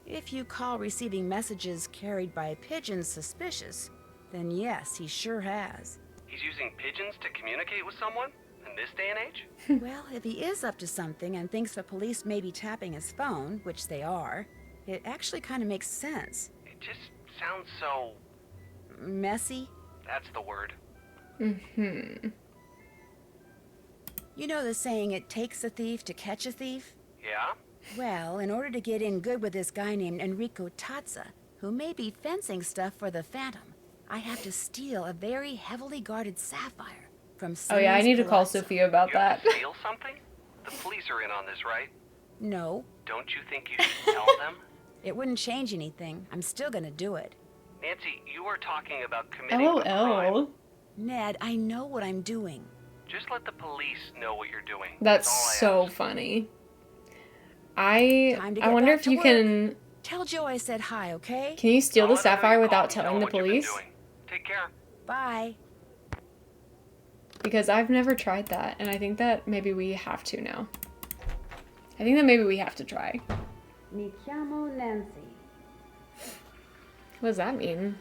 If you call receiving messages carried by pigeons suspicious, then yes, he sure has. He's using pigeons to communicate with someone? In this day and age? Well, if he is up to something and thinks the police may be tapping his phone, which they are, it actually kind of makes sense. It just sounds so... messy? That's the word. Mm-hmm. You know the saying, it takes a thief to catch a thief? Yeah? Well, in order to get in good with this guy named Enrico Tazza, who may be fencing stuff for the Phantom, I have to steal a very heavily guarded sapphire from Oh yeah, I need to call Palazzo. Sophia about You have that. to steal something? The police are in on this, right? No, Don't you think you should tell them? it wouldn't change anything. I'm still gonna do it. Nancy, you are talking about committing a crime. LOL. Ned, I know what I'm doing. Just let the police know what you're doing. That's all I so ask. funny. Time to I get wonder back if to you work. can... Tell Joe I said hi, okay? Can you steal the I'll let her know sapphire you without called and telling know the what you've been police? doing. Take care. Bye. Because I've never tried that, and I think that maybe we have to now. I think that maybe we have to try. Mi chiamo Nancy. What does that mean?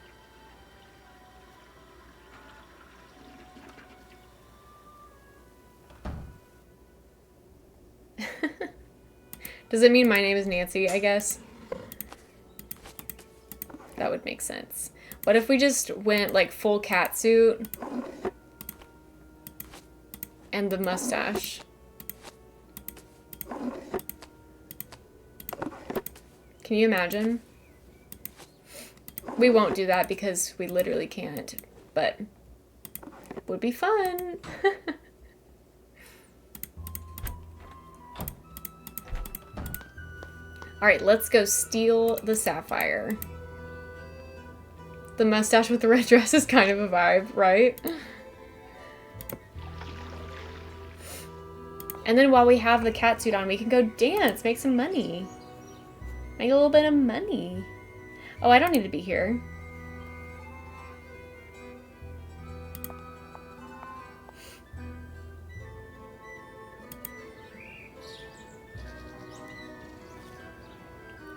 Does it mean my name is Nancy, I guess? That would make sense. What if we just went like full cat suit? And the mustache. Can you imagine? We won't do that because we literally can't, but would be fun. All right, let's go steal the sapphire. The mustache with the red dress is kind of a vibe, right? And then while we have the cat suit on, we can go dance, make some money. Make a little bit of money. Oh, I don't need to be here.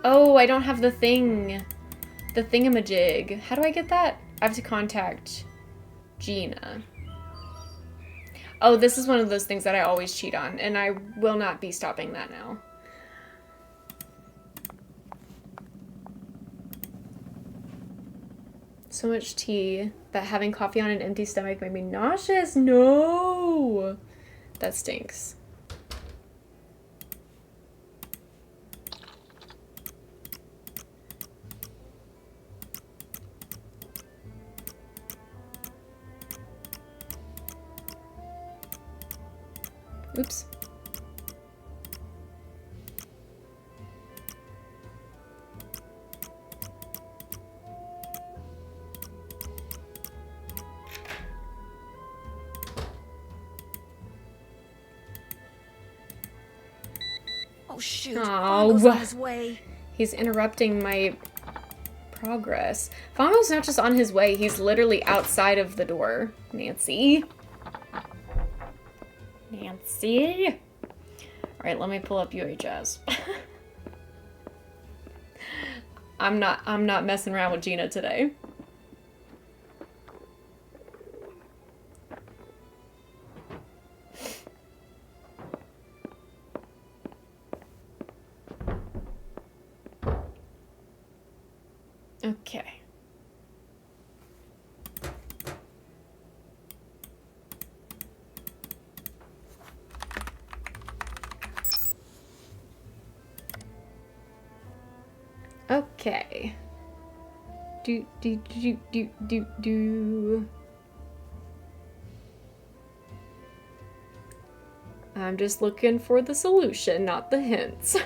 Oh, I don't have the thing. The thingamajig. How do I get that? I have to contact Gina. Oh, this is one of those things that I always cheat on, and I will not be stopping that now. So much tea that having coffee on an empty stomach made me nauseous. No! That stinks. Oops. Oh, shoot. Fongo's on his way. He's interrupting my progress. Fongo's not just on his way, he's literally outside of the door. Nancy. Nancy. Alright, let me pull up UHS. I'm not messing around with Gina today. Okay. Okay. Do. I'm just looking for the solution, not the hints.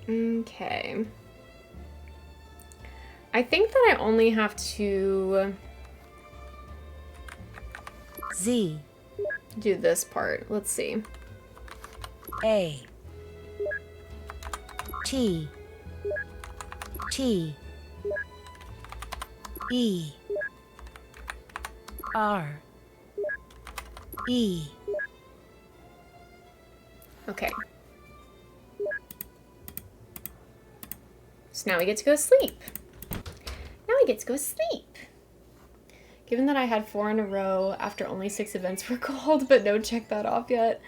Okay. I think that I only have to Z. do this part. Let's see. A. T. T. E. R. E. Okay. So now we get to go sleep. Now we get to go sleep. Given that I had 4 in a row after only 6 events were called, but no check that off yet,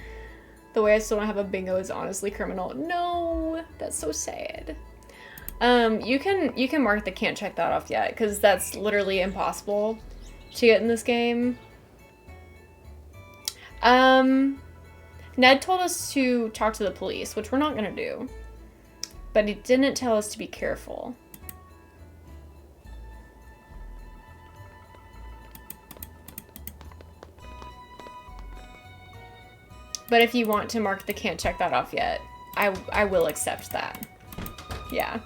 the way I still don't have a bingo is honestly criminal. No, that's so sad. You can mark the can't check that off yet, because that's literally impossible to get in this game. Ned told us to talk to the police, which we're not gonna do. But he didn't tell us to be careful. But if you want to mark the can't check that off yet, I will accept that. Yeah.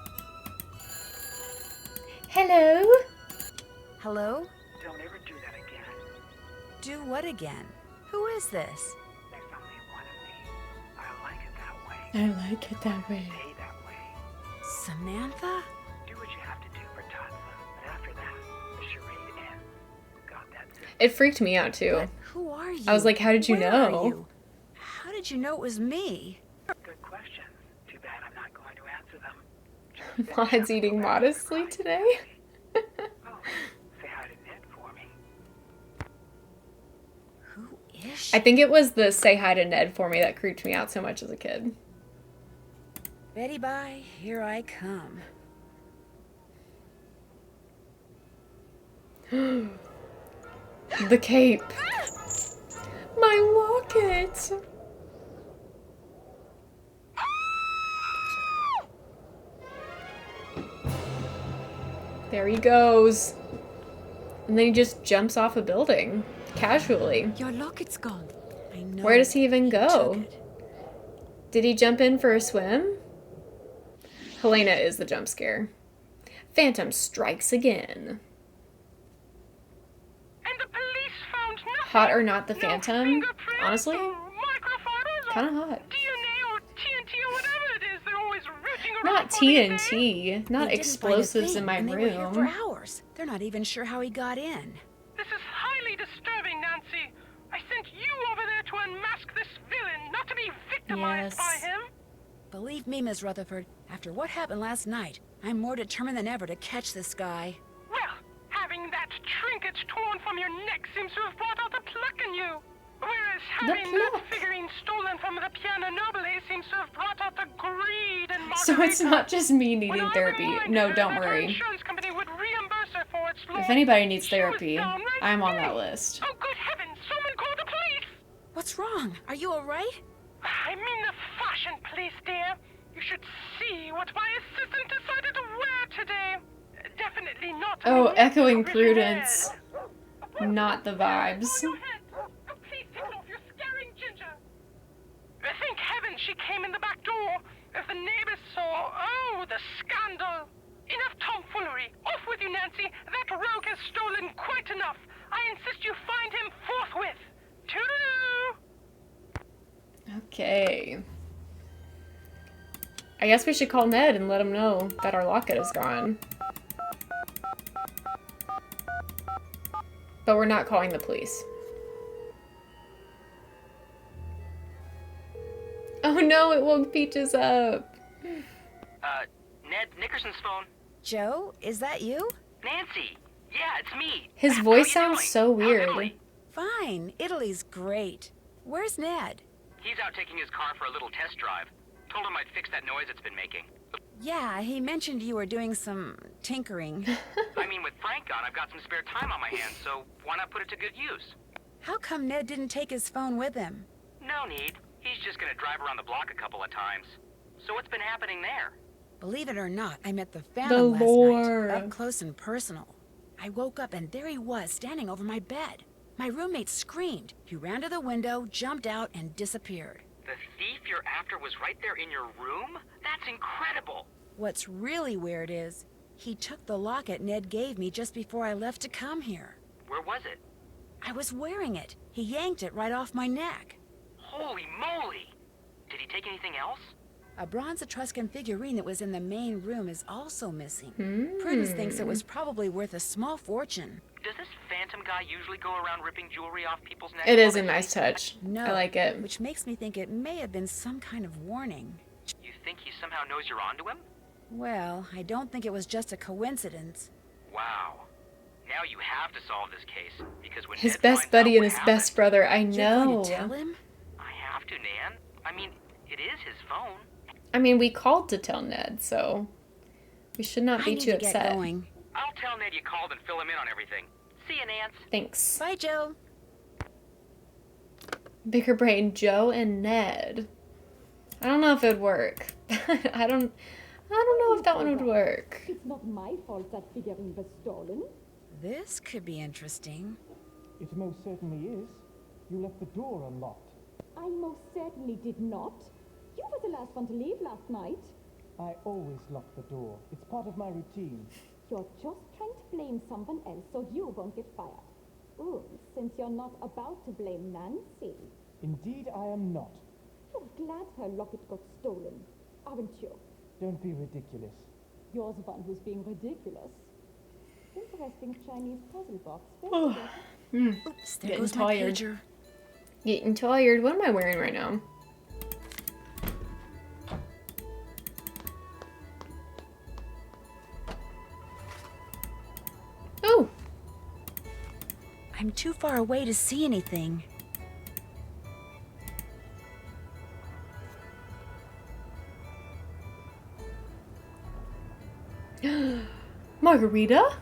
Hello? Hello? Don't ever do that again. Do what again? Who is this? There's only one of me. I like it that way. I like it that way. Stay that way. Samantha? Do what you have to do for Tatma, but after that, the charade ends. Got that simple. It freaked me out too. But who are you? I was like, how did you Where know? Are you? How did you know it was me? Good questions. Too bad I'm not going to answer them. Mod's eating modestly today? Oh, say hi to Ned for me. Who is she? I think it was the say hi to Ned for me that creeped me out so much as a kid. Betty bye, here I come. The cape. My locket. There he goes. And then he just jumps off a building. Casually. Your locket's gone. I know. Where does he even He go? took it. Did he jump in for a swim? Helena is the jump scare. Phantom strikes again. And the police found nothing. Hot or not the No Phantom? fingerprints Honestly, or microfibers or kind of hot. DNA or TNT or whatever it is they're always rooting around Not for these days. TNT. Not They didn't find a explosives thing, in my and they were here for room. hours. They're not even sure how he got in. This is highly disturbing, Nancy. I sent you over there to unmask this villain, not to be victimized by Yes. him. Believe me, Miss Rutherford, after what happened last night, I'm more determined than ever to catch this guy. Well, having that trinket torn from your neck seems to have brought out the pluck in you. Whereas having that pluck. figurine stolen from the piano nobile seems to have brought out the greed and So it's not just me When needing I therapy. reminded No, her don't that her worry. insurance company would reimburse her for its If loss, anybody needs she was therapy, downright I'm on that furious. list. Oh, good heavens! Someone call the police! What's wrong? Are you alright? I mean the fashion police, dear. You should see what my assistant decided to wear today. Definitely not. Oh, Miss echoing Original. Prudence. Not the vibes. Your head. Oh, please take it off. You're scaring Ginger. Thank heaven she came in the back door. If the neighbors saw, oh, the scandal. Enough tomfoolery. Off with you you, Nancy. That rogue has stolen quite enough. I insist you find him forthwith. Toodaloo! Okay. I guess we should call Ned and let him know that our locket is gone. But we're not calling the police. Oh no, it woke Peaches up. Ned, Nickerson's phone. Joe, is that you? Nancy! Yeah, it's me. His voice sounds so weird. Fine. Italy's great. Where's Ned? He's out taking his car for a little test drive. Told him I'd fix that noise it's been making. Yeah, he mentioned you were doing some tinkering. I mean, with Frank gone, I've got some spare time on my hands, so why not put it to good use? How come Ned didn't take his phone with him? No need. He's just gonna drive around the block a couple of times. So what's been happening there? Believe it or not, I met the Phantom last night, up close and personal. I woke up and there he was, standing over my bed. My roommate screamed. He ran to the window, jumped out, and disappeared. The thief you're after was right there in your room? That's incredible! What's really weird is, he took the locket Ned gave me just before I left to come here. Where was it? I was wearing it. He yanked it right off my neck. Holy moly! Did he take anything else? A bronze Etruscan figurine that was in the main room is also missing. Prudence thinks it was probably worth a small fortune. Does this Phantom guy usually go around ripping jewelry off people's necks? It is a nice touch. No, I like it. Which makes me think it may have been some kind of warning. You think he somehow knows you're onto him? Well, I don't think it was just a coincidence. Wow. Now you have to solve this case, because when His Ned best finds buddy out and what his happened, best brother, I You're going know. to tell him? I have to, Nan. I mean, it is his phone. I mean, we called to tell Ned, so we should not be too upset. Get going. I'll tell Ned you called and fill him in on everything. See you, Nance. Thanks. Bye, Joe. Bigger brain, Joe and Ned. I don't know if it would work. I don't know if that one would work. It's not my fault that figurine was stolen. This could be interesting. It most certainly is. You left the door unlocked. I most certainly did not. You were the last one to leave last night. I always lock the door. It's part of my routine. You're just trying to blame someone else so you won't get fired. Ooh, since you're not about to blame Nancy. Indeed, I am not. You're glad her locket got stolen, aren't you? Don't be ridiculous. You're the one who's being ridiculous. Interesting Chinese puzzle box. Oops, there goes my pager. Getting tired. What am I wearing right now? Oh! I'm too far away to see anything. Margarita?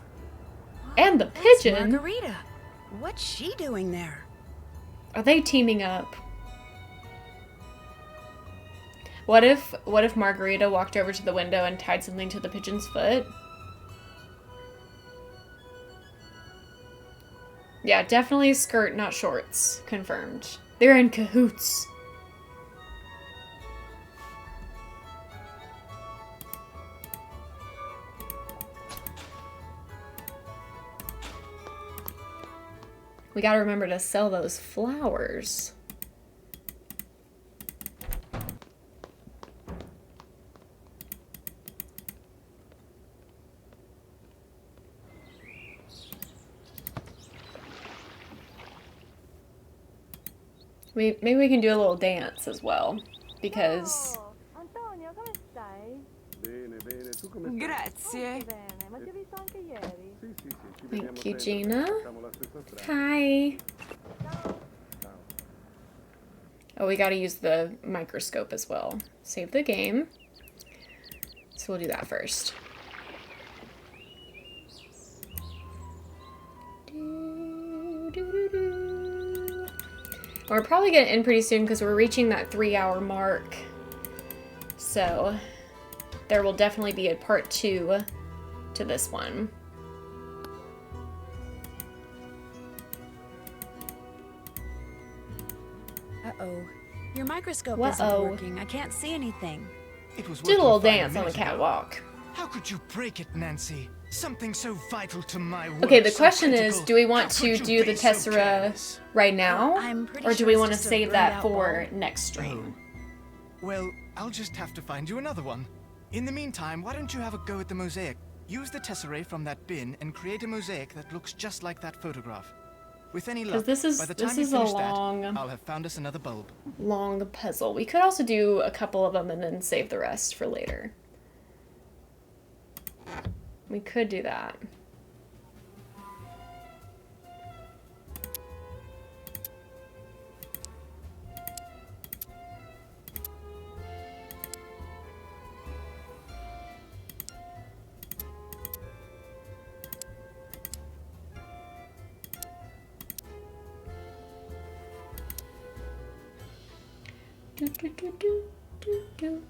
And the pigeon? Margarita. What's she doing there? Are they teaming up? What if Margarita walked over to the window and tied something to the pigeon's foot? Yeah, definitely a skirt, not shorts. Confirmed. They're in cahoots. We gotta remember to sell those flowers. Maybe we can do a little dance as well, because... Antonio, come stai? Bene, bene. Tu come stai? Grazie. Bene, ma ti ho visto anche ieri. Sì, sì, sì. Ci Thank vediamo you, sempre, Gina. facciamo la stessa strada. Hi. Ciao. Oh, we gotta use the microscope as well. Save the game. So we'll do that first. We're probably gonna end pretty soon because we're reaching that 3-hour mark. So there will definitely be a part 2 to this one. Uh-oh. Your microscope isn't working. I can't see anything. It was Do a working little fine dance on the minute ago. catwalk. How could you break it, Nancy? Something so vital to my work. Okay, the so question is, critical. do we want How to could do you the be so tessera careless? right now, I'm pretty or do sure we it's want to just a save that burned-out for bulb. next stream? Well, I'll just have to find you another one. In the meantime, why don't you have a go at the mosaic? Use the tesserae from that bin and create a mosaic that looks just like that photograph. With any luck, this is- by the this time you is a finish long- that, I'll have found us another bulb. Long puzzle. We could also do a couple of them and then save the rest for later. We could do that. Do do do do do do.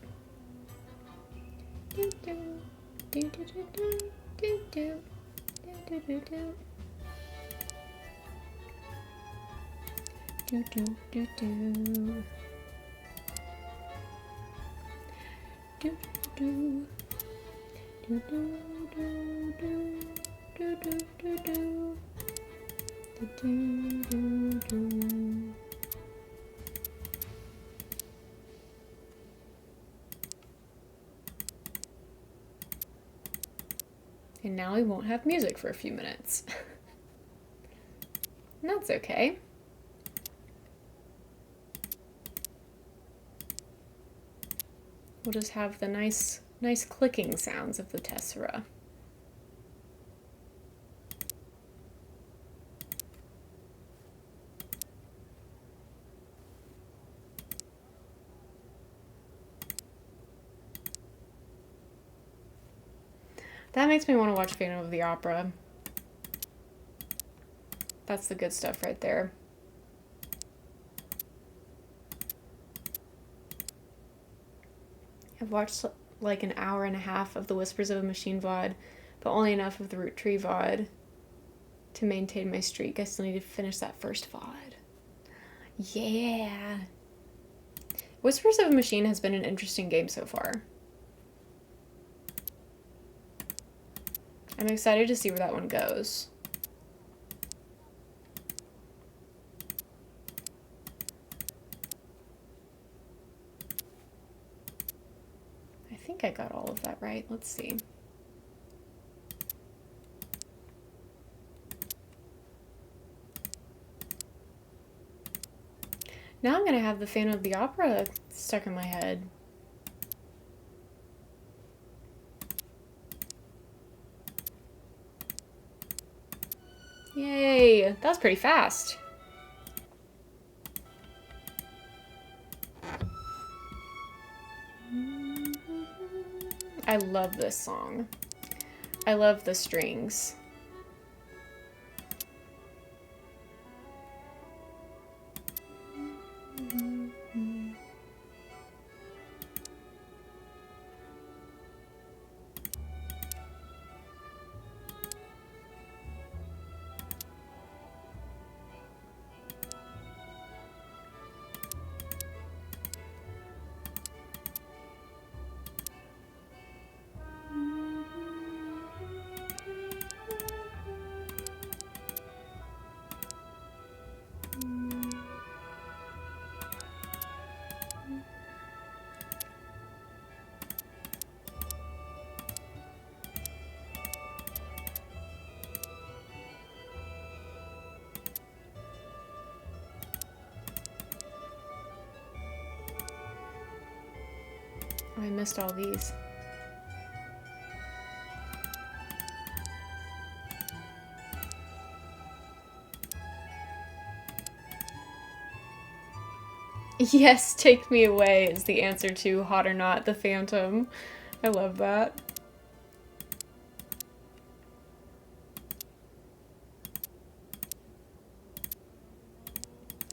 Do do do do do do do do do do. Do do do do. Do do do do do do do do do do do do do. And now we won't have music for a few minutes. And that's okay. We'll just have the nice clicking sounds of the tessera. That makes me want to watch Phantom of the Opera. That's the good stuff right there. I've watched like an hour and a half of the Whispers of a Machine VOD, but only enough of the Root Tree VOD to maintain my streak. I still need to finish that first VOD. Yeah. Whispers of a Machine has been an interesting game so far. I'm excited to see where that one goes. I think I got all of that right. Let's see. Now I'm gonna have the Phantom of the Opera stuck in my head. Yay! That was pretty fast. I love this song. I love the strings. Oh, I missed all these. Yes, take me away is the answer to Hot or Not, the Phantom. I love that.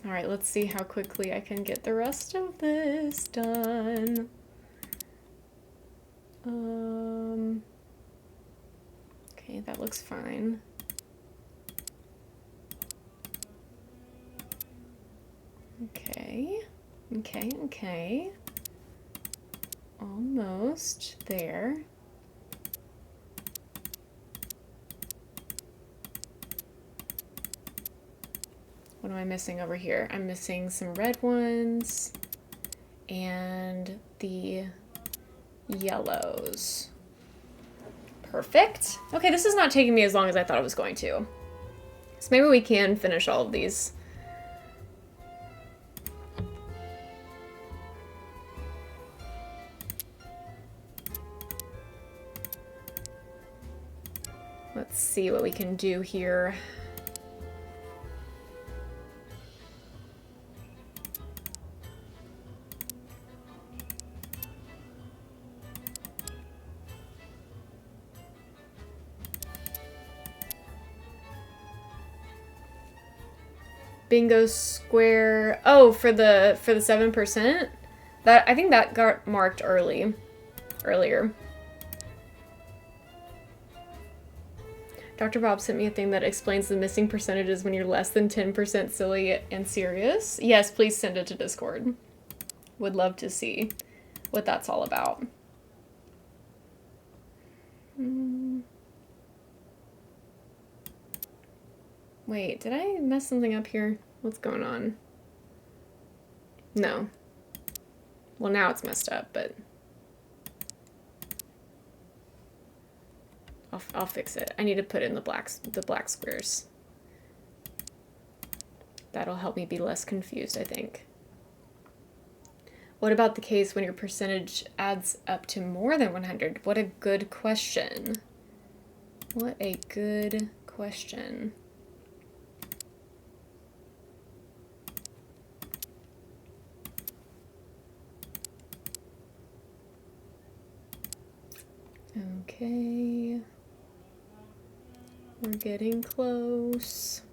Alright, let's see how quickly I can get the rest of this done. Okay, that looks fine. Okay. Almost there. What am I missing over here? I'm missing some red ones and the yellows. Perfect. Okay, this is not taking me as long as I thought it was going to. So maybe we can finish all of these. Let's see what we can do here. Bingo square. Oh, for the 7%? That, I think that got marked earlier. Dr. Bob sent me a thing that explains the missing percentages when you're less than 10% silly and serious. Yes, please send it to Discord. Would love to see what that's all about. Wait, did I mess something up here? What's going on? No. Well, now it's messed up, but I'll fix it. I need to put in the black squares. That'll help me be less confused, I think. What about the case when your percentage adds up to more than 100? What a good question. What a good question. Okay. We're getting close.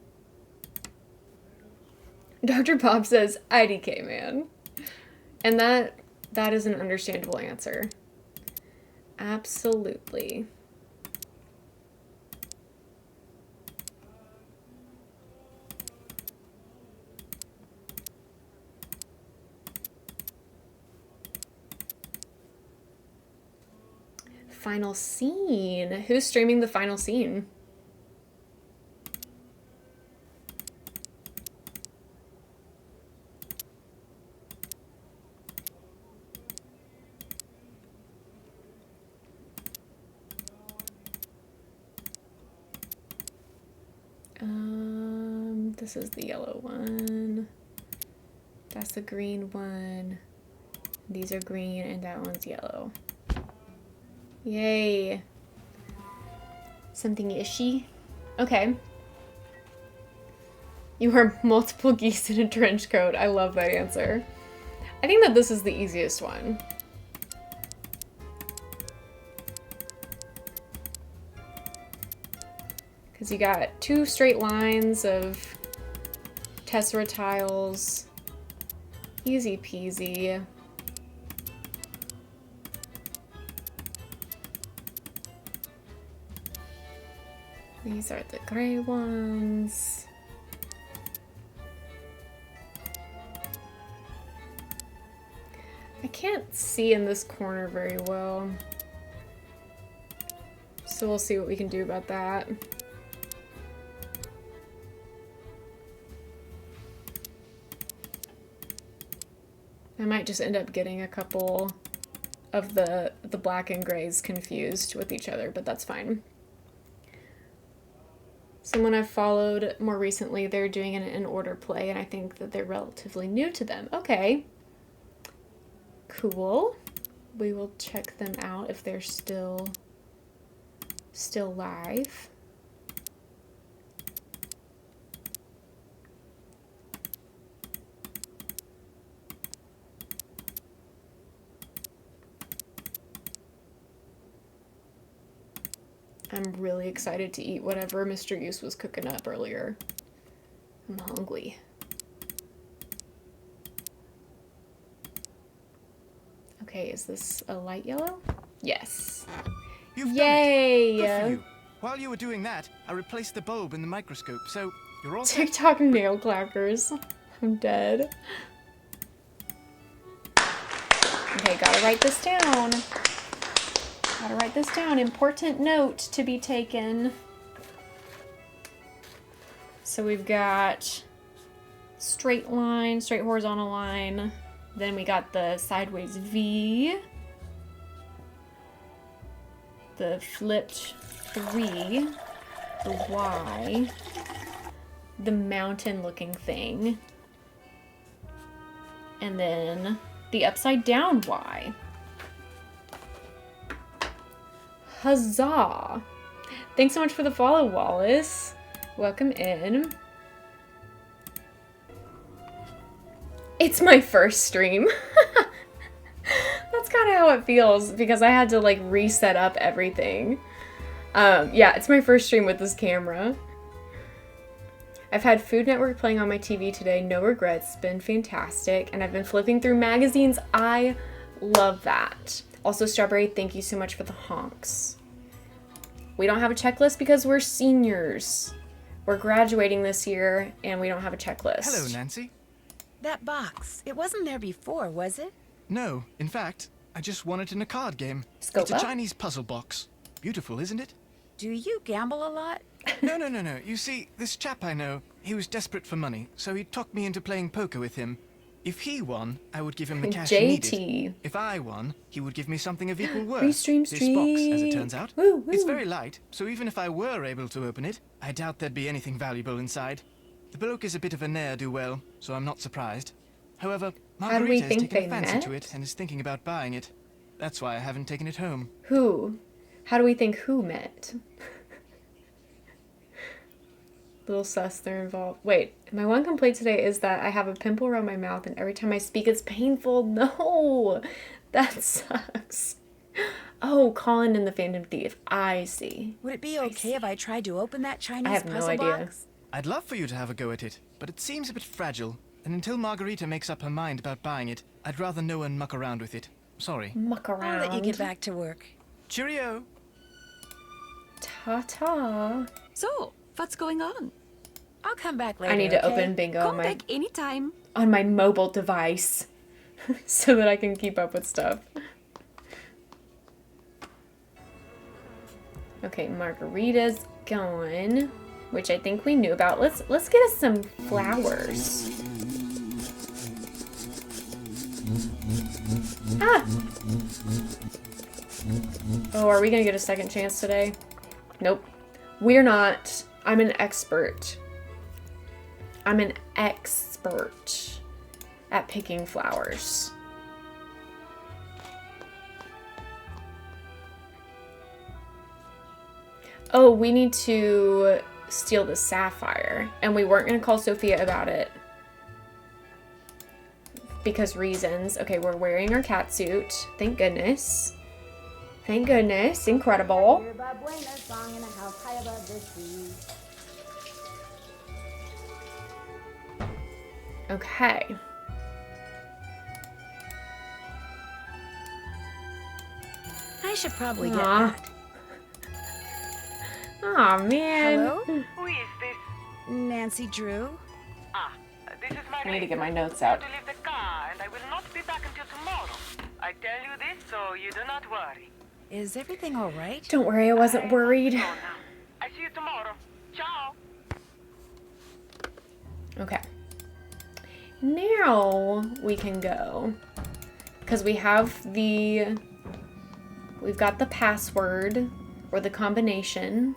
Dr. Bob says, IDK, man. And that is an understandable answer. Absolutely. Final scene. Who's streaming the final scene? This is the yellow one. That's the green one. These are green and that one's yellow. Yay. Something ishy. Okay. You are multiple geese in a trench coat. I love that answer. I think that this is the easiest one. Because you got two straight lines of tessera tiles. Easy peasy. These are the gray ones. I can't see in this corner very well. So we'll see what we can do about that. I might just end up getting a couple of the black and grays confused with each other, but that's fine. Someone I've followed more recently, they're doing an in-order play, and I think that they're relatively new to them. Okay. Cool. We will check them out if they're still live. I'm really excited to eat whatever Mr. Use was cooking up earlier. I'm hungry. Okay, is this a light yellow? Yes. You've Yay! Done it. Good for you. While you were doing that, I replaced the bulb in the microscope, so you're all set. TikTok nail clackers. I'm dead. Okay, gotta write this down. Gotta write this down. Important note to be taken. So we've got straight line, straight horizontal line. Then we got the sideways V, the flipped 3, the Y, the mountain looking thing, and then the upside down Y. Huzzah! Thanks so much for the follow, Wallace. Welcome in. It's my first stream. That's kind of how it feels because I had to like reset up everything. Yeah, it's my first stream with this camera. I've had Food Network playing on my TV today. No regrets. Been fantastic. And I've been flipping through magazines. I love that. Also, Strawberry, thank you so much for the honks. We don't have a checklist because we're seniors. We're graduating this year and we don't have a checklist. Hello, Nancy. That box, it wasn't there before, was it? No, in fact, I just won it in a card game. Scopa? It's a Chinese puzzle box. Beautiful, isn't it? Do you gamble a lot? No. You see, this chap I know, he was desperate for money, so he talked me into playing poker with him. If he won, I would give him the cash he needed. If I won, he would give me something of equal worth. Restream This box, as it turns out. Woo, woo. It's very light, so even if I were able to open it, I doubt there'd be anything valuable inside. The bloke is a bit of a ne'er-do-well, so I'm not surprised. However, Margarita has taken a fancy to it and is thinking about buying it. That's why I haven't taken it home. Who? How do we think who met? Little sus, they're involved. Wait, my one complaint today is that I have a pimple around my mouth and every time I speak it's painful. No, that sucks. Oh, Colin and the Phantom Thief. I see. Would it be okay if I tried to open that Chinese I have puzzle no idea. box? I'd love for you to have a go at it, but it seems a bit fragile. And until Margarita makes up her mind about buying it, I'd rather no one muck around with it. Sorry. Muck around. I'll let you get back to work. Cheerio. Ta-ta. So, what's going on? I'll come back later. I need to okay? open bingo Come back anytime. on my mobile device so that I can keep up with stuff. Okay, Margarita's gone, which I think we knew about. Let's get us some flowers. Ah! Oh, are we gonna get a second chance today? Nope. We're not. I'm an expert. I'm an expert at picking flowers. Oh, we need to steal the sapphire. And we weren't going to call Sophia about it. Because reasons. Okay, we're wearing our cat suit. Thank goodness. Thank goodness. Incredible. Okay. I should probably get that. Aw, man. Hello? Who is this? Nancy Drew. This is my I need to get my notes out. to leave the car, and I will not be back until tomorrow. I tell you this so you do not worry. Is everything all right? Don't worry, I wasn't worried. I see you tomorrow. Ciao. Okay. Now we can go. Because we've got the password or the combination.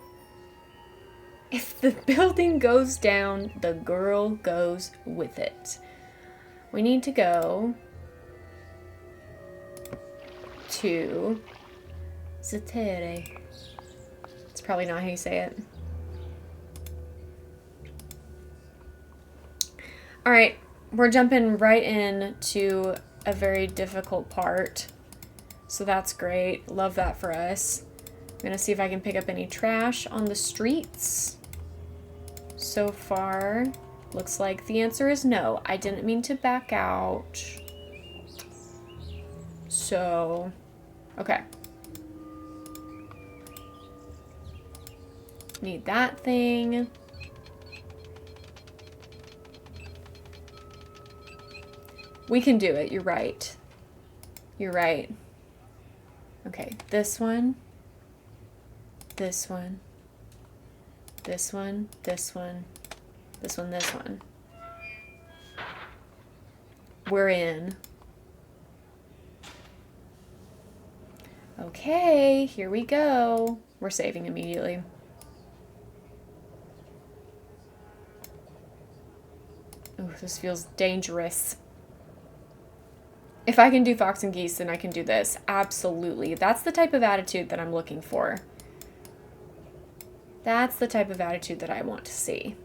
If the building goes down, the girl goes with it. We need to go to Zetere. It's probably not how you say it. All right, we're jumping right into a very difficult part. So that's great. Love that for us. I'm gonna see if I can pick up any trash on the streets. So far, looks like the answer is no. I didn't mean to back out. So, okay. Need that thing. We can do it. You're right. You're right. Okay, this one. This one. This one. This one. This one. This one. We're in. Okay, here we go. We're saving immediately. Ooh, this feels dangerous. If I can do Fox and Geese, then I can do this. Absolutely. That's the type of attitude that I'm looking for. That's the type of attitude that I want to see.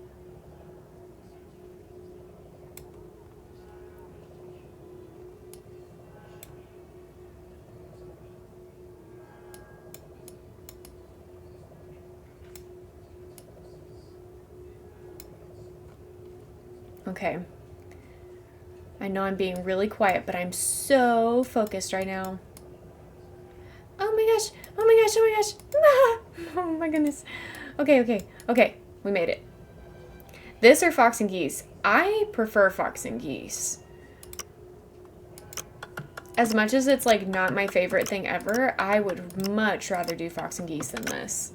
Okay. I know I'm being really quiet, but I'm so focused right now. Oh my gosh. Oh my gosh. Oh my gosh. Ah! Oh my goodness. Okay, okay, okay. We made it. This or Fox and Geese? I prefer Fox and Geese. As much as it's like not my favorite thing ever, I would much rather do Fox and Geese than this.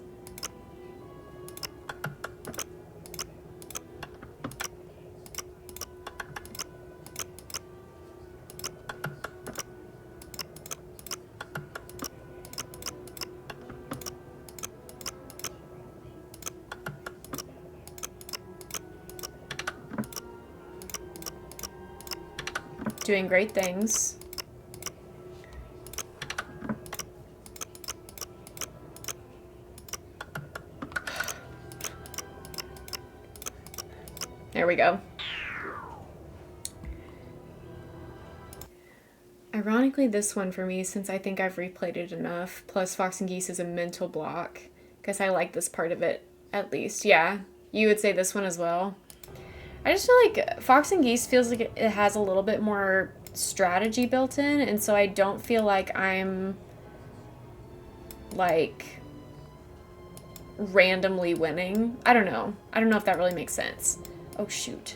Doing great things. There we go. Ironically, this one for me, since I think I've replayed it enough, plus Fox and Geese is a mental block, because I like this part of it, at least. Yeah, you would say this one as well. I just feel like Fox and Geese feels like it has a little bit more strategy built in, and so I don't feel like I'm, like, randomly winning. I don't know. I don't know if that really makes sense. Oh, shoot.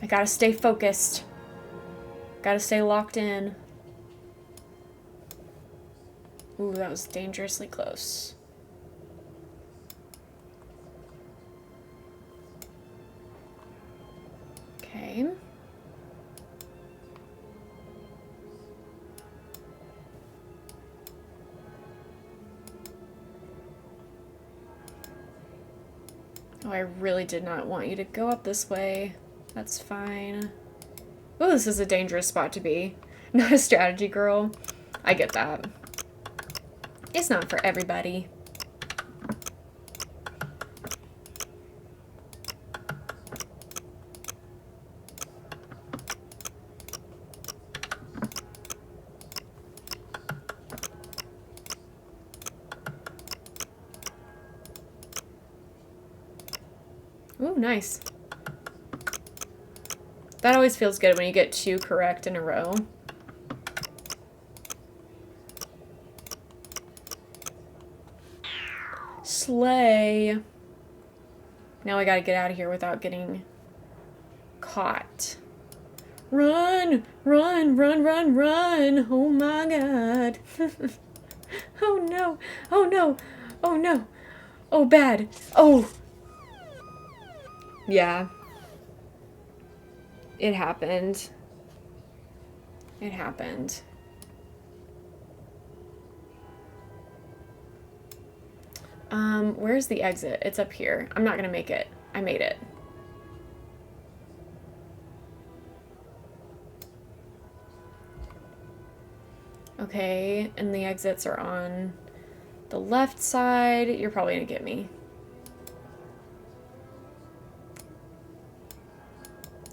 I gotta stay focused. Gotta stay locked in. Ooh, that was dangerously close. Okay. Oh, I really did not want you to go up this way. That's fine. Oh, this is a dangerous spot to be. Not a strategy girl. I get that. It's not for everybody. Ooh, nice. That always feels good when you get 2 correct in a row. Slay. Now I gotta get out of here without getting caught. Run! Run! Run! Run! Run! Oh my god. Oh no! Oh no! Oh no! Oh bad! Oh! Yeah. It happened. It happened. Where's the exit? It's up here. I'm not gonna make it. I made it. Okay, and the exits are on the left side. You're probably gonna get me.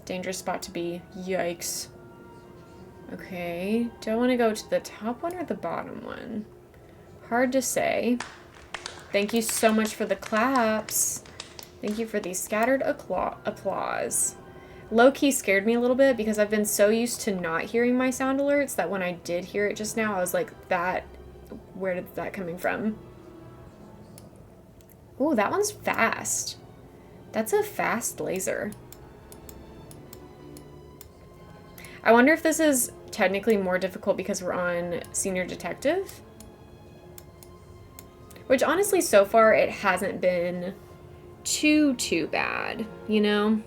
Dangerous spot to be. Yikes. Okay. Do I want to go to the top one or the bottom one? Hard to say. Thank you so much for the claps. Thank you for the scattered applause. Low-key scared me a little bit because I've been so used to not hearing my sound alerts that when I did hear it just now, I was like, where did that coming from? Ooh, that one's fast. That's a fast laser. I wonder if this is technically more difficult because we're on Senior Detective. Which honestly, so far, it hasn't been too bad, you know?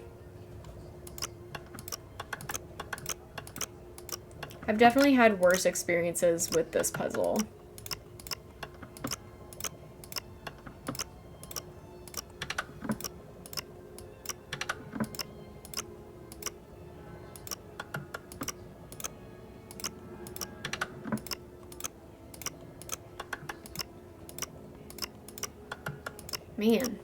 I've definitely had worse experiences with this puzzle. Man.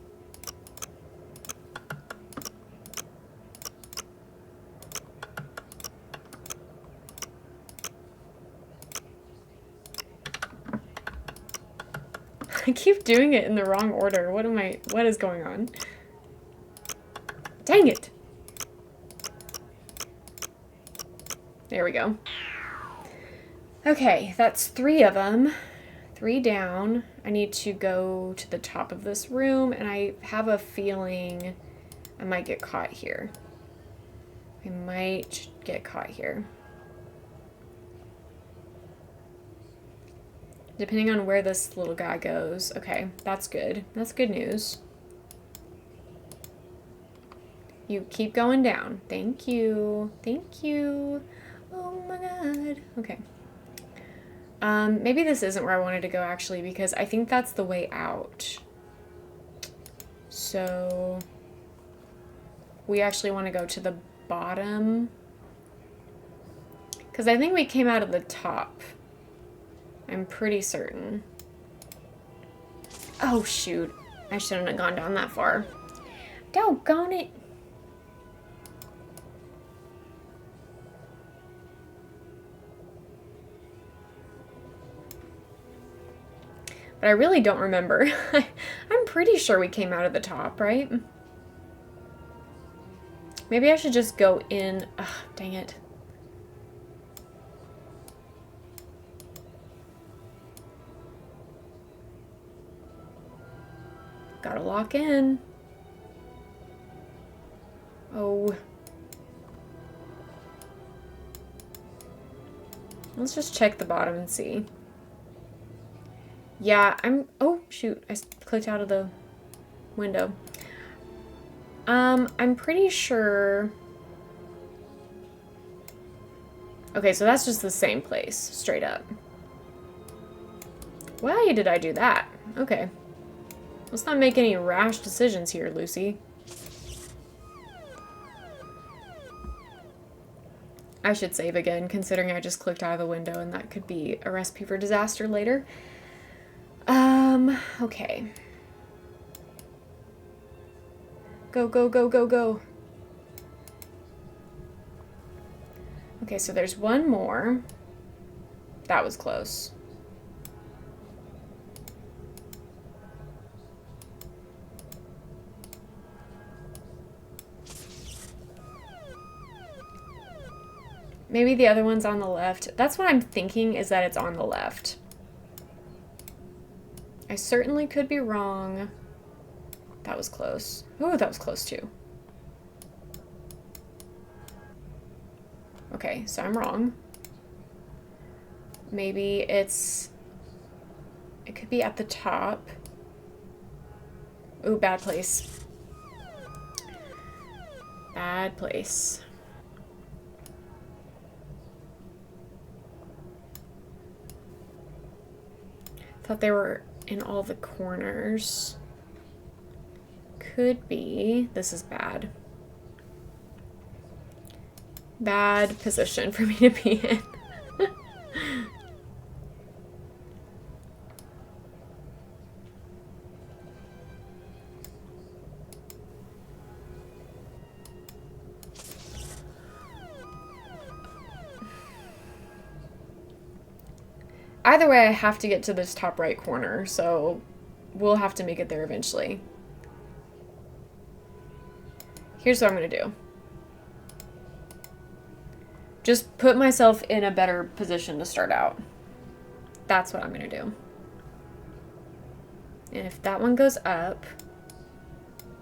I keep doing it in the wrong order. What is going on? Dang it! There we go. Okay, that's 3 of them. 3 down. I need to go to the top of this room, and I have a feeling I might get caught here. I might get caught here. Depending on where this little guy goes. Okay, that's good. That's good news. You keep going down. Thank you. Thank you. Oh my god. Okay. Maybe this isn't where I wanted to go, actually, because I think that's the way out. So we actually want to go to the bottom, because I think we came out of the top. I'm pretty certain. Oh, shoot. I shouldn't have gone down that far. Doggone it. But I really don't remember. I'm pretty sure we came out of the top, right? Maybe I should just go in. Ugh, dang it. Gotta lock in. Oh. Let's just check the bottom and see. Yeah, oh, shoot. I clicked out of the window. I'm pretty sure... Okay, so that's just the same place, straight up. Why did I do that? Okay. Let's not make any rash decisions here, Lucy. I should save again, considering I just clicked out of the window, and that could be a recipe for disaster later. Okay. Go, go, go, go, go. Okay, so there's one more. That was close. Maybe the other one's on the left. That's what I'm thinking, is that it's on the left. I certainly could be wrong. That was close. Oh, that was close too. Okay, so I'm wrong. Maybe it could be at the top. Ooh, bad place. Bad place. Thought they were in all the corners. Could be. This is bad. Bad position for me to be in. Either way, I have to get to this top right corner, so we'll have to make it there eventually. Here's what I'm going to do. Just put myself in a better position to start out. That's what I'm going to do. And if that one goes up,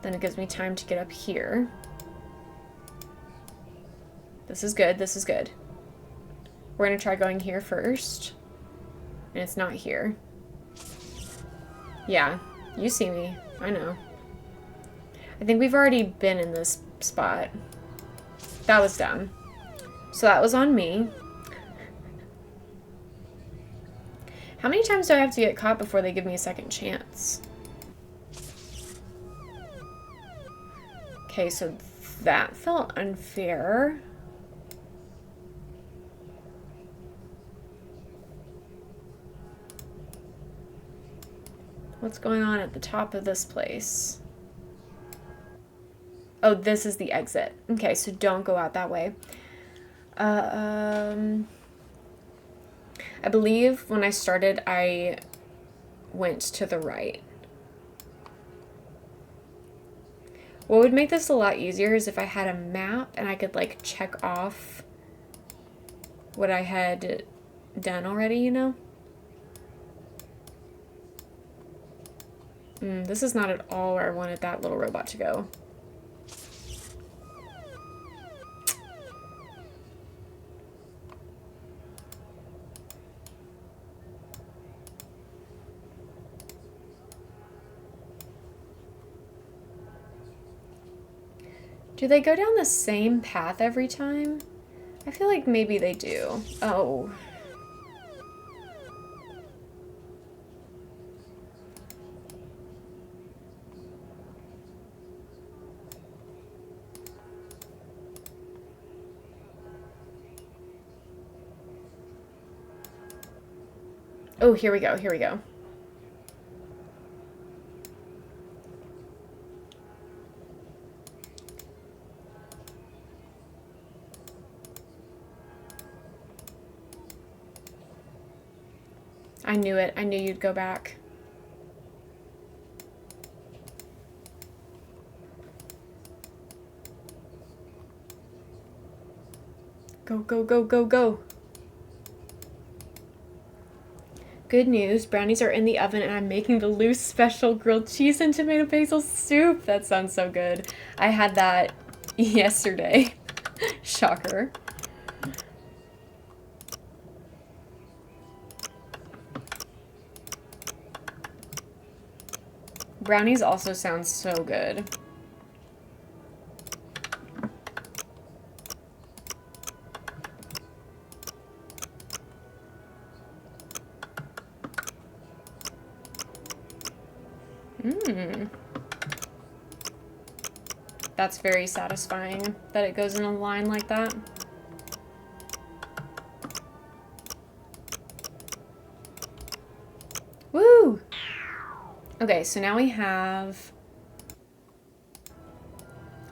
then it gives me time to get up here. This is good, this is good. We're going to try going here first. And it's not here. Yeah, you see me. I know. I think we've already been in this spot. That was dumb. So that was on me. How many times do I have to get caught before they give me a second chance? Okay, so that felt unfair. What's going on at the top of this place? Oh, this is the exit. Okay, so don't go out that way. I believe when I started, I went to the right. What would make this a lot easier is if I had a map and I could like check off what I had done already, you know? This is not at all where I wanted that little robot to go. Do they go down the same path every time? I feel like maybe they do. Oh. Oh, here we go, here we go. I knew it. I knew you'd go back. Go, go, go, go, go. Good news, brownies are in the oven and I'm making the loose special grilled cheese and tomato basil soup. That sounds so good. I had that yesterday. Shocker. Brownies also sound so good. That's very satisfying that it goes in a line like that. Woo! Okay, so now we have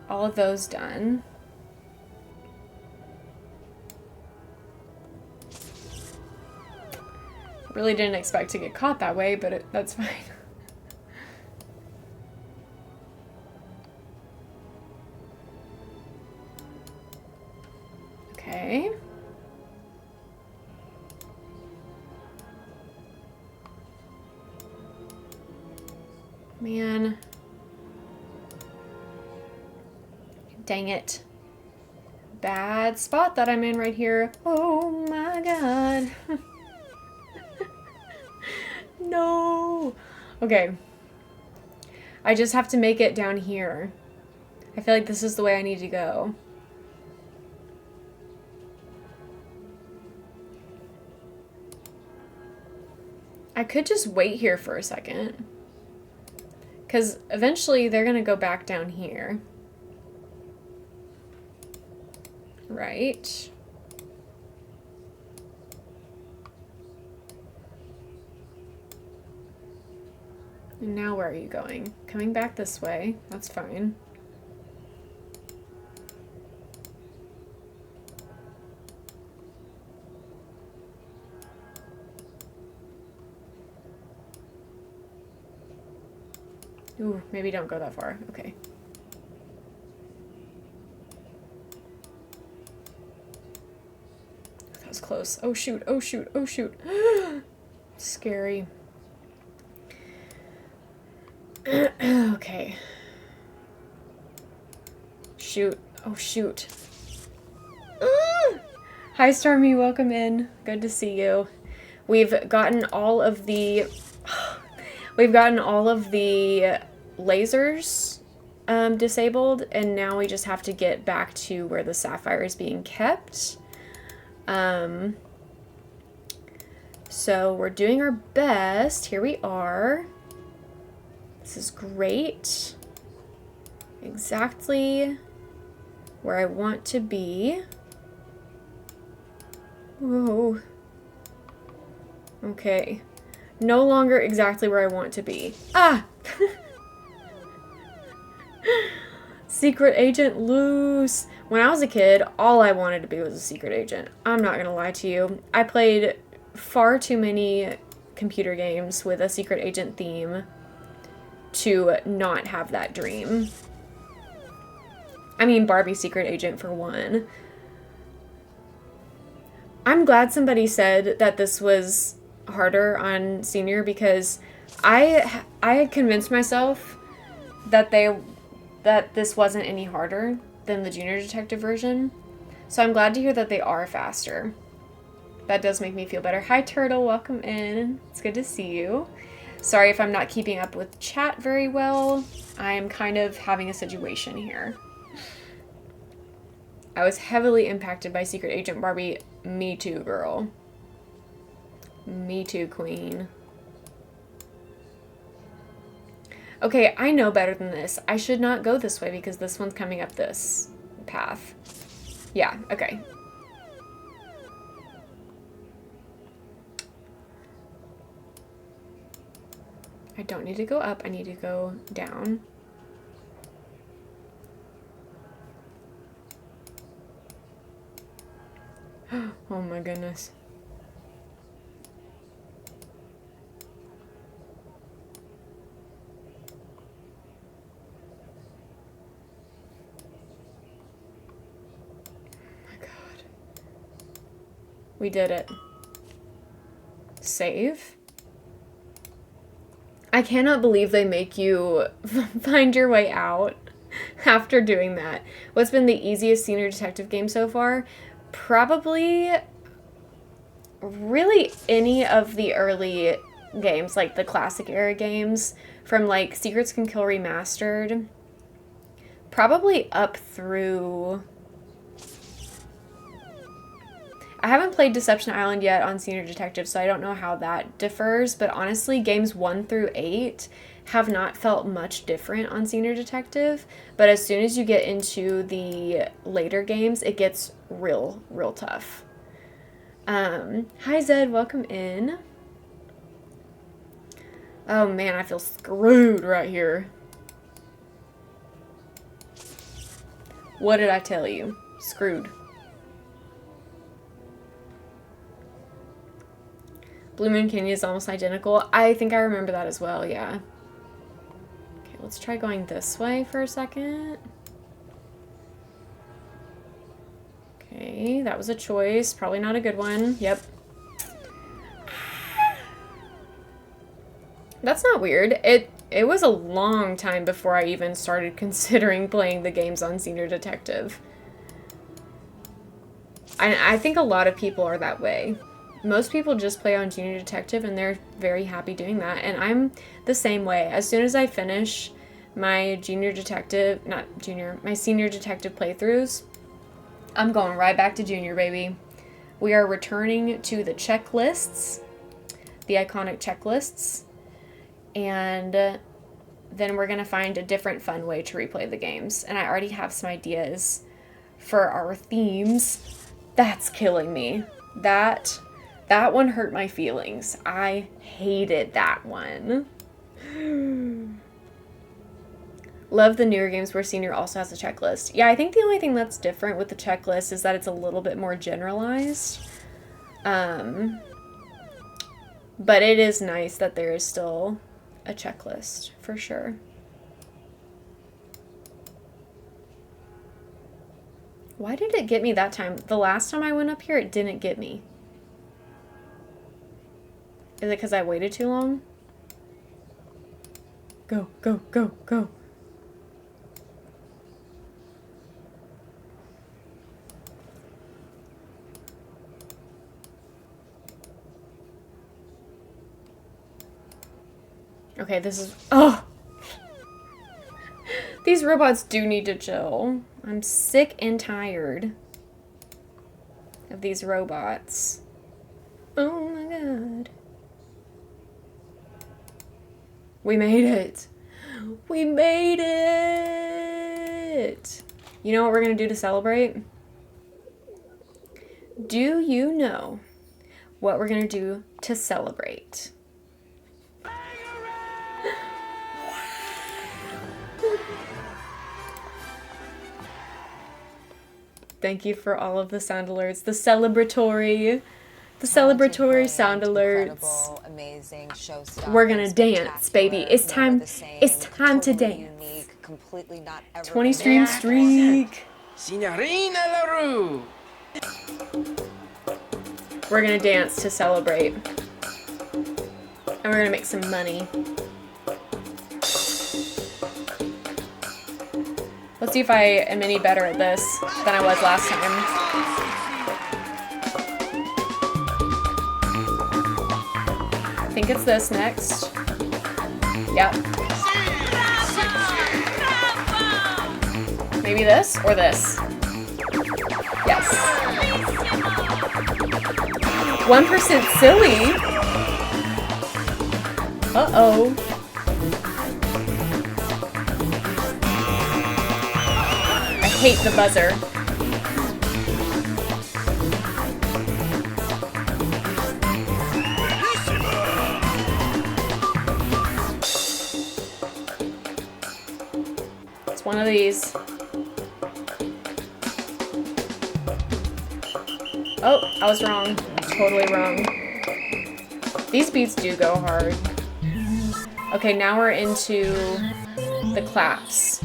all of those done. Really didn't expect to get caught that way, but that's fine. Okay. Man. Dang it. Bad spot that I'm in right here. Oh my god. No. Okay. I just have to make it down here. I feel like this is the way I need to go. I could just wait here for a second. Because eventually they're going to go back down here. Right. And now where are you going? Coming back this way. That's fine. Ooh, maybe don't go that far. Okay. That was close. Oh shoot, oh shoot, oh shoot. Scary. Okay. Shoot. Oh shoot. Hi Stormy, welcome in. Good to see you. We've gotten all of the lasers disabled, and now we just have to get back to where the sapphire is being kept. So we're doing our best. Here we are. This is great. Exactly where I want to be. Whoa. Okay. No longer exactly where I want to be. Ah! Secret agent loose. When I was a kid, all I wanted to be was a secret agent. I'm not gonna lie to you. I played far too many computer games with a secret agent theme to not have that dream. I mean, Barbie Secret Agent for one. I'm glad somebody said that this was harder on Senior, because I had convinced myself that this wasn't any harder than the Junior Detective version. So I'm glad to hear that they are faster. That does make me feel better. Hi Turtle, welcome in. It's good to see you. Sorry if I'm not keeping up with chat very well. I am kind of having a situation here. I was heavily impacted by Secret Agent Barbie. Me too, girl. Me too, queen. Okay, I know better than this. I should not go this way because this one's coming up this path. Yeah, okay. I don't need to go up. I need to go down. Oh my goodness. Oh my God. We did it. Save. I cannot believe they make you find your way out after doing that. What's been the easiest Senior Detective game so far? Probably really any of the early games, like the classic era games from like Secrets Can Kill Remastered. Probably up through... I haven't played Deception Island yet on Senior Detective, so I don't know how that differs, but honestly, games 1 through 8 have not felt much different on Senior Detective, but as soon as you get into the later games, it gets real tough. Hi Zed, welcome in. Oh man, I feel screwed right here. What did I tell you? Screwed. Blue Moon Canyon is almost identical. I think I remember that as well, yeah. Okay, let's try going this way for a second. Okay, that was a choice. Probably not a good one. Yep. That's not weird. It was a long time before I even started considering playing the games on Senior Detective. I think a lot of people are that way. Most people just play on Junior Detective and they're very happy doing that. And I'm the same way. As soon as I finish my my Senior Detective playthroughs, I'm going right back to Junior, baby. We are returning to the checklists, the iconic checklists, and then we're going to find a different fun way to replay the games. And I already have some ideas for our themes. That's killing me. That one hurt my feelings. I hated that one. Love the newer games where Senior also has a checklist. Yeah, I think the only thing that's different with the checklist is that it's a little bit more generalized. But it is nice that there is still a checklist, for sure. Why did it get me that time? The last time I went up here, it didn't get me. Is it because I waited too long? Go, go, go, go. Okay, this is... Oh! These robots do need to chill. I'm sick and tired of these robots. Oh my god. We made it. We made it. You know what we're gonna do to celebrate? Do you know what we're gonna do to celebrate? Thank you for all of the sound alerts. The celebratory sound alerts. Amazing show stuff. We're gonna dance, baby. It's time. It's time to dance. Unique, completely not ever 20 stream streak. Signorina LaRue. We're gonna dance to celebrate. And we're gonna make some money. Let's see if I am any better at this than I was last time. I think it's this next. Yep. Maybe this or this. Yes. 1% silly. Uh-oh. I hate the buzzer. It's one of these. Oh, I was wrong. Totally wrong. These beats do go hard. Okay, now we're into the claps.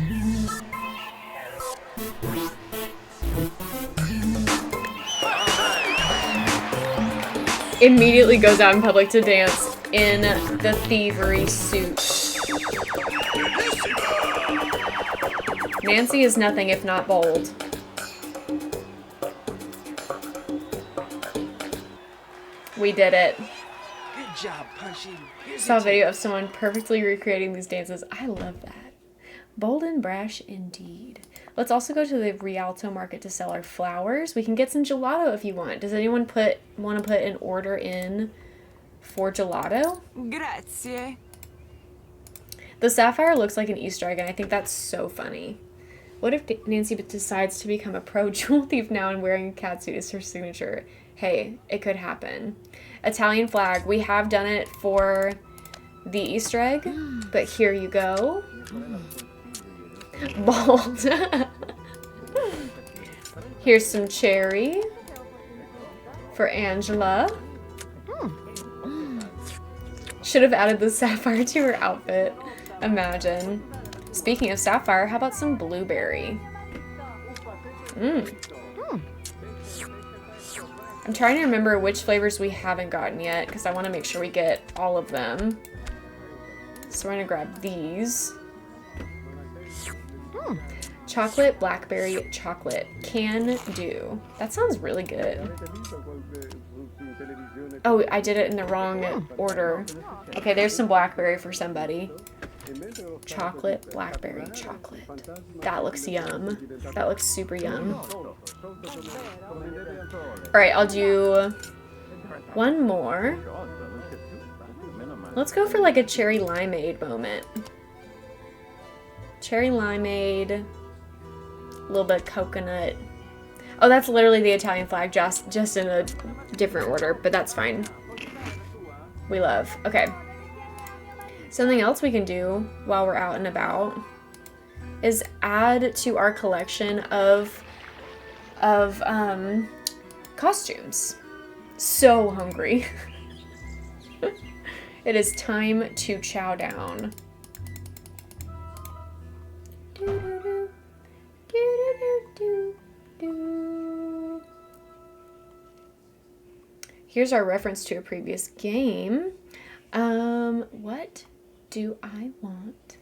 Immediately goes out in public to dance in the thievery suit. Nancy is nothing if not bold. We did it. Good job, Punchy. Saw a video of someone perfectly recreating these dances. I love that. Bold and brash indeed. Let's also go to the Rialto market to sell our flowers. We can get some gelato if you want. Does anyone want to put an order in for gelato? Grazie. The sapphire looks like an Easter egg, and I think that's so funny. What if Nancy decides to become a pro jewel thief now and wearing a catsuit is her signature? Hey, it could happen. Italian flag. We have done it for the Easter egg, but here you go. Bald. Here's some cherry for Angela. Should have added the sapphire to her outfit. Imagine. Speaking of sapphire, how about some blueberry? I'm trying to remember which flavors we haven't gotten yet because I want to make sure we get all of them. So we're going to grab these. Chocolate, blackberry, chocolate. Can do. That sounds really good. Oh, I did it in the wrong order. Okay, there's some blackberry for somebody. Chocolate, blackberry, chocolate. That looks yum. That looks super yum. Alright, I'll do one more. Let's go for like a cherry limeade moment. Cherry limeade. A little bit of coconut. Oh, that's literally the Italian flag, just in a different order, but that's fine. We love. Okay. Something else we can do while we're out and about is add to our collection of costumes. So hungry. It is time to chow down. Here's our reference to a previous game. What do I want?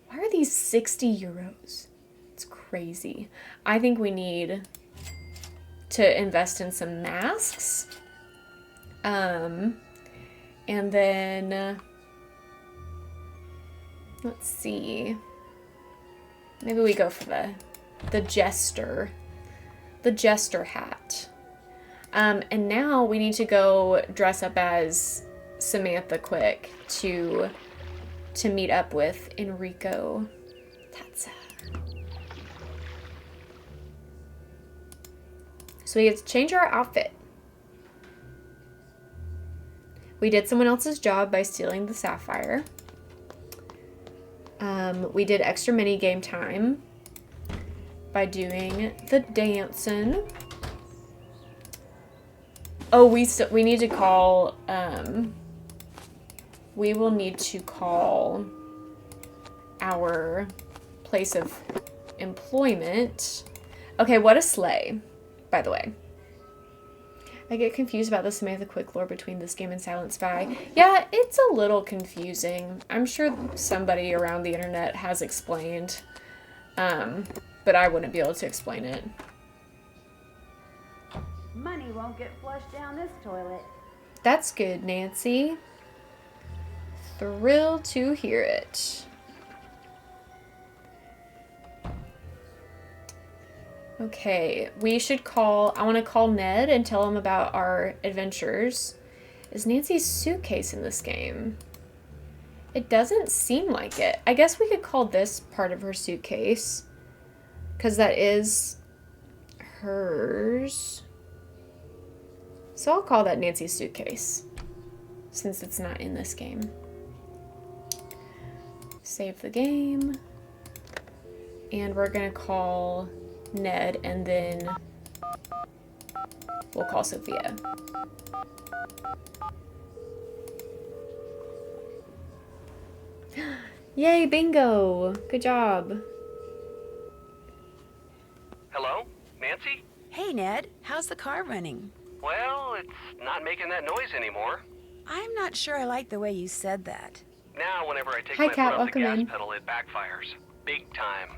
Why are these 60 euros? It's crazy. I think we need to invest in some masks. And then let's see. Maybe we go for the jester. The jester hat. And now we need to go dress up as Samantha quick to meet up with Enrico Tazza. So we get to change our outfit. We did someone else's job by stealing the sapphire. We did extra mini game time by doing the dancin. Oh, we need to call, we will need to call our place of employment. Okay, what a sleigh, by the way. I get confused about the Samantha Quick lore between this game and Silent Spy. Yeah, it's a little confusing. I'm sure somebody around the internet has explained, but I wouldn't be able to explain it. Money won't get flushed down this toilet. That's good, Nancy. Thrilled to hear it. Okay, we should call, I want to call Ned and tell him about our adventures. Is Nancy's suitcase in this game? It doesn't seem like it. I guess we could call this part of her suitcase, because that is hers. So I'll call that Nancy's suitcase, since it's not in this game. Save the game. And we're going to call Ned, and then we'll call Sophia. Yay, bingo! Good job. Hello? Nancy? Hey, Ned. How's the car running? Well, it's not making that noise anymore. I'm not sure I like the way you said that. Now, whenever I take Hi, my Kat, foot off the welcome gas in. pedal, it backfires. Big time.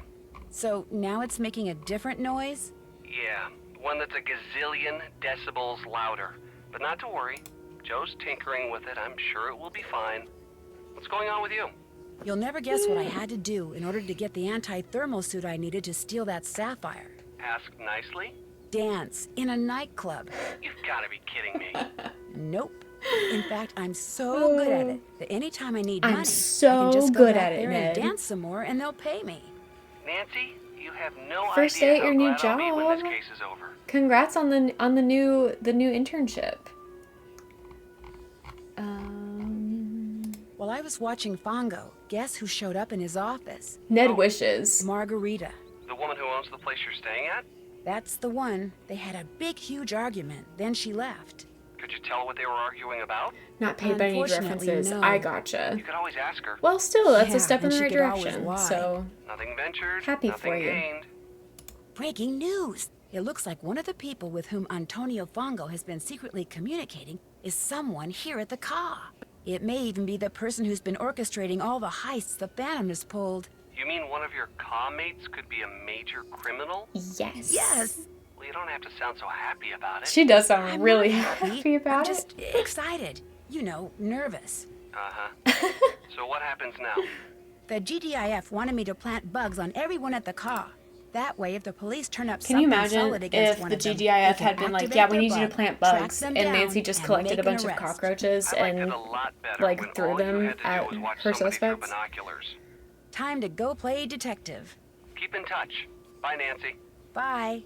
So now it's making a different noise? Yeah, one that's a gazillion decibels louder. But not to worry. Joe's tinkering with it. I'm sure it will be fine. What's going on with you? You'll never guess what I had to do in order to get the anti-thermal suit I needed to steal that sapphire. Ask nicely? Dance in a nightclub. You've got to be kidding me. Nope. In fact, I'm so good at it that anytime I need I'm money, so I can just go good back at it, there Ned. and dance some more, and they'll pay me. Nancy, you have no First idea day at how your new glad I'll be when this job. case is over. Congrats on the new internship. While I was watching Fongo, guess who showed up in his office? Ned wishes. Margarita. The woman who owns the place you're staying at? That's the one. They had a big, huge argument. Then she left. Could you tell what they were arguing about? Not paid by any Unfortunately, references. no. I gotcha. You could always ask her. Well, still, that's Yeah, a step in and the she right could always direction. lie. So Nothing ventured, happy nothing for you. gained. Breaking news! It looks like one of the people with whom Antonio Fongo has been secretly communicating is someone here at the car. It may even be the person who's been orchestrating all the heists the Phantom has pulled. You mean one of your mates could be a major criminal? Yes. Yes! Well, you don't have to sound so happy about it. She does sound I'm really not happy about I'm it. just excited. You know, nervous. Uh-huh. So what happens now? The GDIF wanted me to plant bugs on everyone at the car. That way, if the police turn up Can you something imagine solid against if one the of them, GDIF they had can been like, activate yeah, we their need you to bug, plant track bugs, them and down, Nancy just and collected a make an bunch of arrest. cockroaches I liked it and a lot better like when threw all you them had to at do was watch her somebody through suspects. binoculars. Time to go play detective. Keep in touch. Bye, Nancy. Bye.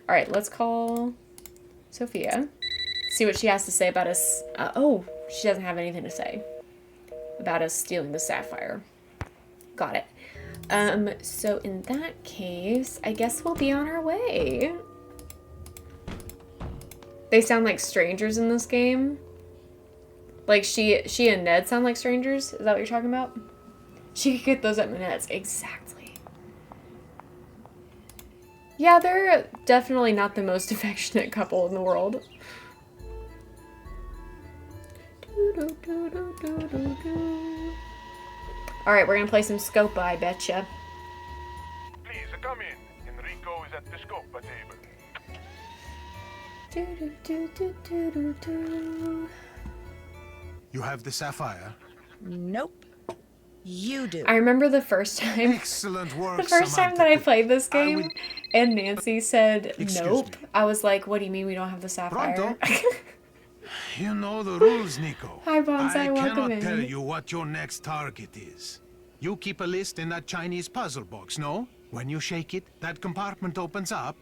All right, let's call Sophia. See what she has to say about us. Oh, she doesn't have anything to say about us stealing the sapphire. Got it. So in that case, I guess we'll be on our way. They sound like strangers in this game. Like she and Ned sound like strangers. Is that what you're talking about? She could get those at Minette's. Exactly. Yeah, they're definitely not the most affectionate couple in the world. Alright, we're gonna play some Scopa, I betcha. Please, come in. Enrico is at the Scopa table. You have the sapphire? Nope. You do. I remember the first time. Excellent work, The first time that I played this game, and Nancy said nope. Me. I was like, "What do you mean we don't have the sapphire?" You know the rules, Nico. Hi, Bonsai. I Welcome cannot in. tell you what your next target is. You keep a list in that Chinese puzzle box, no? When you shake it, that compartment opens up.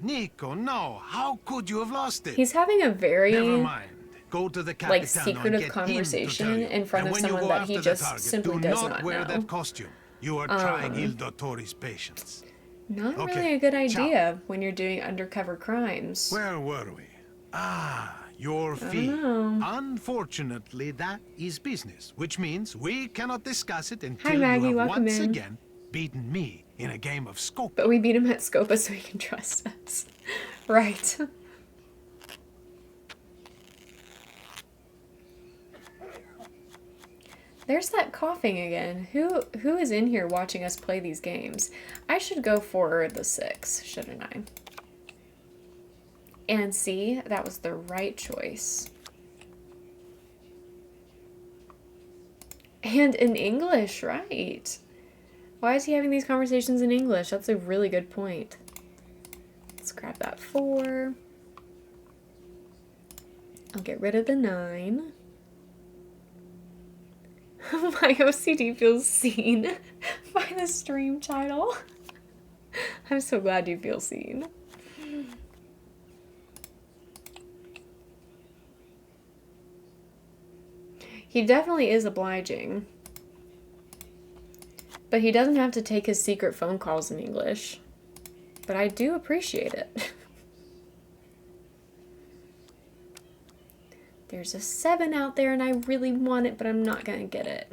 Nico, no. How could you have lost it? He's having a very Never mind. Go to the like Capitano secretive and get conversation him to tell you. in front And of when you someone go that he after the just target, simply do does not not wear know. that costume. You are trying Il Dottore's patience. Not Okay, really a good ciao. idea when you're doing undercover crimes. Where were we? Ah, your I don't fee. know. Unfortunately, that is business, which means we cannot discuss it Hi, until Maggie. you have Welcome once in. again beaten me in a game of Scope. But we beat him at Scopa so he can trust us. Right. There's that coughing again. Who is in here watching us play these games? I should go for the 6, shouldn't I? And see, that was the right choice. And in English, right? Why is he having these conversations in English? That's a really good point. Let's grab that 4. I'll get rid of the 9. My OCD feels seen by the stream title. I'm so glad you feel seen. He definitely is obliging. But he doesn't have to take his secret phone calls in English. But I do appreciate it. There's a 7 out there and I really want it, but I'm not gonna get it.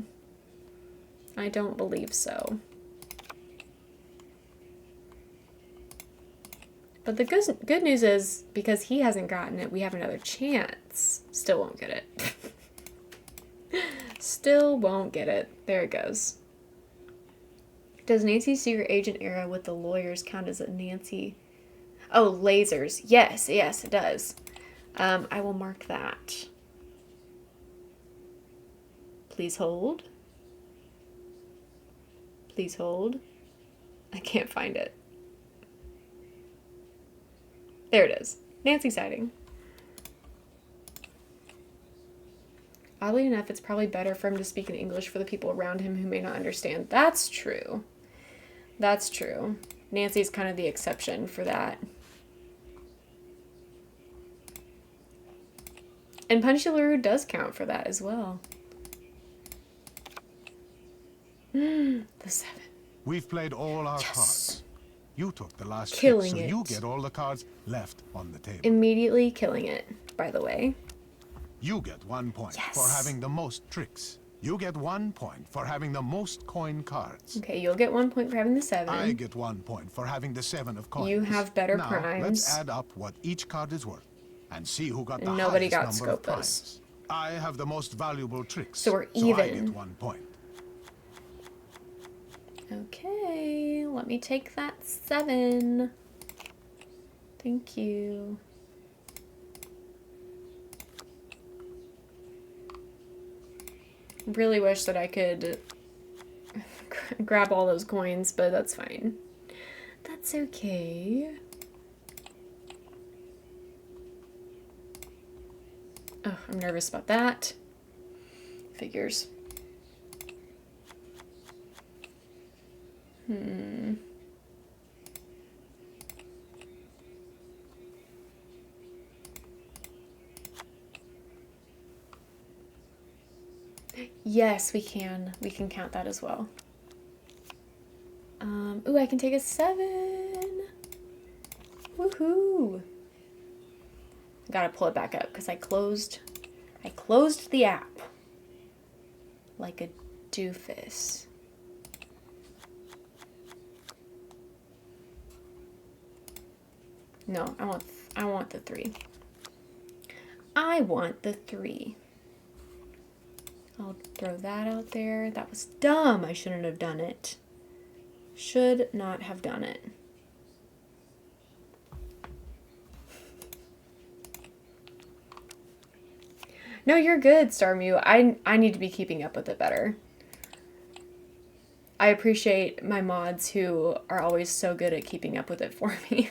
I don't believe so. But the good news is, because he hasn't gotten it, we have another chance. Still won't get it. Still won't get it. There it goes. Does Nancy's secret agent era with the lawyers count as a Nancy? Oh, lasers. Yes, yes, it does. I will mark that. Please hold. Please hold. I can't find it. There it is. Nancy sighting. Oddly enough, it's probably better for him to speak in English for the people around him who may not understand. That's true. That's true. Nancy's kind of the exception for that. And Punchy LaRue does count for that as well. The 7. We've played all our cards. You took the last Killing trick, so it. you get all the cards left on the table. Immediately killing it, by the way. You get 1 point for having the most tricks. You get 1 point for having the most coin cards. Okay, you'll get 1 point for having the 7. I get 1 point for having the 7 of coins. You have better now, primes. Let's add up what each card is worth and see who got the Nobody highest got number of Scopas. primes. I have the most valuable tricks, So we're So I even. get 1 point. Okay, let me take that 7. Thank you. Really wish that I could grab all those coins, but that's fine. That's okay. Oh, I'm nervous about that. Figures. Yes, we can. We can count that as well. Ooh, I can take a 7. Woohoo! Gotta pull it back up because I closed the app like a doofus. No, I want the 3. I want the 3. I'll throw that out there. That was dumb. I shouldn't have done it. Should not have done it. No, you're good, Starmew. I need to be keeping up with it better. I appreciate my mods who are always so good at keeping up with it for me.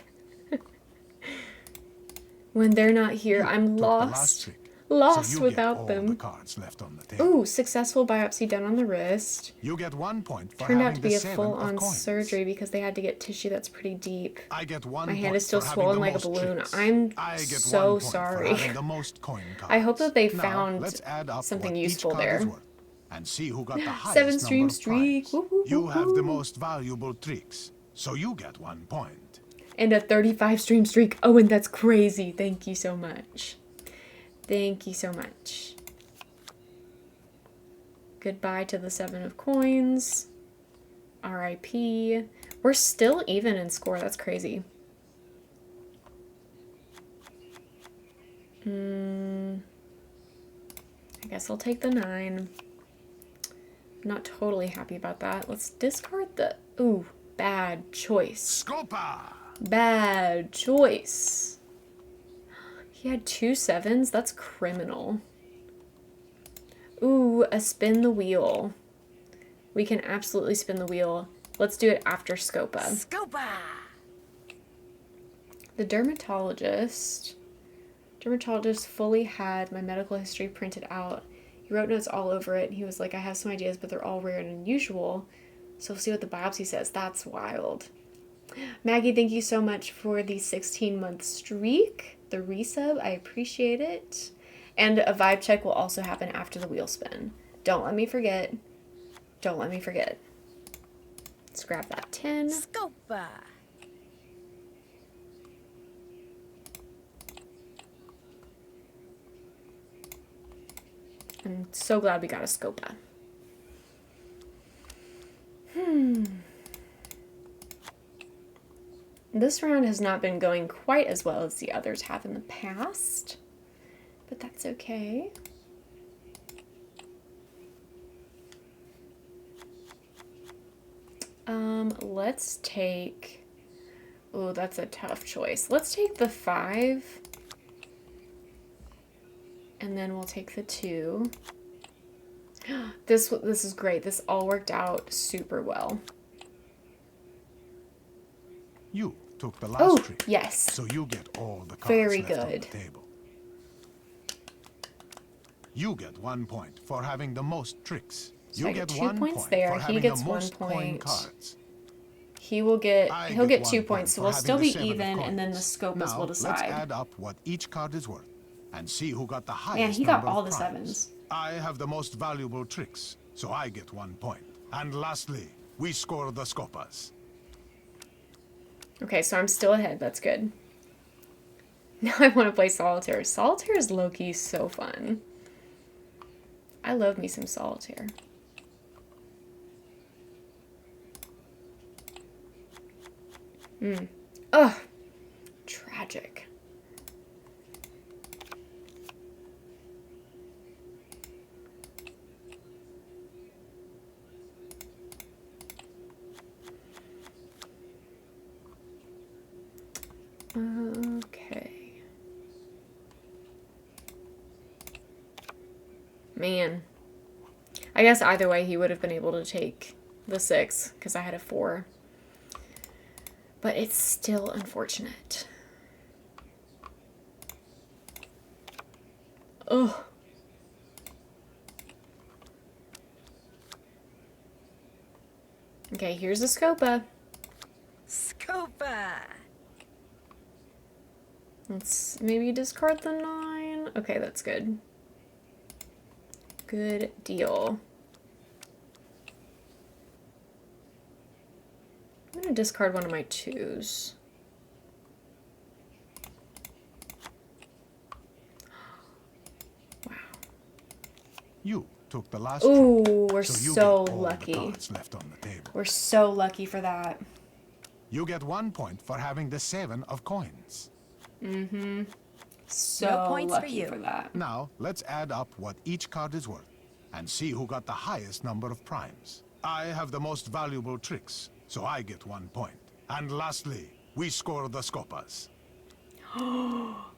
When they're not here, I'm lost. Lost without them. Ooh, successful biopsy done on the wrist. You get 1 point for Turned out having to be the a 7 full-on of coins. surgery because they had to get tissue that's pretty deep. I get 1 My hand point is still for having swollen the like a most balloon. tricks. I'm I get so 1 point sorry. For having the most coin cards. I hope that they Now, found let's add up something what useful each card is there. worth and see who got the highest 7 stream number of streak. primes. You have the most valuable tricks, so you get 1 point. And a 35 stream streak. Oh, and that's crazy. Thank you so much. Thank you so much. Goodbye to the 7 of coins. R.I.P. We're still even in score. That's crazy. I guess I'll take the 9. I'm not totally happy about that. Let's discard the... Ooh, bad choice. Scopa! Bad choice. He had 2 7s? That's criminal. Ooh, a spin the wheel. We can absolutely spin the wheel. Let's do it after Scopa. Scopa! The dermatologist fully had my medical history printed out. He wrote notes all over it. He was like, I have some ideas, but they're all rare and unusual. So we'll see what the biopsy says. That's wild. Maggie, thank you so much for the 16-month streak. The resub, I appreciate it. And a vibe check will also happen after the wheel spin. Don't let me forget. Don't let me forget. Let's grab that 10. Scopa! I'm so glad we got a Scopa. This round has not been going quite as well as the others have in the past, but that's okay. Let's take... Oh, that's a tough choice. Let's take the 5. And then we'll take the 2. This is great. This all worked out super well. You took the last trick. Yes. So you get all the cards Very left on good. the table. You get 1 point for having the most tricks. So You I get 2 1 points point there. for He having gets the 1 most coin point. cards. He'll get 2 1 points, so for we'll having still the be 7 of even, and then the coins. Scopas Now, will let's decide. add up what each card is worth and see who got the highest Man, he got number all of the primes. 7s. I have the most valuable tricks, so I get 1 point. And lastly, we score the Scopas. Okay, so I'm still ahead. That's good. Now I want to play Solitaire. Solitaire is low-key so fun. I love me some Solitaire. Ugh. Tragic. Okay. Man. I guess either way he would have been able to take the 6 because I had a 4. But it's still unfortunate. Ugh. Okay, here's a Scopa. Scopa! Let's maybe discard the 9. Okay, that's good. Good deal. I'm gonna discard one of my 2s. Wow. You took the last Ooh, trick, we're so you so get all lucky. the cards left on the table. We're so lucky for that. You get 1 point for having the 7 of coins. Mm-hmm. So No points for lucky you. for that. Now, let's add up what each card is worth and see who got the highest number of primes. I have the most valuable tricks, so I get 1 point. And lastly, we score the Scopas.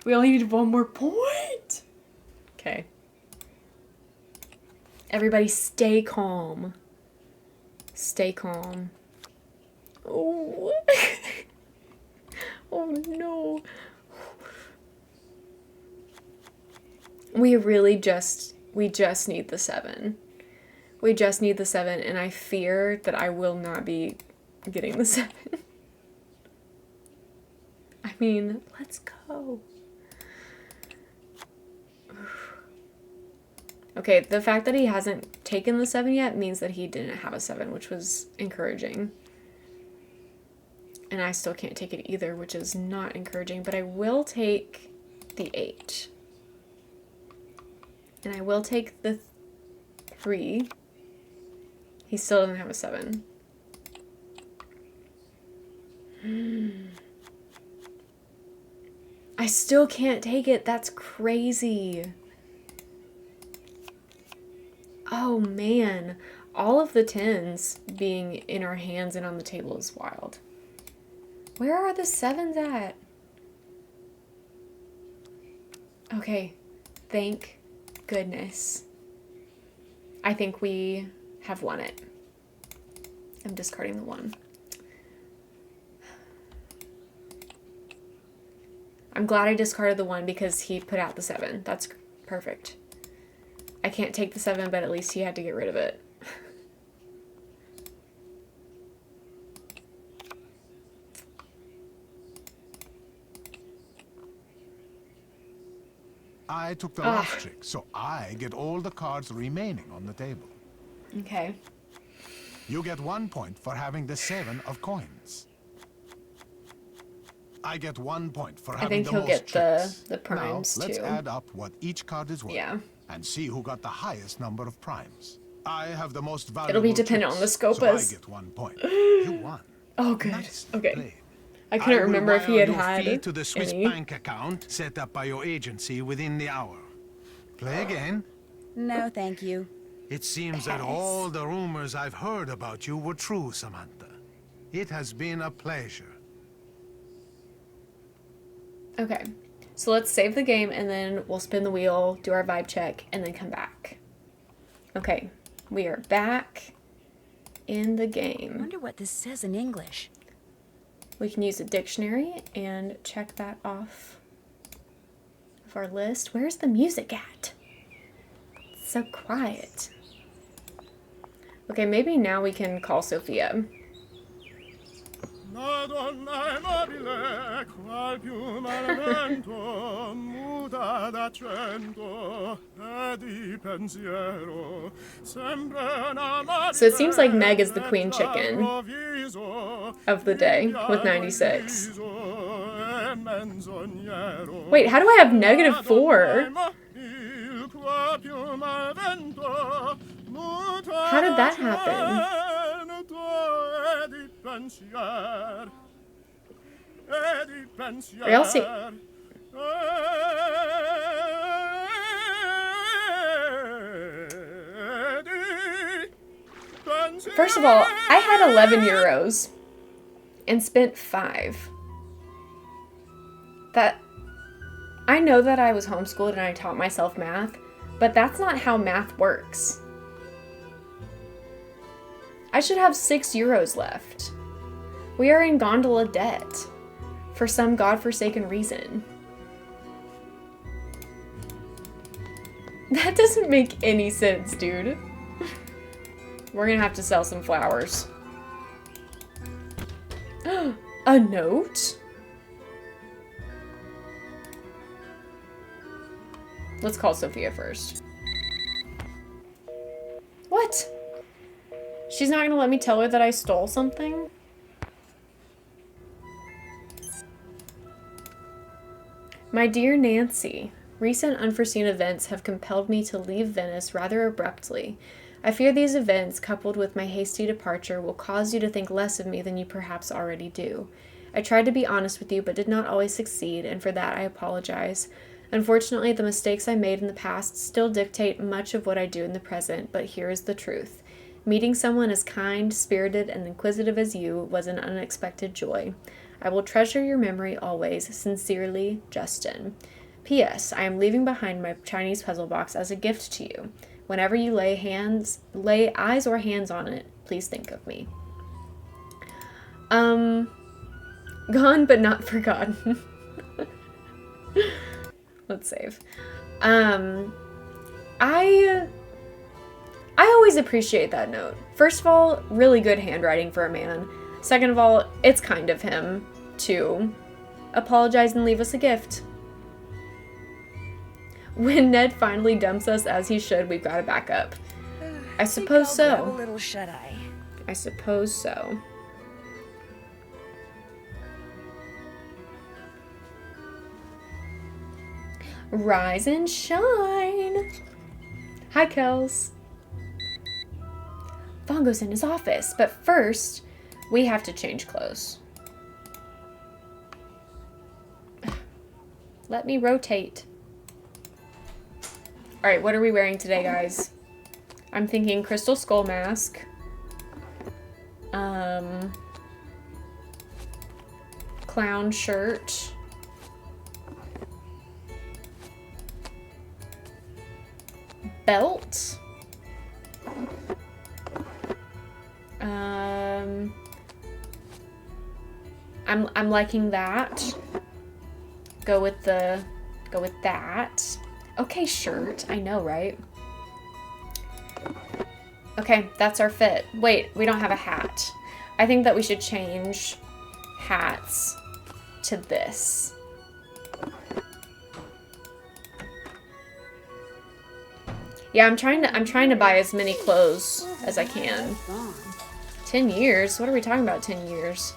We only need 1 more point. Okay. Everybody stay calm. Stay calm. Oh. Oh no. We just need the 7. We just need the 7, and I fear that I will not be getting the 7. I mean, let's go. Okay, the fact that he hasn't taken the 7 yet means that he didn't have a 7, which was encouraging. And I still can't take it either, which is not encouraging, but I will take the 8. And I will take the 3. He still doesn't have a 7. I still can't take it. That's crazy. Oh man. All of the 10s being in our hands and on the table is wild. Where are the 7s at? Okay. Thank goodness. I think we have won it. I'm discarding the 1. I'm glad I discarded the 1 because he put out the 7. That's perfect. I can't take the 7, but at least he had to get rid of it. I took the last trick, so I get all the cards remaining on the table. Okay. You get 1 point for having the 7 of coins. I get 1 point for having the most tricks. I think he'll get the primes now, let's too. add up what each card is worth and see who got the highest number of primes. I have the most valuable. It'll be dependent on the Scopas. So I get 1 point. You won. Oh, good. Nice Okay. played. I couldn't remember if he had had had to the Swiss any. bank account set up by your agency within the hour. Play again. No, thank you. It seems that all the rumors I've heard about you were true, Samantha. It has been a pleasure. Okay. So let's save the game and then we'll spin the wheel, do our vibe check, and then come back. Okay. We are back in the game. I wonder what this says in English. We can use a dictionary and check that off of our list. Where's the music at? It's so quiet. Okay, maybe now we can call Sophia. Madonna è mobile, qual più malvento, muta d'accento e di pensiero, sembra una So it seems like Meg is the queen chicken of the day with 96. Wait, how do I have -4? How did that happen? Are y'all see? First of all, I had 11 euros and spent 5. I know that I was homeschooled and I taught myself math, but that's not how math works. I should have 6 euros left. We are in gondola debt for some godforsaken reason. That doesn't make any sense, dude. We're gonna have to sell some flowers. A note? Let's call Sophia first. What? She's not gonna let me tell her that I stole something? My dear Nancy, recent unforeseen events have compelled me to leave Venice rather abruptly. I fear these events, coupled with my hasty departure, will cause you to think less of me than you perhaps already do. I tried to be honest with you, but did not always succeed, and for that I apologize. Unfortunately, the mistakes I made in the past still dictate much of what I do in the present, but here is the truth. Meeting someone as kind, spirited, and inquisitive as you was an unexpected joy. I will treasure your memory always. Sincerely, Justin. P.S. I am leaving behind my Chinese puzzle box as a gift to you. Whenever you lay eyes or hands on it, please think of me. Gone but not forgotten. Let's save. I always appreciate that note. First of all, really good handwriting for a man. Second of all, it's kind of him to apologize and leave us a gift. When Ned finally dumps us as he should, we've got to back up. I suppose so. A little shut-eye. I suppose so. Rise and shine. Hi, Kels. Vongo's in his office, but first, we have to change clothes. Let me rotate. Alright, what are we wearing today, guys? I'm thinking Crystal Skull Mask. Clown shirt. Belt. I'm liking that. Go with that. Okay, shirt. I know, right? Okay, that's our fit. Wait, we don't have a hat. I think that we should change hats to this. Yeah, I'm trying to buy as many clothes as I can. 10 years? What are we talking about, 10 years?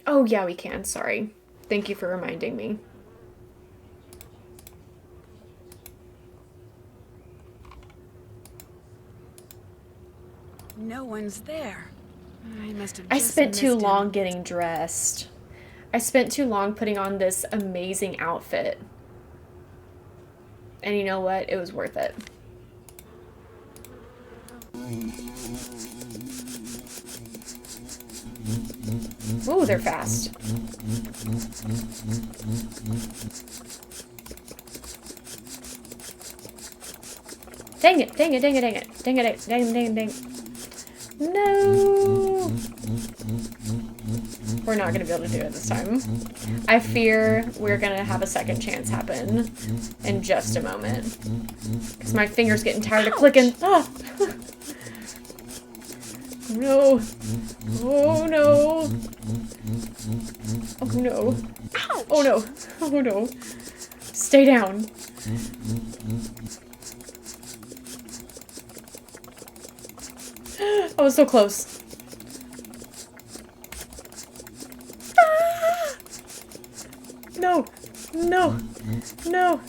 Oh, yeah, we can. Sorry. Thank you for reminding me. No one's there. I must have I just spent too missed long him. getting dressed. I spent too long putting on this amazing outfit. And you know what? It was worth it. Ooh, they're fast. Dang it, dang it, dang it, dang it, dang it, dang it, dang it, dang it. No! We're not gonna be able to do it this time. I fear we're gonna have a second chance happen in just a moment. Because my finger's getting tired of clicking. Ah! No. Oh no. Oh no. Oh no. Oh no. Stay down. I was so close. Ah! No. No. No.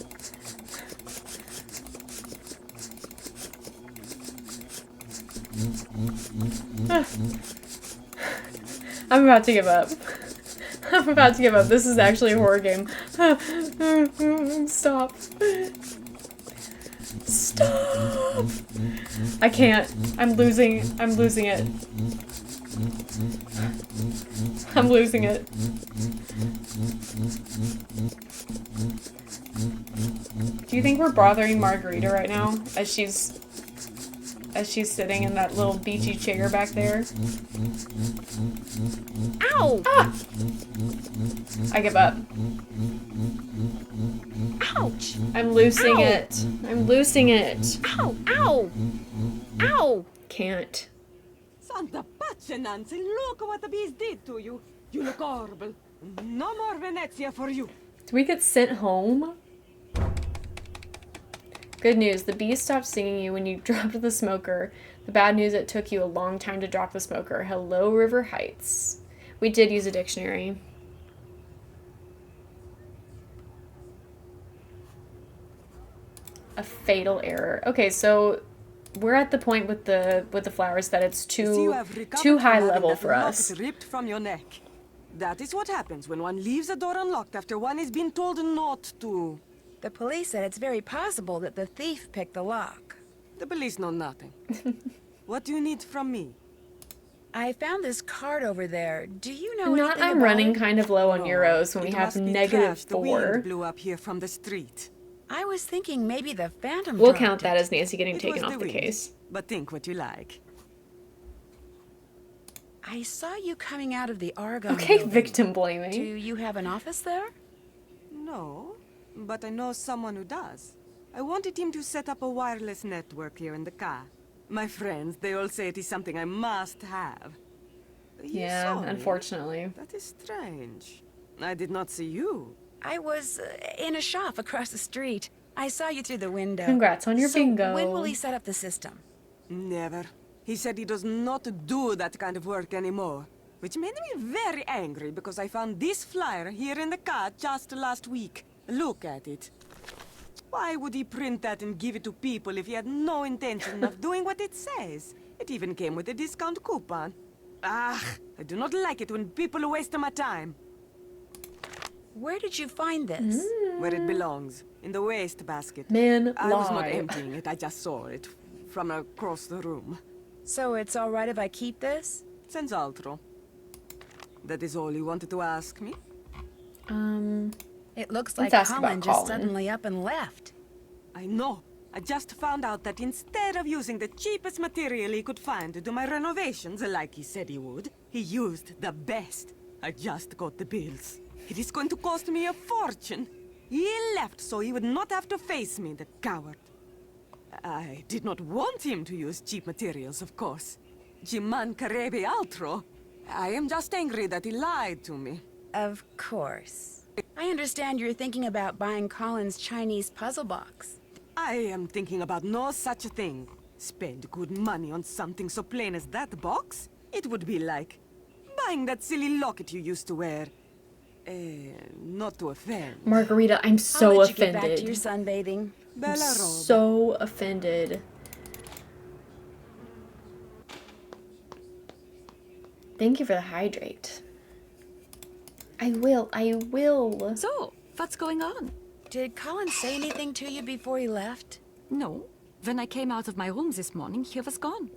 Ah. I'm about to give up. I'm about to give up. This is actually a horror game. Stop. Stop. I can't. I'm losing it. I'm losing it. Do you think we're bothering Margarita right now as she's sitting in that little beachy chair back there? Ow! Ah! I give up. Ouch! I'm losing it. I'm losing it. Ow! Ow! Ow! Can't. Santa pace, Nancy, look what the bees did to you. You look horrible. No more Venezia for you. Do we get sent home? Good news, the bees stopped stinging you when you dropped the smoker. The bad news, it took you a long time to drop the smoker. Hello, River Heights. We did use a dictionary. A fatal error. Okay, so we're at the point with the flowers that it's too high level for us. Ripped from your neck. That is what happens when one leaves a door unlocked after one has been told not to. The police said it's very possible that the thief picked the lock. The police know nothing. What do you need from me? I found this card over there. Do you know Not anything I'm about running it? kind of low on euros when we It have must be negative trash the wind 4. blew up here from the street. I was thinking maybe the Phantom We'll dropped count that it. as Nancy getting It taken was off the the wind. case. But think what you like. I saw you coming out of the Argonne Okay, building. victim Do blaming. you have an office there? No, but I know someone who does. I wanted him to set up a wireless network here in the car. My friends, they all say it is something I must have. You Yeah, saw me? unfortunately. That is strange. I did not see you. I was in a shop across the street. I saw you through the window. Congrats on your So bingo. when will he set up the system? Never. He said he does not do that kind of work anymore. Which made me very angry because I found this flyer here in the car just last week. Look at it. Why would he print that and give it to people if he had no intention of doing what it says? It even came with a discount coupon. Ah, I do not like it when people waste my time. Where did you find this? Where it belongs, in the waste basket. Man, I was not lie. emptying it, I just saw it from across the room. So it's all right if I keep this? Senz'altro. That is all you wanted to ask me? It looks Let's like ask Colin about just Colin. suddenly up and left. I know. I just found out that instead of using the cheapest material he could find to do my renovations like he said he would, he used the best. I just got the bills. It is going to cost me a fortune. He left so he would not have to face me, the coward. I did not want him to use cheap materials, of course. Ci mancherebbe altro. I am just angry that he lied to me. Of course. I understand you're thinking about buying Colin's Chinese puzzle box. I am thinking about no such a thing. Spend good money on something so plain as that box? It would be like buying that silly locket you used to wear. Not to offend. Margarita, I'm I'll so let you offended. get back to your sunbathing. I'm Bella roba. so offended. Thank you for the hydrate. I will. So, what's going on? Did Colin say anything to you before he left? No. When I came out of my room this morning, he was gone.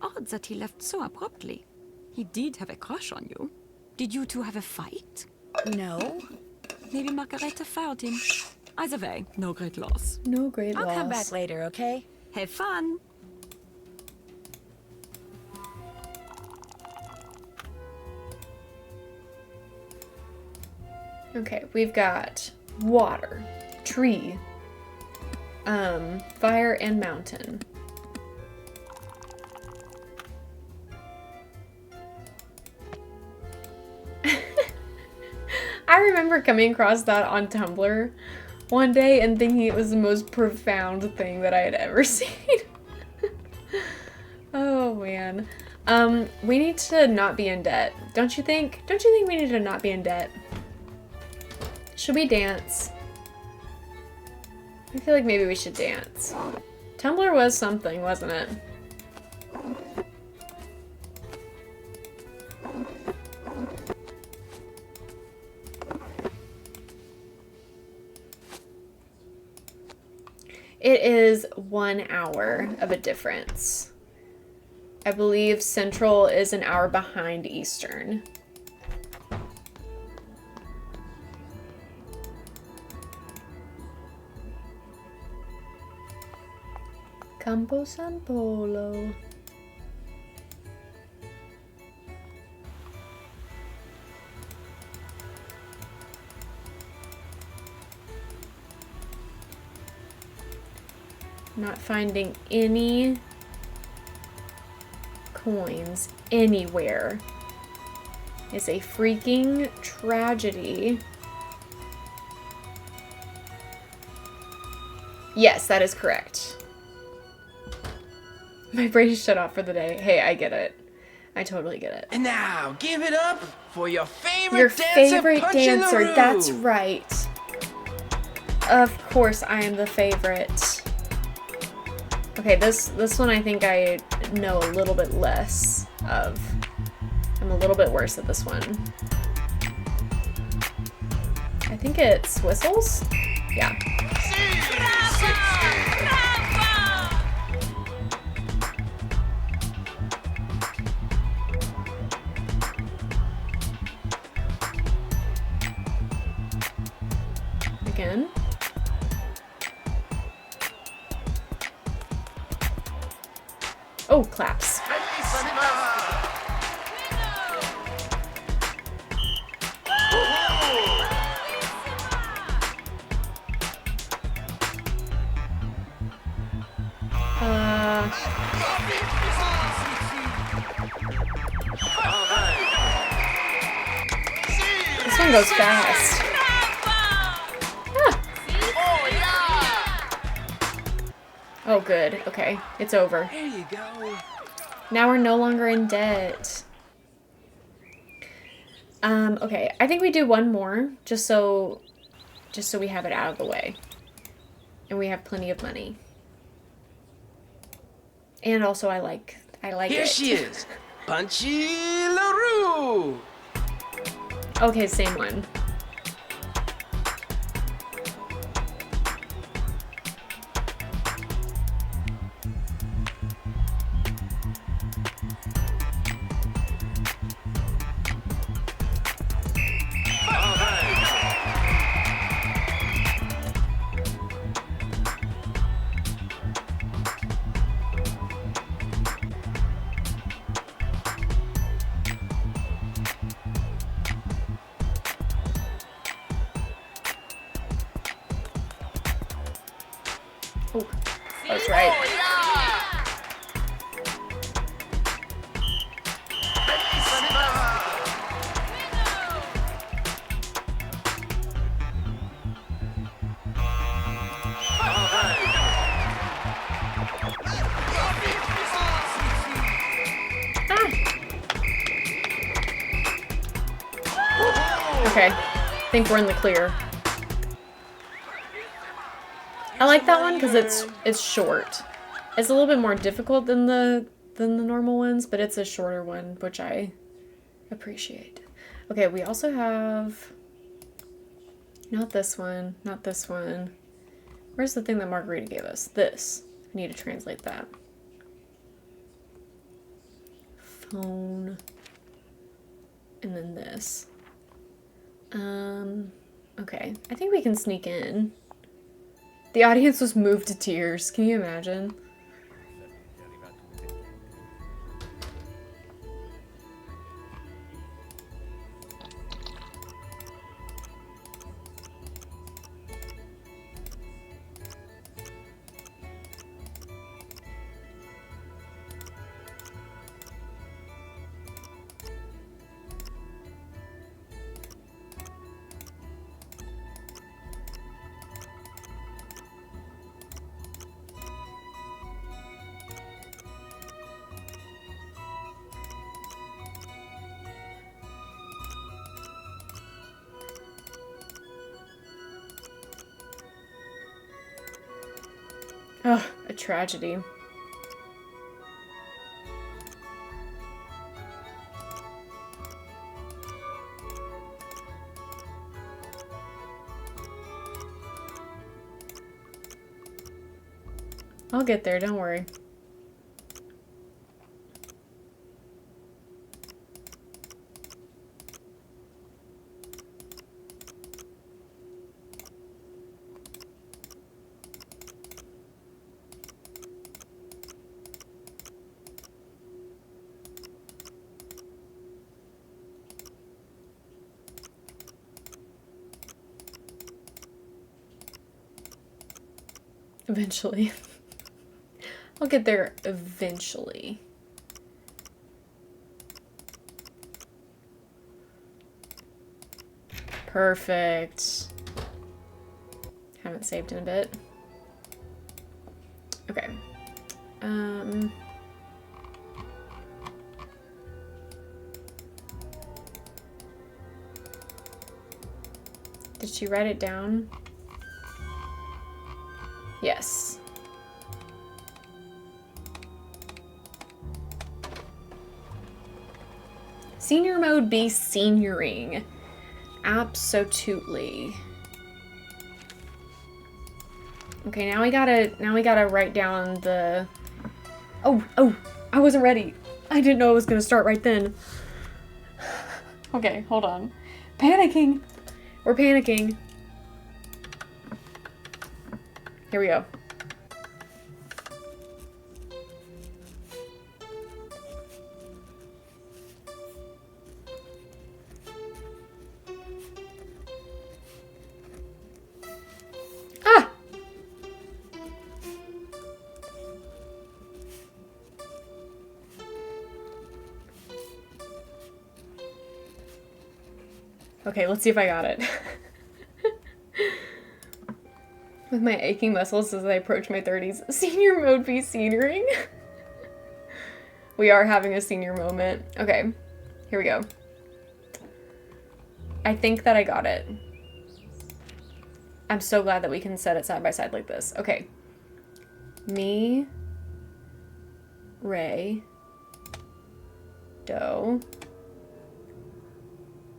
Odd that he left so abruptly. He did have a crush on you. Did you two have a fight? No. Maybe Margareta fired him. Either way, no great loss. No great I'll loss. come back later, okay? Have fun! Okay, we've got water, tree, fire, and mountain. I remember coming across that on Tumblr one day and thinking it was the most profound thing that I had ever seen. Oh man. We need to not be in debt. Don't you think? Don't you think we need to not be in debt? Should we dance? I feel like maybe we should dance. Tumblr was something, wasn't it? It is 1 hour of a difference. I believe Central is an hour behind Eastern. Campo San Polo. Not finding any coins anywhere. It's a freaking tragedy. Yes, that is correct. My brain is shut off for the day. Hey, I get it. I totally get it. And now, give it up for your favorite Your dancer, favorite dancer, Punch-in-the-Roo. that's right. Of course, I am the favorite. Okay, this one I think I know a little bit less of. I'm a little bit worse at this one. I think it's whistles? Yeah. sneak in. Oh, claps. This one goes fast. Oh, good. Okay, it's over. There you go. Now we're no longer in debt. Okay, I think we do one more, just so we have it out of the way. And we have plenty of money. And also I like Here it. she is. Punchy LaRue. Okay, same one. Oh, that's right. Okay, I think we're in the clear. I like that one because it's short. It's a little bit more difficult than the normal ones, but it's a shorter one, which I appreciate. Okay, we also have not this one, not this one. Where's the thing that Margarita gave us? This. I need to translate that. Phone. And then this. Okay. I think we can sneak in. The audience was moved to tears. Can you imagine? Oh, a tragedy. I'll get there, don't worry. Eventually. I'll get there eventually. Perfect. Haven't saved in a bit. Okay. Did she write it down? Yes. Senior mode be senioring. Absolutely. Okay, now we gotta write down the... Oh, I wasn't ready. I didn't know it was gonna start right then. Okay, hold on. Panicking. We're panicking. Here we go. Ah! Okay, let's see if I got it. With my aching muscles as I approach my 30s. Senior mode be senioring. We are having a senior moment. Okay, here we go. I think that I got it. I'm so glad that we can set it side by side like this. Okay. Mi, re, do,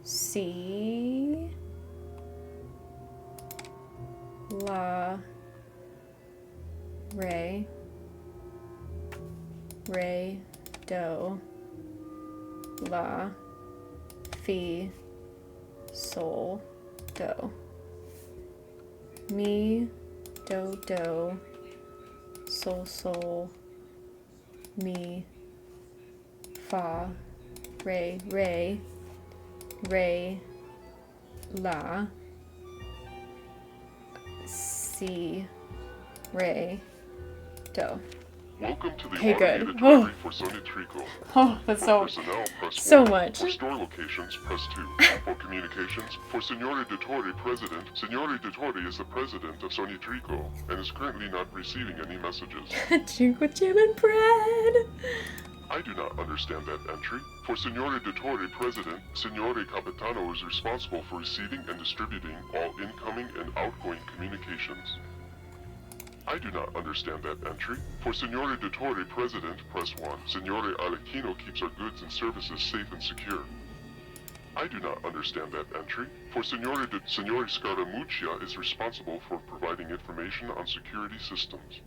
si, la, re, do, la, fi, sol, do. Mi, do, do, sol, sol, mi, fa, re, la, si, re, do. Welcome to the okay, automated good. delivery for Sonia Trico. Oh, that's for so, personnel, press so 1. much. For store locations, press 2. For communications, for Signore Dottore, President. Signore Dottore is the president of Sonia Trico and is currently not receiving any messages. Drink with jam and bread. I do not understand that entry. For Signore Dottore, President, Signore Capitano is responsible for receiving and distributing all incoming and outgoing communications. I do not understand that entry. For Signore Dottore, President, press 1. Signore Alechino keeps our goods and services safe and secure. I do not understand that entry. For Signore Scaramuccia is responsible for providing information on security systems.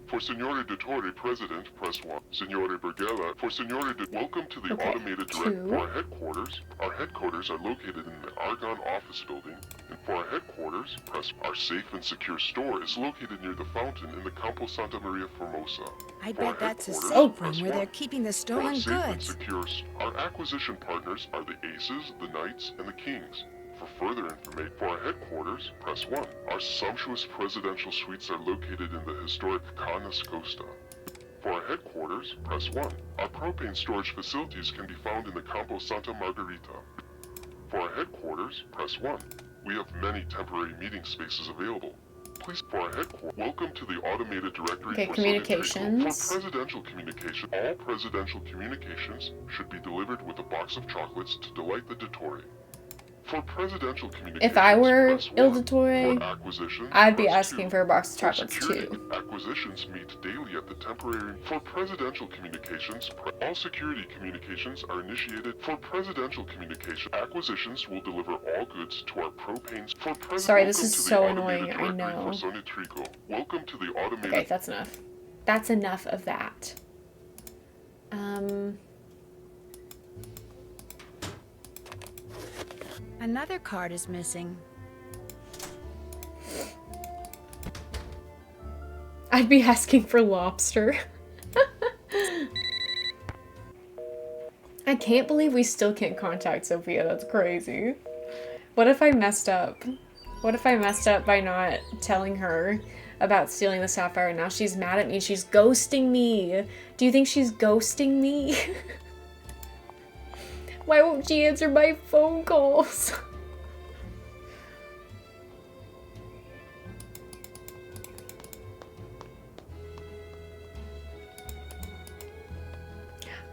For Signore Dottore, President, press 1. Signore Bergella, for Signore welcome to the automated direct for our headquarters. Our headquarters are located in the Argonne office building. And for our headquarters, press our safe and secure store is located near the fountain in the Campo Santa Maria Formosa. I For bet our that's a headquarters, safe room press where 1. they're keeping the For our stolen safe and goods. secure, our acquisition partners are the Aces, the Knights, and the Kings. For further information, for our headquarters, press 1. Our sumptuous presidential suites are located in the historic Canas Costa. For our headquarters, press 1. Our propane storage facilities can be found in the Campo Santa Margarita. For our headquarters, press 1. We have many temporary meeting spaces available. Please, for our headquarters, welcome to the automated directory Okay, for communications. For presidential communication, all presidential communications should be delivered with a box of chocolates to delight the Dottore. For presidential communications, If I were press Il 1. Dottore, For acquisitions, I'd be press asking 2. for a box of For chocolates security, too. acquisitions meet daily at the temporary. For presidential communications, all security communications are initiated. For presidential communication, acquisitions will deliver all goods to our propanes. For Sorry, this is so annoying, I know. Welcome to the automated. Okay, that's enough. That's enough of that. Another card is missing. I'd be asking for lobster. I can't believe we still can't contact Sophia. That's crazy. What if I messed up? What if I messed up by not telling her about stealing the sapphire and now she's mad at me? She's ghosting me. Do you think she's ghosting me? Why won't she answer my phone calls?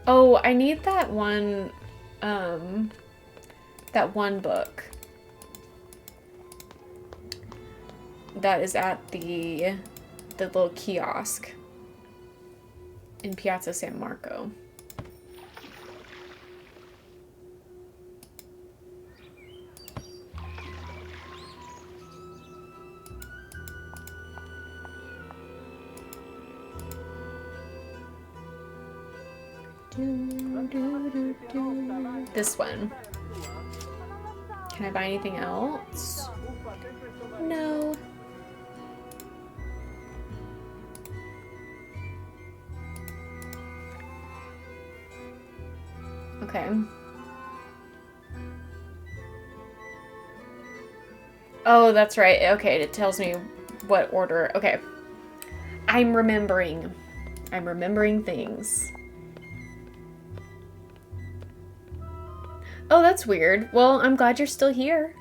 Oh, I need that one book that is at the little kiosk in Piazza San Marco. This one. Can I buy anything else? No. Okay. Oh, that's right. Okay, it tells me what order. Okay. I'm remembering. I'm remembering things. Oh, that's weird. Well, I'm glad you're still here.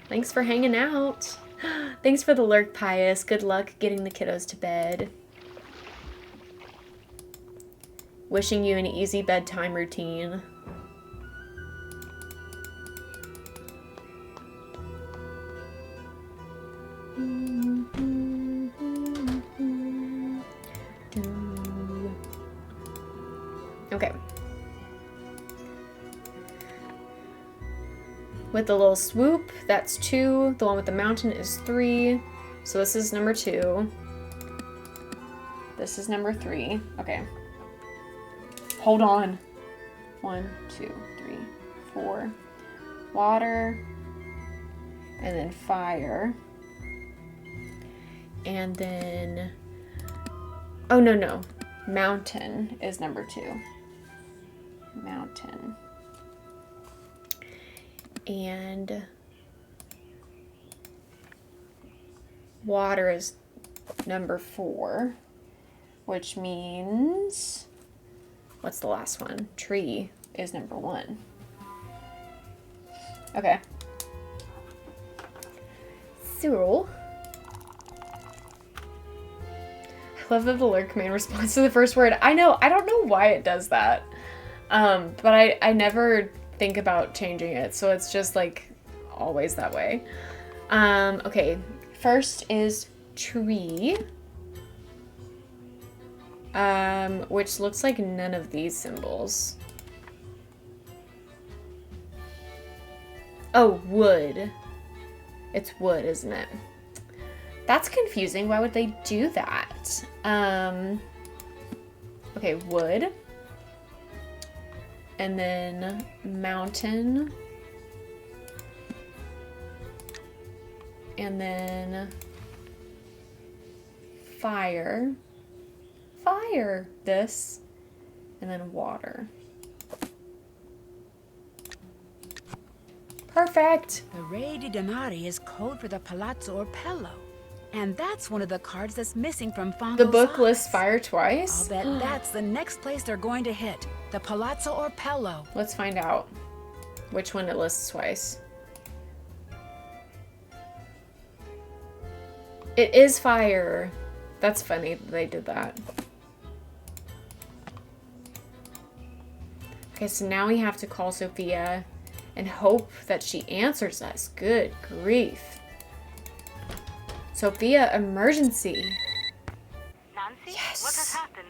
Thanks for hanging out. Thanks for the lurk, Pius. Good luck getting the kiddos to bed. Wishing you an easy bedtime routine. Okay. With the little swoop, that's 2. The one with the mountain is 3. So this is number 2. This is number 3. Okay. Hold on. 1, 2, 3, 4. Water. And then fire. And then... Oh, no. Mountain is number 2. Mountain. And water is number 4, which means, what's the last one? Tree is number 1. Okay. So, I love that the lurk command responds to the first word. I know, I don't know why it does that. But I never think about changing it, so it's just like always that way. Okay, first is tree, which looks like none of these symbols. Oh, wood. It's wood, isn't it? That's confusing. Why would they do that? Okay, wood. And then mountain. And then fire. Fire. This. And then water. Perfect. The Re di Denari is code for the Palazzo Orpello. And that's one of the cards that's missing from Fongo's The book odds. lists fire twice? I'll bet that's the next place they're going to hit. The Palazzo Orpello. Let's find out which one it lists twice. It is fire. That's funny that they did that. Okay, so now we have to call Sophia and hope that she answers us. Good grief. Sophia, emergency. Nancy, yes. What has happened?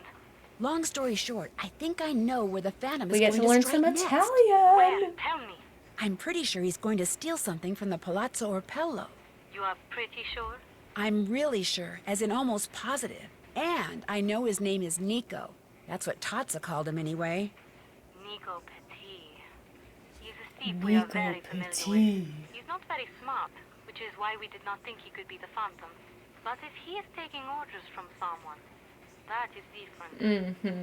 Long story short, I think I know where the Phantom is We get going to learn strike some next. Italian. Where? Tell me. I'm pretty sure he's going to steal something from the Palazzo Orpello. You are pretty sure? I'm really sure, as in almost positive. And I know his name is Nico. That's what Tatsa called him anyway. Nico Petit. He's a thief we are very familiar with. He's not very smart, which is why we did not think he could be the Phantom. But if he is taking orders from someone, that is different.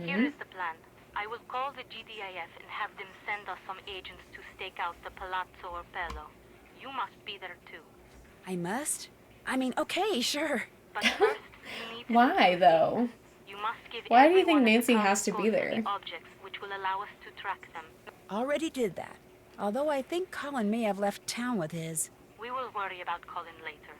Here is the plan. I will call the GDIF and have them send us some agents to stake out the Palazzo Orpello. You must be there too. I must? I mean, okay, sure. But first, you need to Why, though? You must give Why do you think everyone Nancy an has to account be code for there? the objects, which will allow us to track them. Already did that. Although I think Colin may have left town with his. We will worry about Colin later.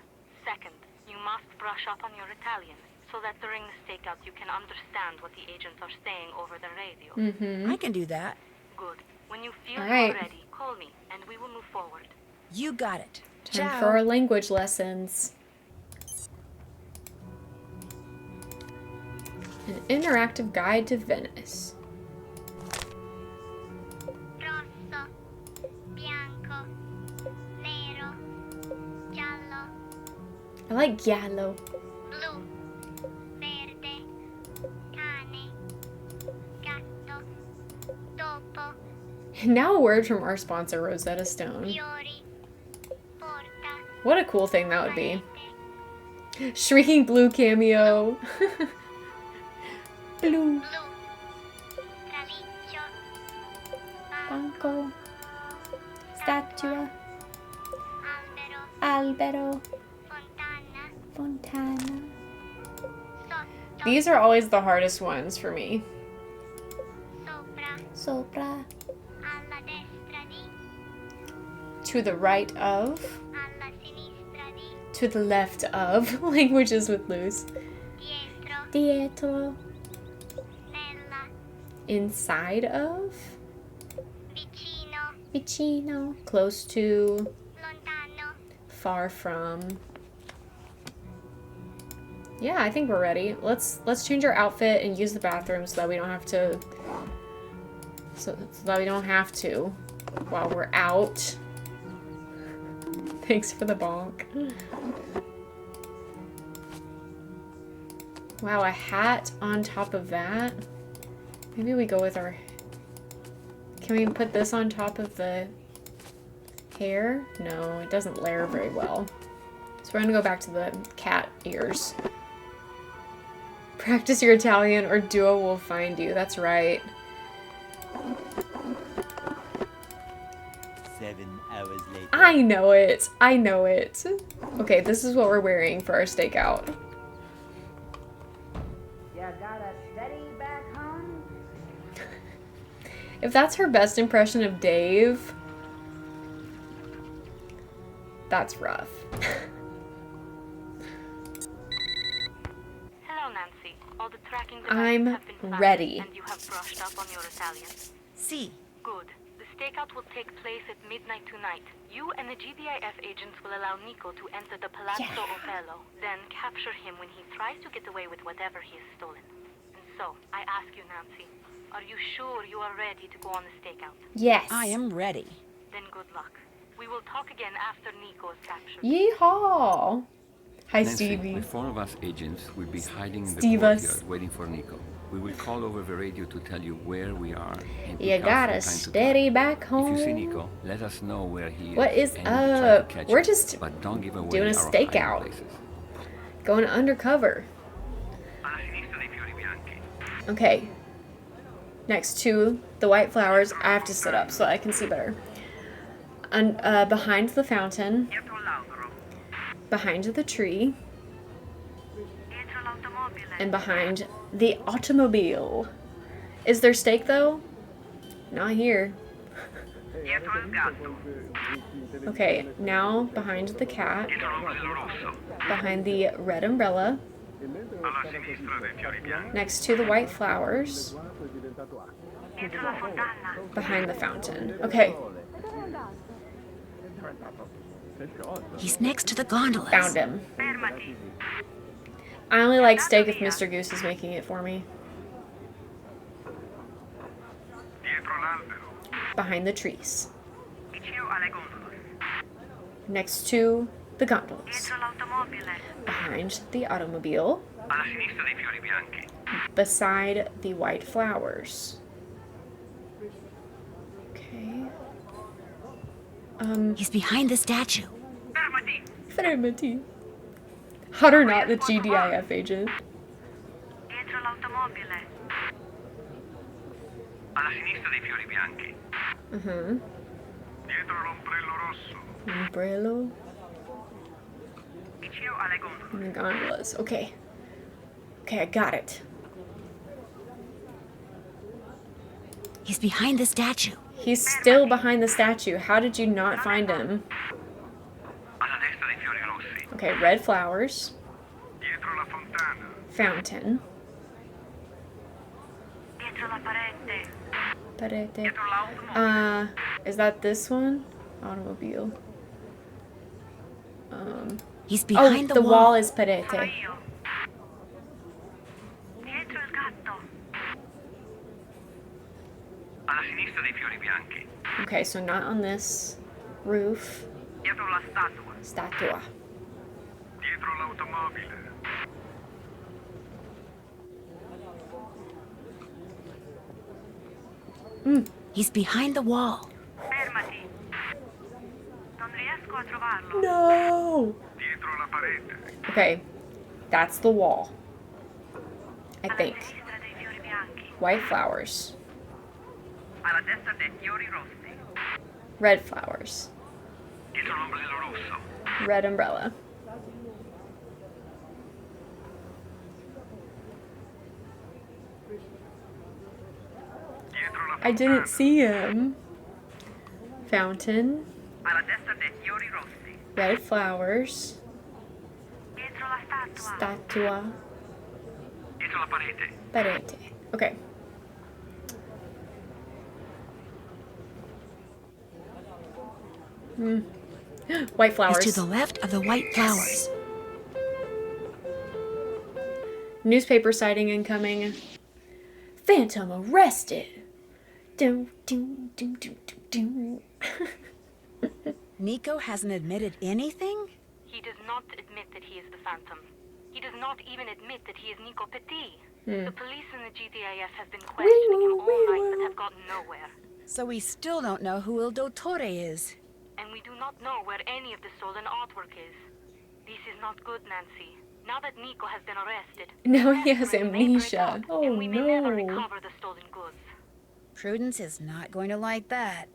Second, you must brush up on your Italian, so that during the stakeout you can understand what the agents are saying over the radio. I can do that. Good. When you feel All right. you're ready, call me, and we will move forward. You got it. Time Ciao. for our language lessons. An interactive guide to Venice. Rosso, bianco, nero, giallo, I like yellow. blu, verde, cane, gatto, topo, Now a word from our sponsor, Rosetta Stone. fiori, porta, What a cool thing that would be. Shrieking Blue cameo. Blue. traliccio, Nico. Statua. Albero. Fontana. These are always the hardest ones for me. Sopra. To the right of. To the left of. Languages with loose. Dietro. Inside of. Vicino. Close to. Far from. Yeah, I think we're ready. Let's change our outfit and use the bathroom so that we don't have to. So that we don't have to while we're out. Thanks for the bonk. Wow, a hat on top of that. Maybe we go with our. Can we put this on top of the hair? No, it doesn't layer very well. So we're gonna go back to the cat ears. Practice your Italian or Duo will find you. That's right. 7 hours later. I know it. I know it. Okay, this is what we're wearing for our stakeout. You got a steady back home? If that's her best impression of Dave, that's rough. Hello, Nancy. All the tracking I'm devices have been found, ready. and you have brushed up on your Italian. Si. Good. The stakeout will take place at midnight tonight. You and the GDIF agents will allow Nico to enter the Palazzo Otello, then capture him when he tries to get away with whatever he has stolen. And so, I ask you, Nancy, are you sure you are ready to go on the stakeout? Yes. I am ready. Then good luck. We will talk again after Nico is captured. Yeehaw! Hi, Nancy, Stevie. the 4 of us agents will be hiding in the Stevus. courtyard waiting for Nico. We will call over the radio to tell you where we are. And You pick out gotta from time to steady time. back home. If you see Nico, let us know where he is. What is and we'll try to up? catch We're him. just But don't give away doing a our hiding stakeout. places. Going undercover. Okay. Next to the white flowers, I have to sit up so I can see better. Behind the fountain. Behind the tree. And behind the automobile. Is there steak though? Not here. Okay, now behind the cat. Behind the red umbrella. Next to the white flowers. Behind the fountain. Okay. He's next to the gondolas. Found him. I only like steak if Mr. Goose is making it for me. Behind the trees. Next to the gondolas. Behind the automobile. Beside the white flowers. Okay. He's behind the statue. Fermati. Hot or not, the GDIF agent. Umbrello. And the gondolas. Okay. Okay, I got it. He's behind the statue. He's still behind the statue. How did you not find him? Okay, red flowers. Fountain. Parete. Is that this one? Automobile. He's behind the wall is parete. Okay, so not on this roof. Statua. He's behind the wall. No! Okay, that's the wall. I think. White flowers. Red flowers. Red umbrella. I didn't see him. Fountain. Red flowers. Statua. Parete. Okay. White flowers. Is to the left of the white flowers. Newspaper sighting incoming. Phantom arrested. Doo, doo, doo, doo, doo, doo. Nico hasn't admitted anything? He does not admit that he is the Phantom. He does not even admit that he is Nico Petit. The police and the GDIF have been questioning him all night but have gotten nowhere. So we still don't know who Il Dottore is. And we do not know where any of the stolen artwork is. This is not good, Nancy. Now that Nico has been arrested, Now he has amnesia. Oh and we may never no. recover the stolen goods. Prudence is not going to like that.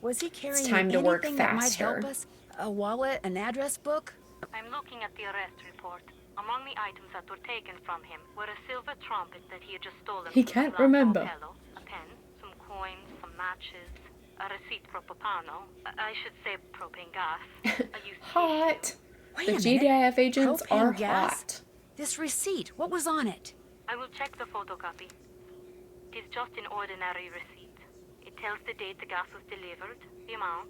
Was he carrying time to anything work that might faster. help us? A wallet, an address book? I'm looking at the arrest report. Among the items that were taken from him were a silver trumpet that he had just stolen. He from can't Palazzo remember. Otello, a pen, some coins, some matches, a receipt for propano. I should say propane gas. A used Hot. Wait The a minute. GDIF agents Propane are gas? hot. This receipt, what was on it? I will check the photocopy. It is just an ordinary receipt. It tells the date the gas was delivered, the amount.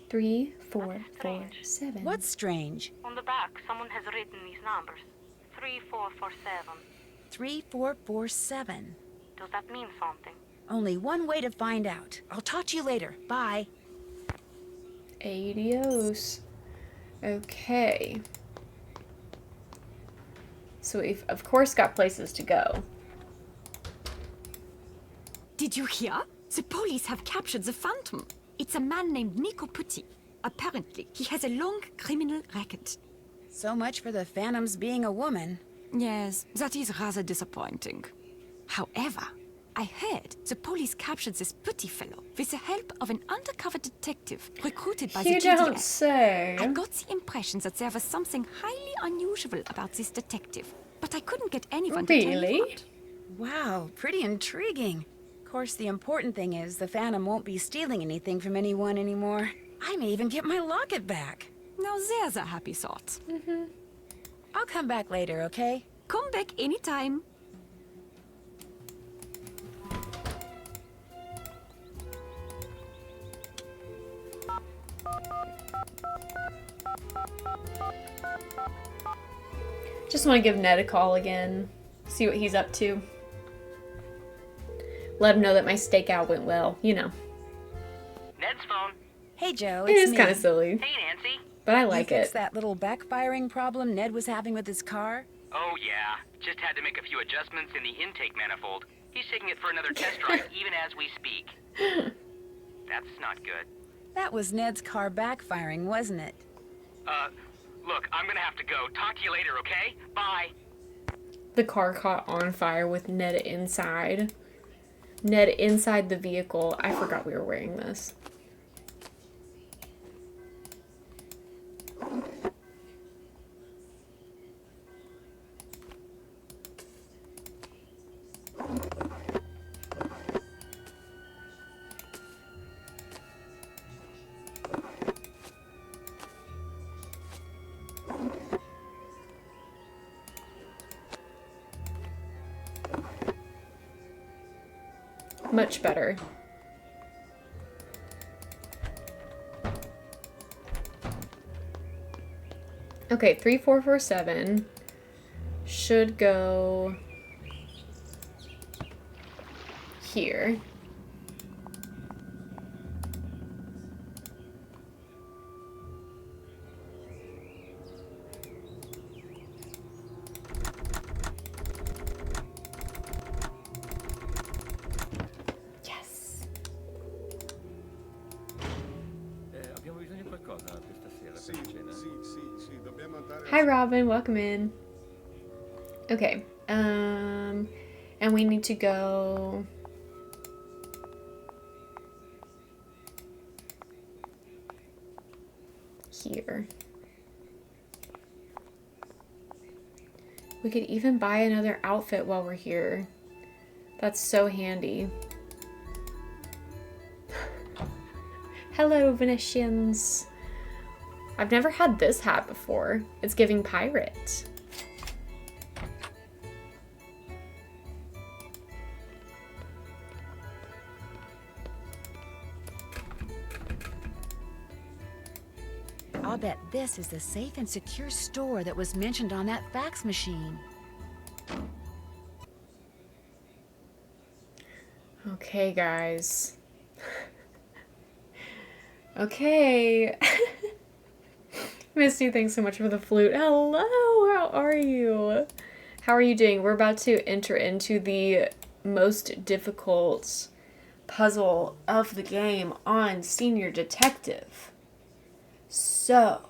3, 4, 4, 7. What's strange? On the back, someone has written these numbers. 3447. 3447. Does that mean something? Only one way to find out. I'll talk to you later. Bye. Adios. Okay. So we've, of course, got places to go. Did you hear? The police have captured the Phantom. It's a man named Nico Petit. Apparently, he has a long criminal record. So much for the Phantoms being a woman. Yes, that is rather disappointing. However, I heard the police captured this Petit fellow with the help of an undercover detective recruited by the You GDF. don't say. I got the impression that there was something highly unusual about this detective, but I couldn't get anyone to tell me what. Wow, pretty intriguing. Of course, the important thing is the Phantom won't be stealing anything from anyone anymore. I may even get my locket back. Now there's a happy thought. I'll come back later, okay? Come back anytime. Just want to give Ned a call again. See what he's up to. Let him know that my stakeout went well. You know. Ned's phone. Hey, Joe, It it's is me. kind of silly. Hey, Nancy. But I You like fixed it. that little backfiring problem Ned was having with his car? Oh, yeah. Just had to make a few adjustments in the intake manifold. He's taking it for another test drive even as we speak. That's not good. That was Ned's car backfiring, wasn't it? Look, I'm gonna have to go. Talk to you later, okay? Bye. The car caught on fire with Ned inside. Ned inside the vehicle. I forgot we were wearing this. Much better. Okay, 3447 should go here. Abbiamo bisogno di qualcosa questa sera per cena. Sì, dobbiamo andare. Hi Robin, welcome in. Okay, and we need to go here. We could even buy another outfit while we're here. That's so handy. Hello, Venetians. I've never had this hat before. It's giving pirate. I'll bet this is the safe and secure store that was mentioned on that fax machine. Okay, guys. Okay. Misty, thanks so much for the flute. Hello, how are you? How are you doing? We're about to enter into the most difficult puzzle of the game on Senior Detective. So,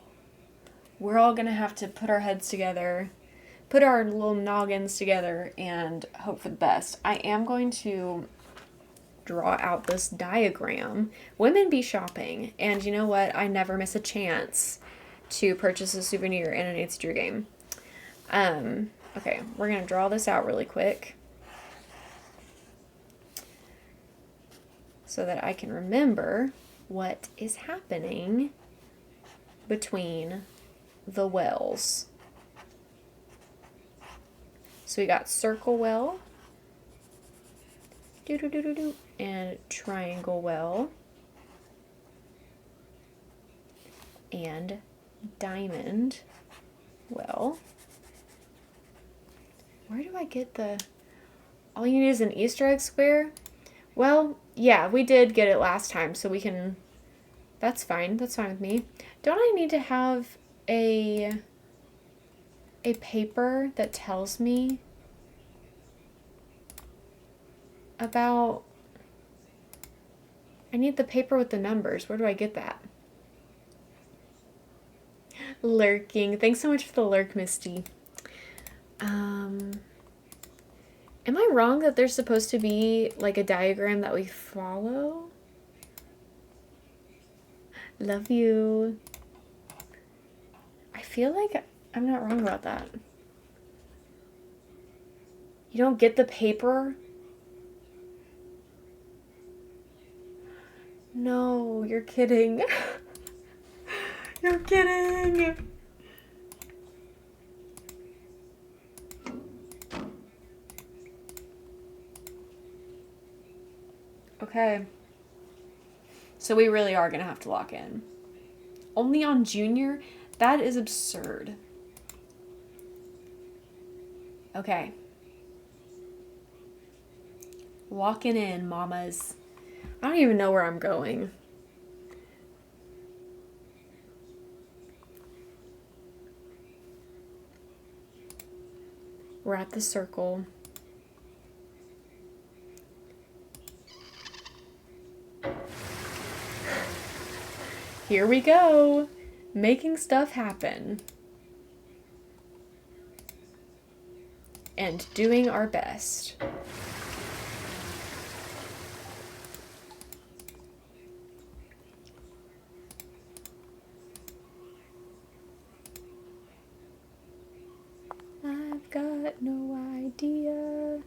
we're all gonna have to put our heads together, put our little noggins together, and hope for the best. I am going to draw out this diagram. Women be shopping, and you know what? I never miss a chance to purchase a souvenir in an Nancy Drew game. Okay, we're gonna draw this out really quick so that I can remember what is happening between the wells. So we got circle well, and triangle well, and diamond well. Where do I get the... All you need is an Easter egg square? Well, yeah, we did get it last time, so we can... That's fine. That's fine with me. Don't I need to have a paper that tells me about... I need the paper with the numbers. Where do I get that? Lurking. Thanks so much for the lurk, Misty. Am I wrong that there's supposed to be like a diagram that we follow? Love you. I feel like I'm not wrong about that. You don't get the paper? No, you're kidding. You're kidding. Okay. So we really are going to have to lock in. Only on Junior? That is absurd. Okay. Locking in, mamas. I don't even know where I'm going. We're at the circle. Here we go. Making stuff happen. And doing our best. I've got no idea.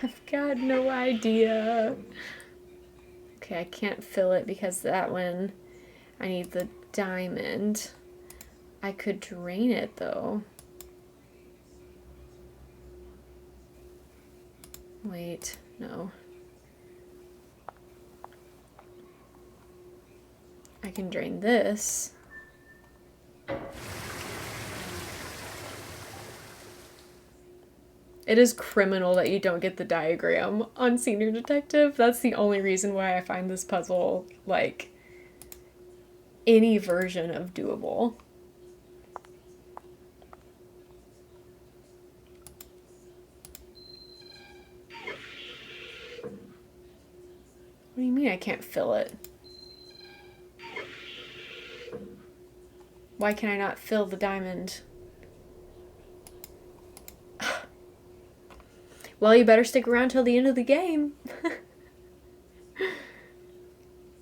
I've got no idea. Okay, I can't fill it because that one, I need the diamond. I could drain it though. Wait, no. I can drain this. It is criminal that you don't get the diagram on Senior Detective. That's the only reason why I find this puzzle, like, any version of doable. What do you mean I can't fill it? Why can I not fill the diamond? Well, you better stick around till the end of the game.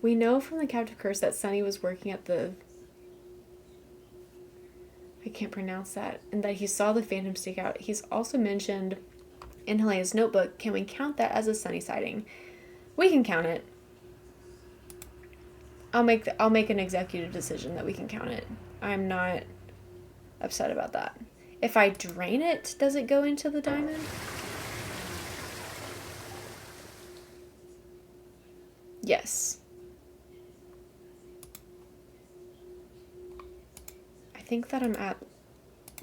We know from the Captive Curse that Sunny was working at the... I can't pronounce that. And that he saw the Phantom stakeout. He's also mentioned in Helena's notebook. Can we count that as a Sunny sighting? We can count it. I'll make an executive decision that we can count it. I'm not upset about that. If I drain it, does it go into the diamond? Yes. I think that I'm at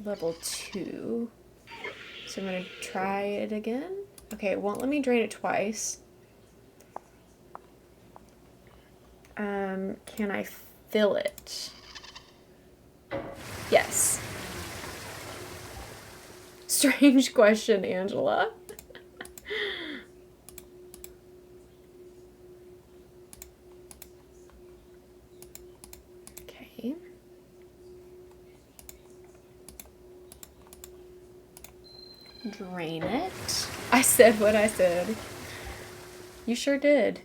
level 2. So I'm going to try it again. Okay, it won't let me drain it twice. Can I fill it? Yes. Strange question, Angela. Okay. Drain it. I said what I said. You sure did.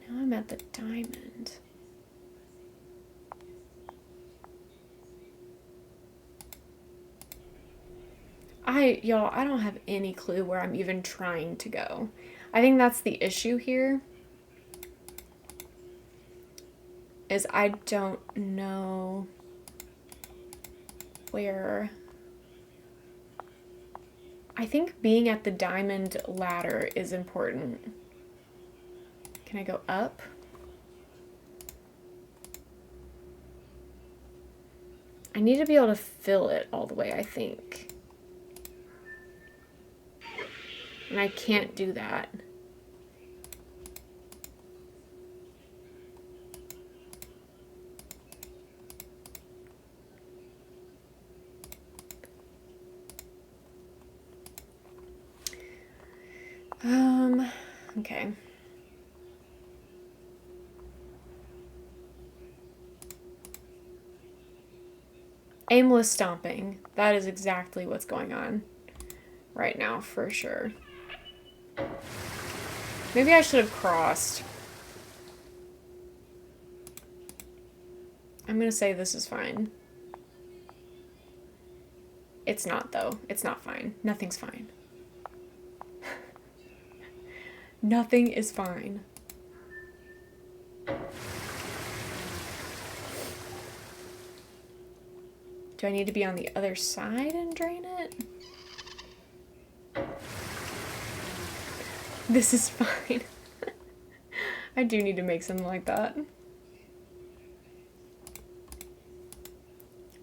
Now I'm at the diamond. Y'all, I don't have any clue where I'm even trying to go. I think that's the issue here. Is I don't know where... I think being at the diamond ladder is important. Can I go up? I need to be able to fill it all the way, I think. And I can't do that. Okay. Aimless stomping. That is exactly what's going on right now, for sure. Maybe I should have crossed. I'm gonna say this is fine. It's not, though. It's not fine. Nothing's fine. Nothing is fine. Do I need to be on the other side and drain it? This is fine. I do need to make something like that.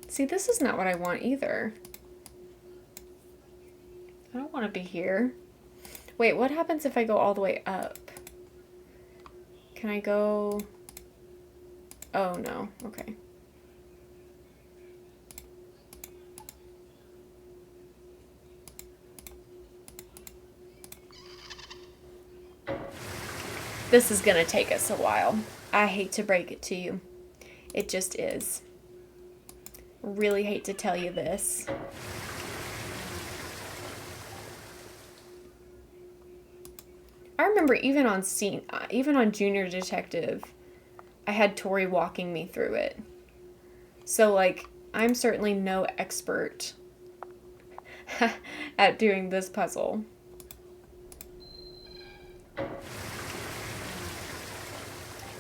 See, this is not what I want either. I don't want to be here. Wait, what happens if I go all the way up? Can I go... Oh, no. Okay. This is gonna take us a while. I hate to break it to you. It just is. Really hate to tell you this. I remember even on Junior Detective, I had Tori walking me through it. So, like, I'm certainly no expert at doing this puzzle.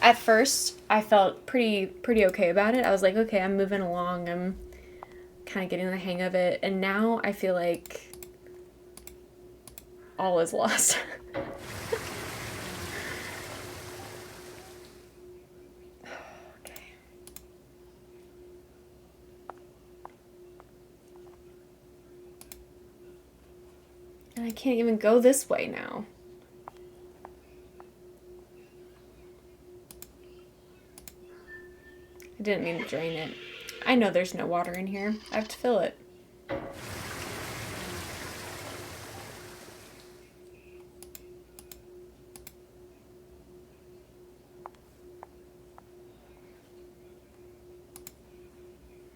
At first, I felt pretty okay about it. I was like, okay, I'm moving along. I'm kind of getting the hang of it. And now I feel like all is lost. Okay. And I can't even go this way now. I didn't mean to drain it. I know there's no water in here. I have to fill it.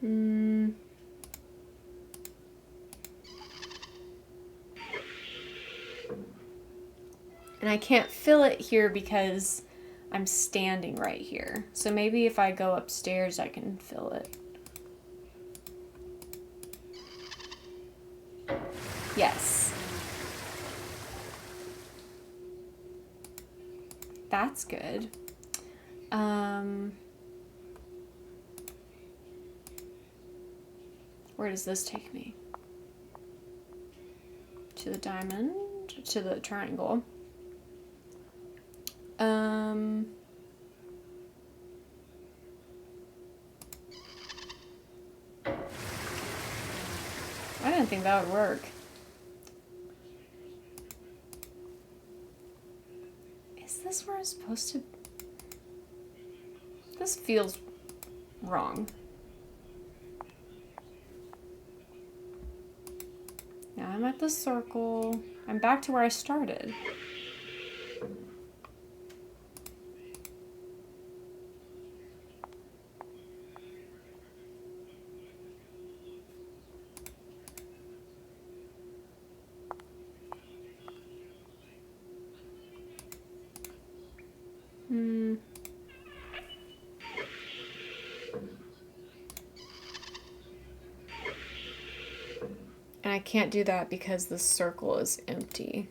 And I can't fill it here because I'm standing right here. So maybe if I go upstairs, I can fill it. Yes. That's good. Where does this take me? To the diamond, to the triangle. I didn't think that would work. Is this where I'm supposed to? This feels wrong. Now I'm at the circle. I'm back to where I started. And I can't do that because the circle is empty.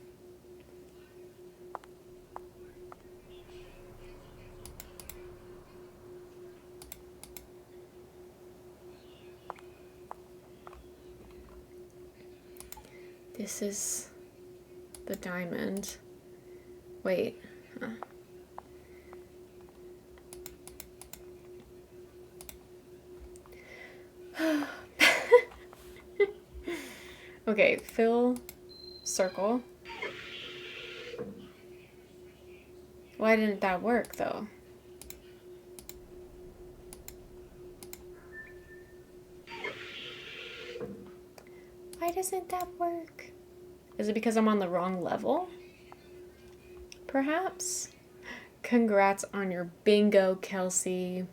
This is the diamond. Wait. Huh. Okay, fill circle. Why didn't that work though? Why doesn't that work? Is it because I'm on the wrong level? Perhaps? Congrats on your bingo, Kelsey.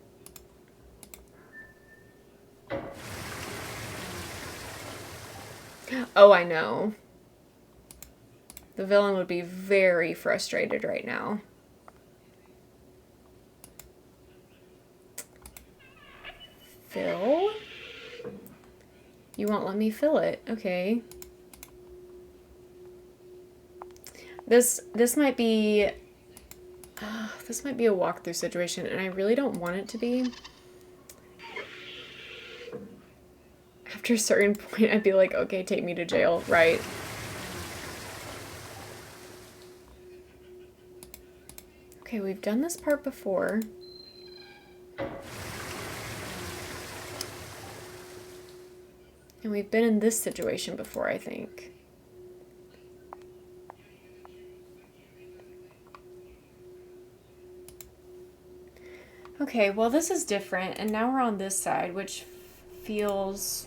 Oh, I know. The villain would be very frustrated right now. Fill? You won't let me fill it. Okay. This might be a walkthrough situation, and I really don't want it to be. After a certain point, I'd be like, okay, take me to jail, right? Okay, we've done this part before. And we've been in this situation before, I think. Okay, well this is different, and now we're on this side, which feels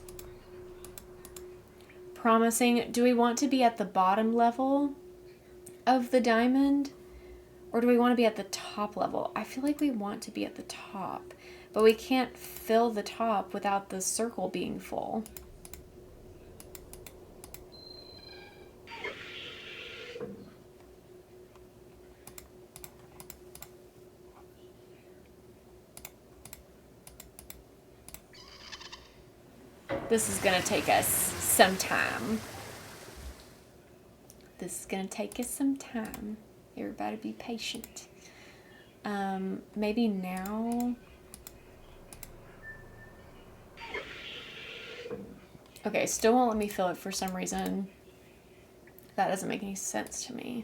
promising. Do we want to be at the bottom level of the diamond? Or do we want to be at the top level? I feel like we want to be at the top, but we can't fill the top without the circle being full. This is gonna take us some time. This is gonna take us some time. Everybody be patient. Maybe now. Okay, still won't let me fill it for some reason. That doesn't make any sense to me.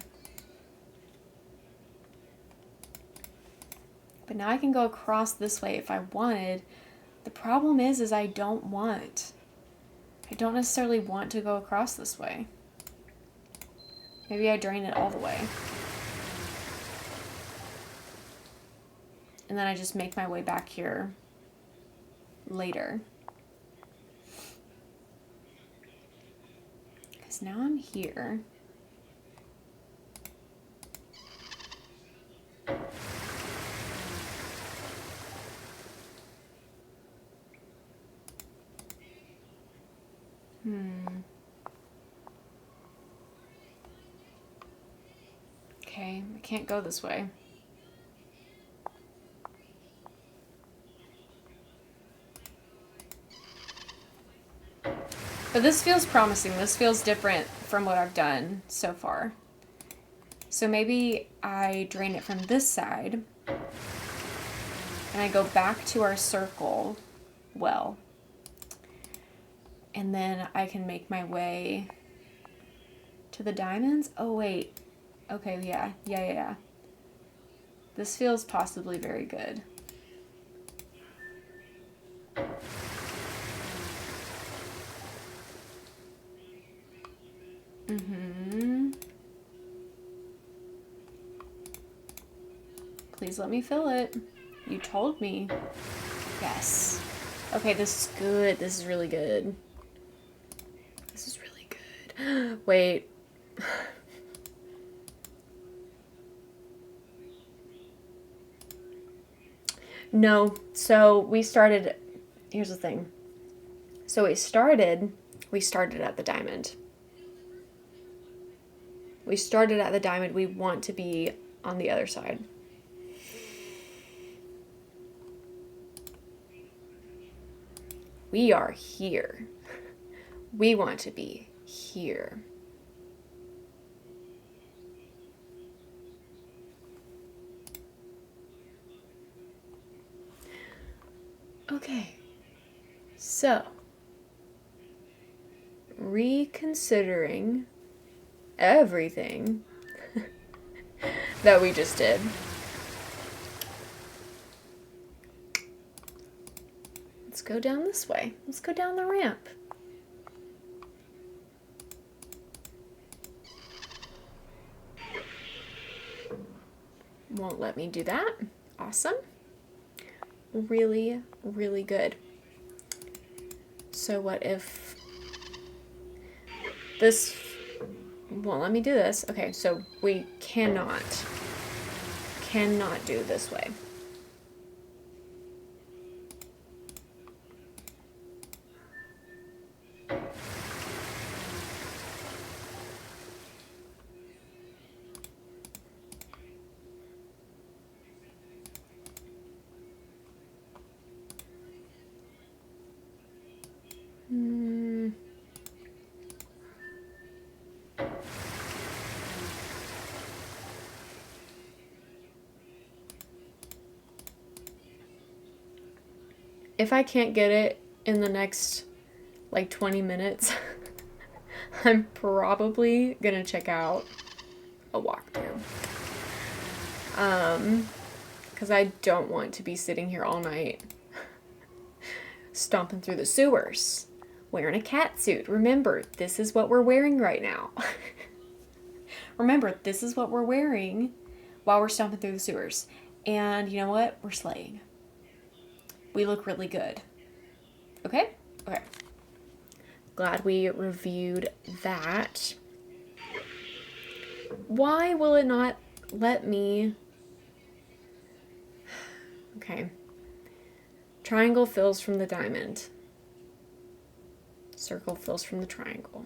But now I can go across this way if I wanted. The problem is I don't necessarily want to go across this way. Maybe I drain it all the way. And then I just make my way back here later. Because now I'm here. Okay, I can't go this way. But this feels promising. This feels different from what I've done so far. So maybe I drain it from this side. And I go back to our circle well. And then I can make my way to the diamonds. Oh, wait. Okay, yeah. This feels possibly very good. Please let me fill it. You told me. Yes. Okay, this is good. This is really good. This is really good. Wait. No. So we started... Here's the thing. So we started at the diamond. We started at the diamond. We want to be on the other side. We are here. We want to be here. Okay. So, reconsidering everything that we just did. Let's go down this way. Let's go down the ramp. Won't let me do that. Awesome. Really, really good. So what if this won't let me do this? Okay, so we cannot do it this way. If I can't get it in the next, like, 20 minutes, I'm probably gonna check out a walkthrough. Because I don't want to be sitting here all night stomping through the sewers, wearing a cat suit. Remember, this is what we're wearing right now. Remember, this is what we're wearing while we're stomping through the sewers. And you know what? We're slaying. We look really good. Okay? Okay. Glad we reviewed that. Why will it not let me... Okay. Triangle fills from the diamond. Circle fills from the triangle.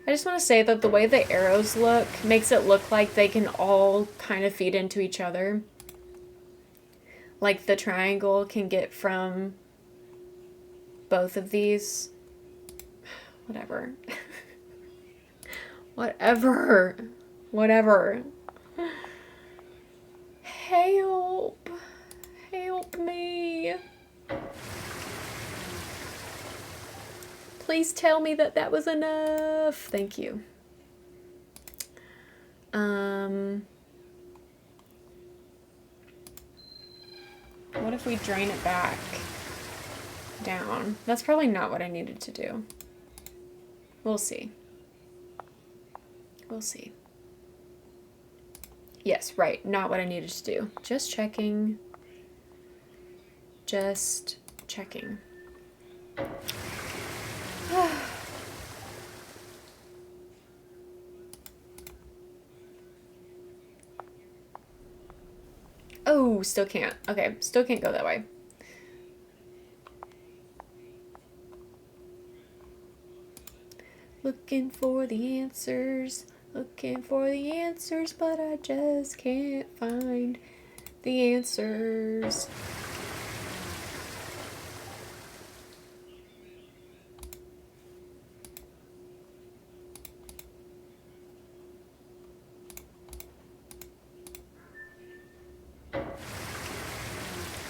I just want to say that the way the arrows look makes it look like they can all kind of feed into each other. Like the triangle can get from both of these. Whatever. Whatever. Help. Help me. Please tell me that that was enough. Thank you. What if we drain it back down? That's probably not what I needed to do. We'll see. We'll see. Yes, right. Not what I needed to do. Just checking. Just checking. Oh, still can't. Okay, still can't go that way. Looking for the answers. Looking for the answers, but I just can't find the answers.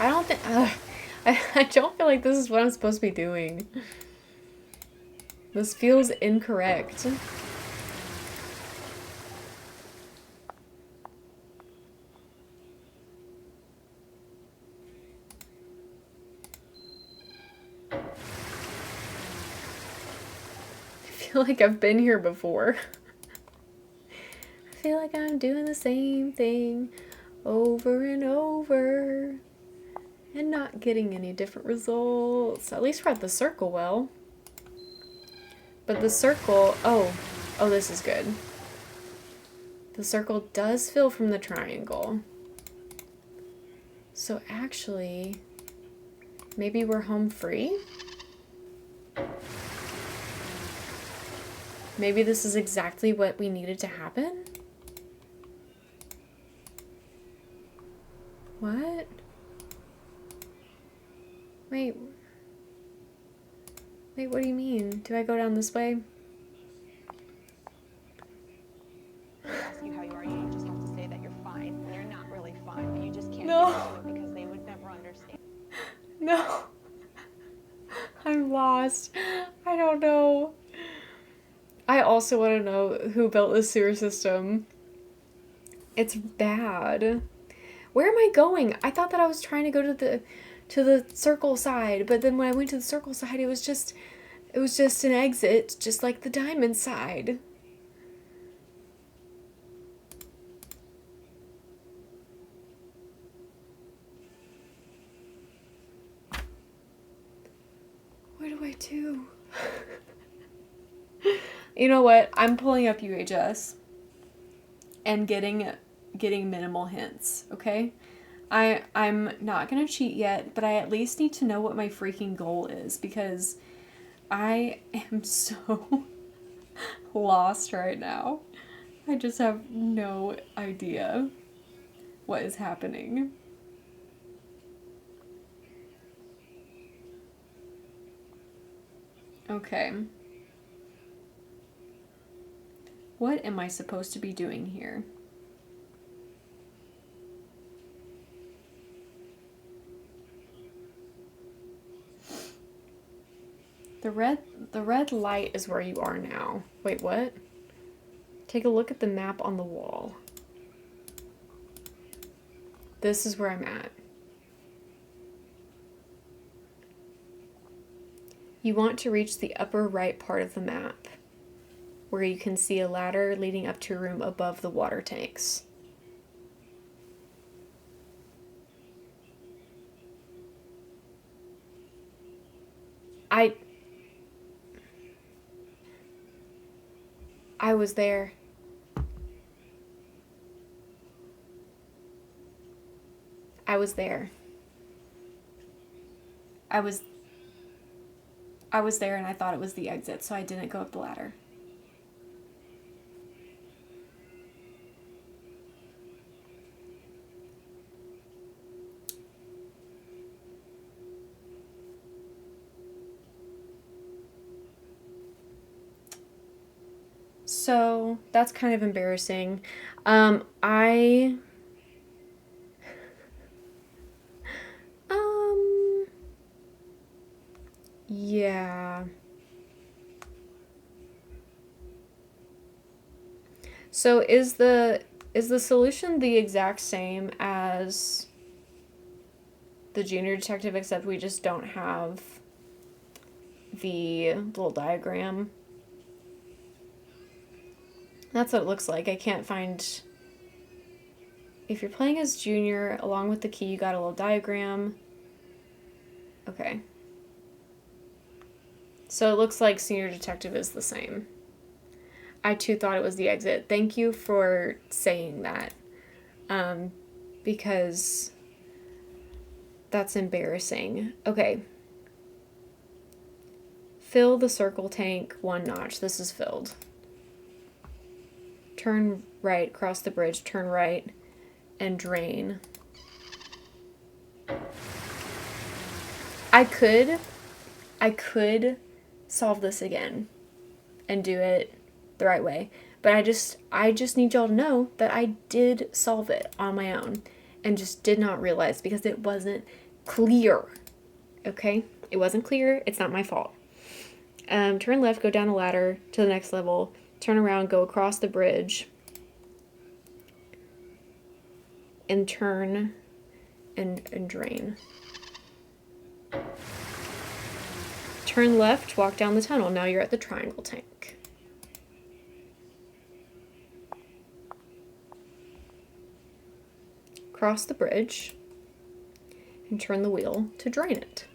I don't think... I don't feel like this is what I'm supposed to be doing. This feels incorrect. I feel like I've been here before. I feel like I'm doing the same thing over and over and not getting any different results. At least we're at the circle well. But the circle, oh, this is good. The circle does fill from the triangle. So actually, maybe we're home free? Maybe this is exactly what we needed to happen? What? Wait, what do you mean? Do I go down this way? Ask you how you are, you just have to say that you're fine when you're not really fine, but you just can't No. get into it because they would never understand. No. I'm lost. I don't know. I also want to know who built this sewer system. It's bad. Where am I going? I thought that I was trying to go to the circle side, but then when I went to the circle side, it was just an exit, just like the diamond side. What do I do? You know what? I'm pulling up UHS and getting minimal hints, okay? I'm not gonna cheat yet, but I at least need to know what my freaking goal is because I am so lost right now. I just have no idea what is happening. Okay. What am I supposed to be doing here? The red light is where you are now. Wait, what? Take a look at the map on the wall. This is where I'm at. You want to reach the upper right part of the map, where you can see a ladder leading up to a room above the water tanks. I was there. I was there. I was there and I thought it was the exit, so I didn't go up the ladder. So that's kind of embarrassing. Yeah. So is the solution the exact same as the junior detective, except we just don't have the little diagram? That's what it looks like. I can't find... If you're playing as junior, along with the key, you got a little diagram. Okay. So it looks like senior detective is the same. I too thought it was the exit. Thank you for saying that. Because That's embarrassing. Okay. Fill the circle tank 1 notch. This is filled. Turn right, cross the bridge, turn right, and drain. I could solve this again and do it the right way. But I just need y'all to know that I did solve it on my own and just did not realize because it wasn't clear. Okay? It wasn't clear. It's not my fault. Turn left, go down the ladder to the next level. Turn around, go across the bridge. And turn and drain. Turn left, walk down the tunnel. Now you're at the triangle tank. Cross the bridge and turn the wheel to drain it.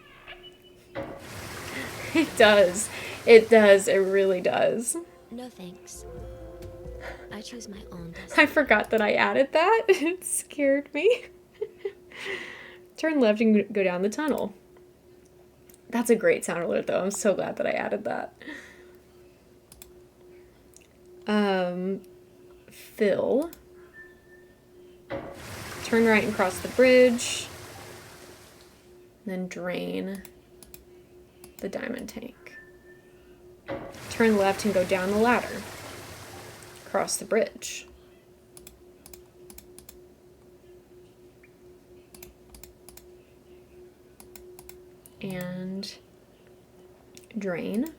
It does. It does. It really does. No thanks. I choose my own destiny. I forgot that I added that. It scared me. Turn left and go down the tunnel. That's a great sound alert though. I'm so glad that I added that. Fill. Turn right and cross the bridge. Then drain the diamond tank. Turn left and go down the ladder. Cross the bridge. And drain.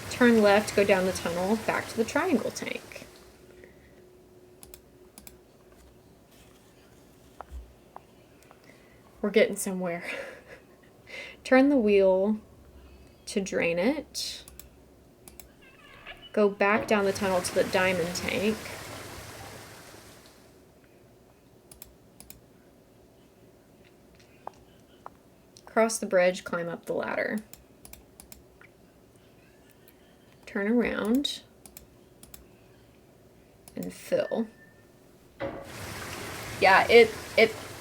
Turn left, go down the tunnel, back to the triangle tank. We're getting somewhere. Turn the wheel to drain it. Go back down the tunnel to the diamond tank. Cross the bridge, climb up the ladder. Turn around and fill. Yeah, it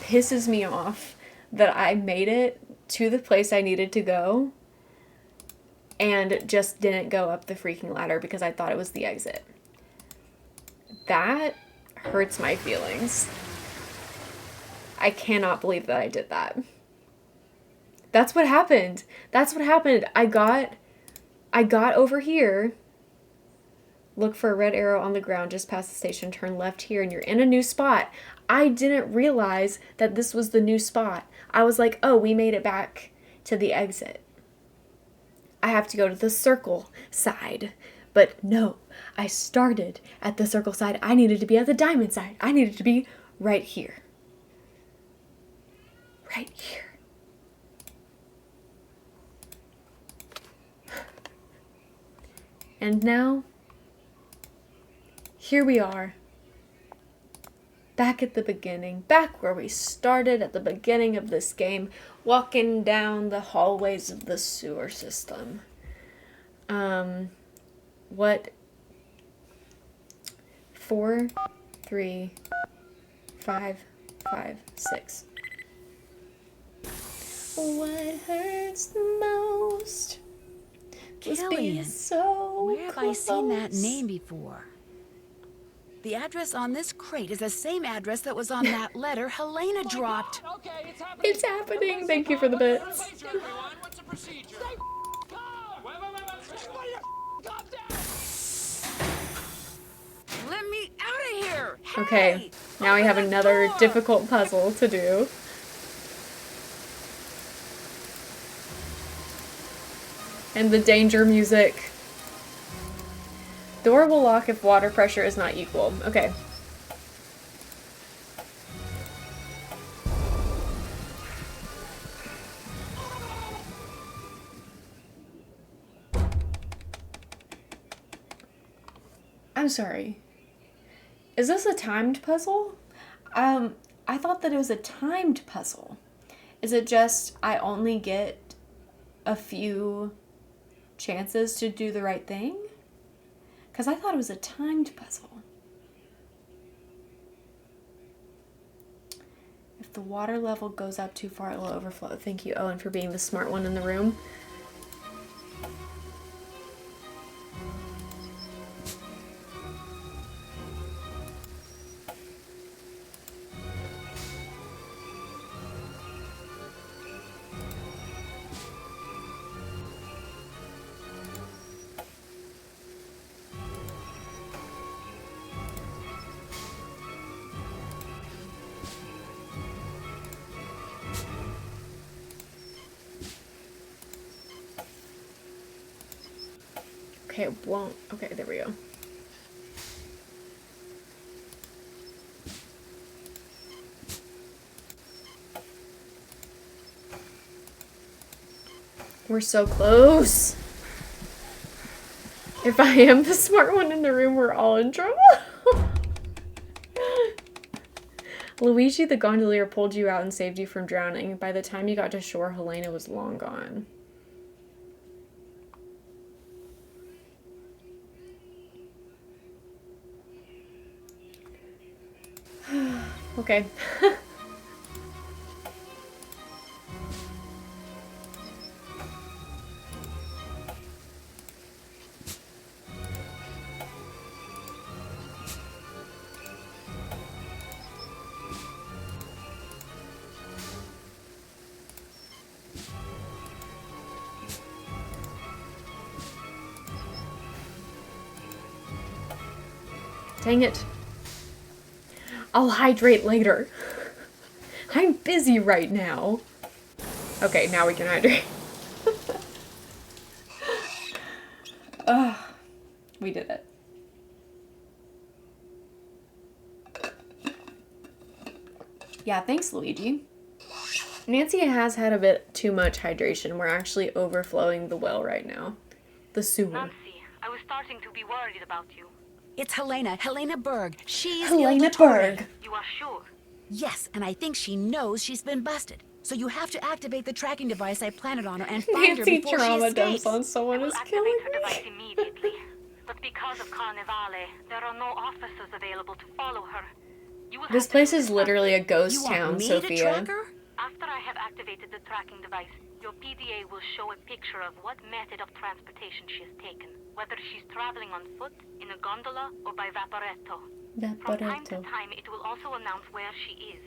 pisses me off that I made it to the place I needed to go and just didn't go up the freaking ladder because I thought it was the exit. That hurts my feelings. I cannot believe that I did that. That's what happened. That's what happened. I got over here. Look for a red arrow on the ground just past the station. Turn left here and you're in a new spot. I didn't realize that this was the new spot. I was like, oh, we made it back to the exit. I have to go to the circle side. But no, I started at the circle side. I needed to be at the diamond side. I needed to be right here. Right here. And now, here we are, back at the beginning, back where we started at the beginning of this game, walking down the hallways of the sewer system. What? 4, 3, 5, 5, 6. What hurts the most? Killian, so where have I seen that name before? The address on this crate is the same address that was on that letter Helena dropped. Okay, it's happening. It's happening. Thank you for the bits. What's the procedure? Stay calm. Wait. Everybody, calm down. Let me out of here. Okay, now we have another difficult puzzle to do. And the danger music. Door will lock if water pressure is not equal. Okay. I'm sorry. Is this a timed puzzle? I thought that it was a timed puzzle. Is it just I only get a few chances to do the right thing? Because I thought it was a timed puzzle. If the water level goes up too far, it will overflow. Thank you, Owen, for being the smart one in the room. Okay, it won't. Okay, there we go. We're so close. If I am the smart one in the room, we're all in trouble. Luigi the gondolier pulled you out and saved you from drowning. By the time you got to shore, Helena was long gone. Okay. Dang it. I'll hydrate later. I'm busy right now. Okay, now we can hydrate. We did it. Yeah, thanks, Luigi. Nancy has had a bit too much hydration. We're actually overflowing the well right now. The sewer. Nancy, I was starting to be worried about you. It's Helena Berg. She's Helena Il Berg. Dottore. You are sure? Yes, and I think she knows she's been busted. So you have to activate the tracking device I planted on her and find her Nancy before she trauma escapes. dumps on someone is killing Activate her device immediately. But because of Carnevale, there are no officers available to follow her. You will This have to place do is literally a You ghost want town, me to Sophia. track her? After I have activated the tracking device, your PDA will show a picture of what method of transportation she has taken, whether she's traveling on foot, in a gondola, or by vaporetto. From time to time, it will also announce where she is.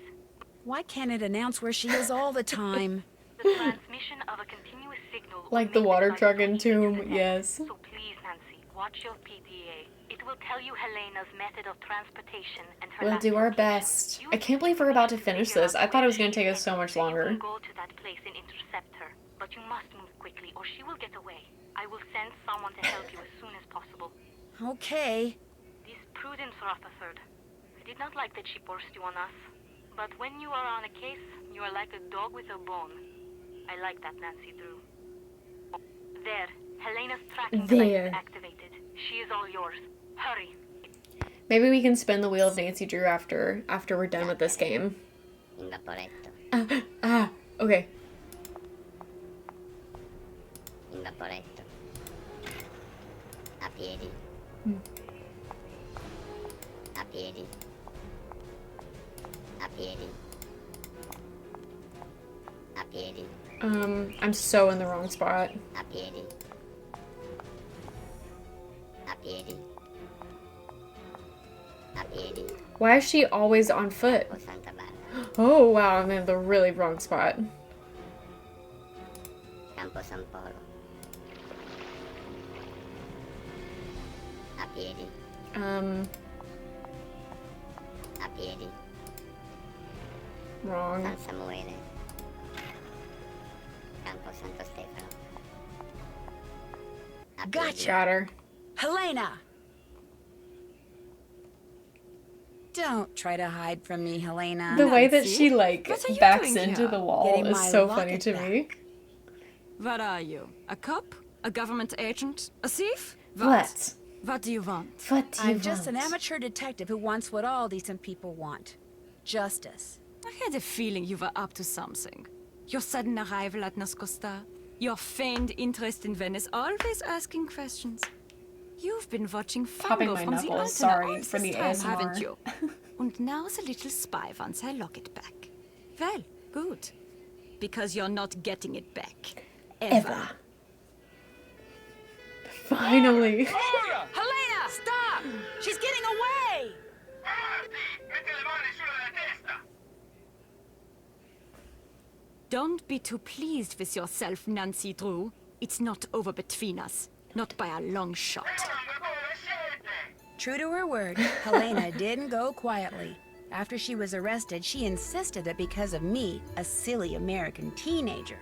Why can't it announce where she is all the time? The transmission of a continuous signal will Like the make water device truck in easy to Tomb, detect. yes. So please, Nancy, watch your PDA. It will tell you Helena's method of transportation and her We'll last do our location. best. I can't believe we're about to finish this. I thought it was going to take us so much You longer. can go to that place and intercept her, but you must move quickly or she will get away. I will send someone to help you as soon as possible. Okay. This Prudence Rutherford. I did not like that she forced you on us. But when you are on a case, you are like a dog with a bone. I like that, Nancy Drew. There. Helena's tracking device is activated. She is all yours. Hurry. Maybe we can spin the wheel of Nancy Drew after we're done with this game. Okay. In vaporetto. A piedi. A piedi. A piedi. A piedi. I'm so in the wrong spot. A piedi. A piedi. A piedi. Why is she always on foot? Campo Santa Barbara. Oh wow, I'm in the really wrong spot. Campo San Polo. A piedi. A piedi. Wrong. San Samuele. Campo Santo Stefano. A piedi. Gotcha. Got her. Helena! Don't try to hide from me, Helena. The way that she like What are you backs doing into here? the wall Getting is my so locket funny to back. me. What are you? A cop? A government agent? A thief? What? What do you want? What do you I'm just an want? amateur detective who wants what all decent people want. Justice. I had a feeling you were up to something. Your sudden arrival at Nascosta, your feigned interest in Venice, always asking questions. You've been watching Popping Fango my from the knuckles, Altena sorry all for this the time, ASMR. haven't you? And now the little spy wants her locket back. Well, good. Because you're not getting it back. Ever. Finally. Helena, stop! She's getting away! Don't be too pleased with yourself, Nancy Drew. It's not over between us. Not by a long shot. True to her word, Helena didn't go quietly. After she was arrested, she insisted that because of me, a silly American teenager,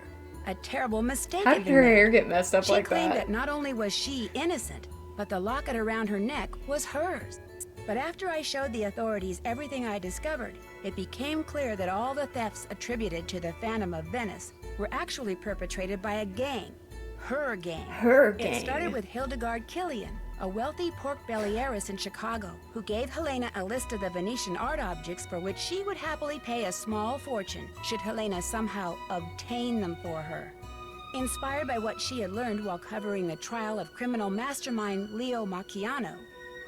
a terrible mistake How had did been her made. hair get messed up She like claimed that? that not only was she innocent, but the locket around her neck was hers. But after I showed the authorities everything I discovered, it became clear that all the thefts attributed to the Phantom of Venice were actually perpetrated by a gang. Her gang. Her gang. It started with Hildegard Killian, a wealthy pork belly heiress in Chicago, who gave Helena a list of the Venetian art objects for which she would happily pay a small fortune should Helena somehow obtain them for her. Inspired by what she had learned while covering the trial of criminal mastermind Leo Macchiano,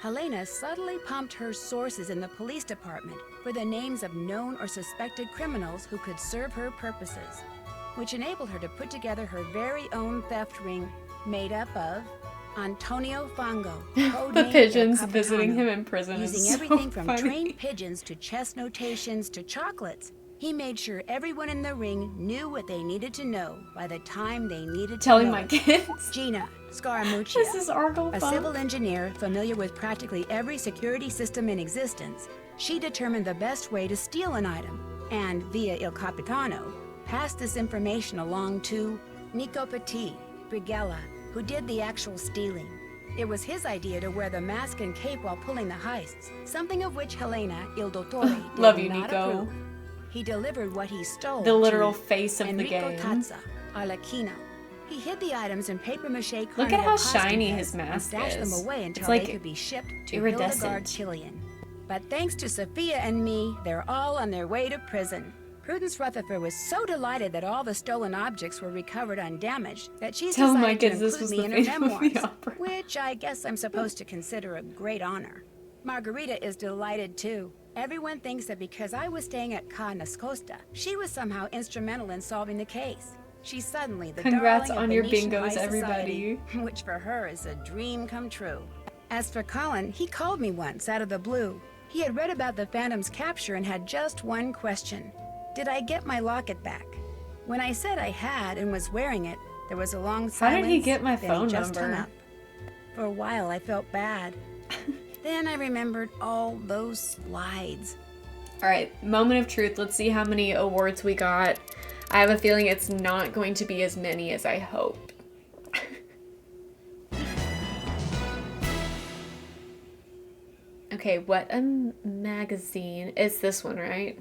Helena subtly pumped her sources in the police department for the names of known or suspected criminals who could serve her purposes, which enabled her to put together her very own theft ring made up of Antonio Fango, The codenamed pigeons El visiting Capitano. him in prison is Using so everything from funny. trained pigeons to chess notations to chocolates, he made sure everyone in the ring knew what they needed to know by the time they needed to Telling know my it. kids. Gina Scaramuccia, This is Argle a Funk. civil engineer familiar with practically every security system in existence, she determined the best way to steal an item, and via Il Capitano, passed this information along to Nico Petit, Brigella, who did the actual stealing. It was his idea to wear the mask and cape while pulling the heists, something of which Helena Il Dottore did Love you, not Nico. approve. He delivered what he stole The literal to face of the Enrico game. Tazza, Arlecchino. He hid the items in papier-mâché Look at how carnival costume shiny heads his and mask stashed is. them away It's until like they could be shipped to iridescent. Hildegard Killian. But thanks to Sophia and me, they're all on their way to prison. Prudence Rutherford was so delighted that all the stolen objects were recovered undamaged that she's Tell my decided to kids this include was me the in her Phantom of the memoirs, Opera. which I guess I'm supposed to consider a great honor. Margarita is delighted too. Everyone thinks that because I was staying at Ca Nascosta, she was somehow instrumental in solving the case. She's suddenly the Congrats darling of on your Venetian bingos, high everybody. society, which for her is a dream come true. As for Colin, he called me once out of the blue. He had read about the Phantom's capture and had just one question. Did I get my locket back? When I said I had and was wearing it, there was a long How silence. did he get my then phone he just hung number? up. For a while, I felt bad. Then I remembered all those slides. All right, moment of truth. Let's see how many awards we got. I have a feeling it's not going to be as many as I hope. Okay, what a magazine. It's this one, right?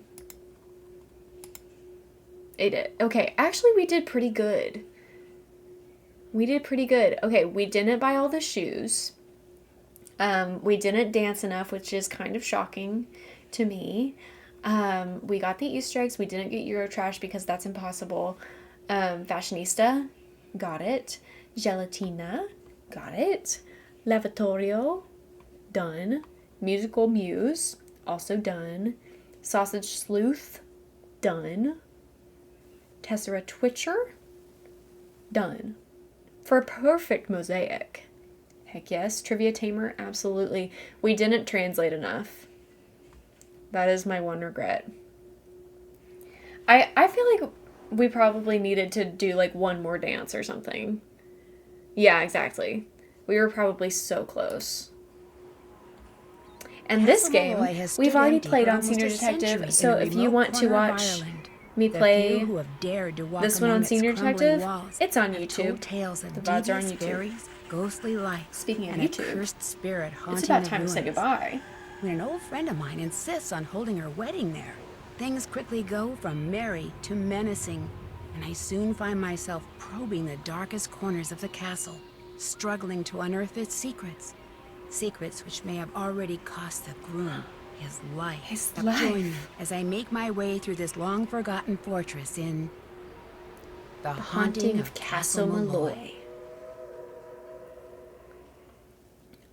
It did. Okay, actually we did pretty good. We did pretty good. Okay, we didn't buy all the shoes. We didn't dance enough, which is kind of shocking to me. We got the Easter eggs. We didn't get Eurotrash because that's impossible. Fashionista, got it. Gelatina, got it. Lavatorio, done. Musical Muse, also done. Sausage Sleuth, done. Tessera Twitcher, done. For a perfect mosaic. Heck yes. Trivia Tamer, absolutely. We didn't translate enough. That is my one regret. I feel like we probably needed to do like one more dance or something. Yeah, exactly. We were probably so close. And this game, we've already played on Senior Detective, so if you want to watch me play this one on Senior Detective, it's on YouTube. The VODs are on YouTube. Ghostly lights. Speaking of and YouTube, a cursed spirit haunting it's about the time to say ruins. goodbye. When an old friend of mine insists on holding her wedding there, things quickly go from merry to menacing, and I soon find myself probing the darkest corners of the castle, struggling to unearth its secrets. Secrets which may have already cost the groom his life. life. Join me as I make my way through this long-forgotten fortress in The Haunting of Castle Malloy.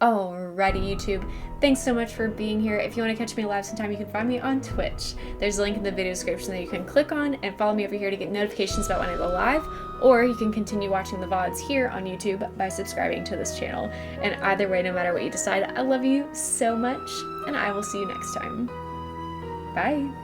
Alrighty, YouTube. Thanks so much for being here. If you want to catch me live sometime, you can find me on Twitch. There's a link in the video description that you can click on and follow me over here to get notifications about when I go live, or you can continue watching the VODs here on YouTube by subscribing to this channel. And either way, no matter what you decide, I love you so much, and I will see you next time. Bye!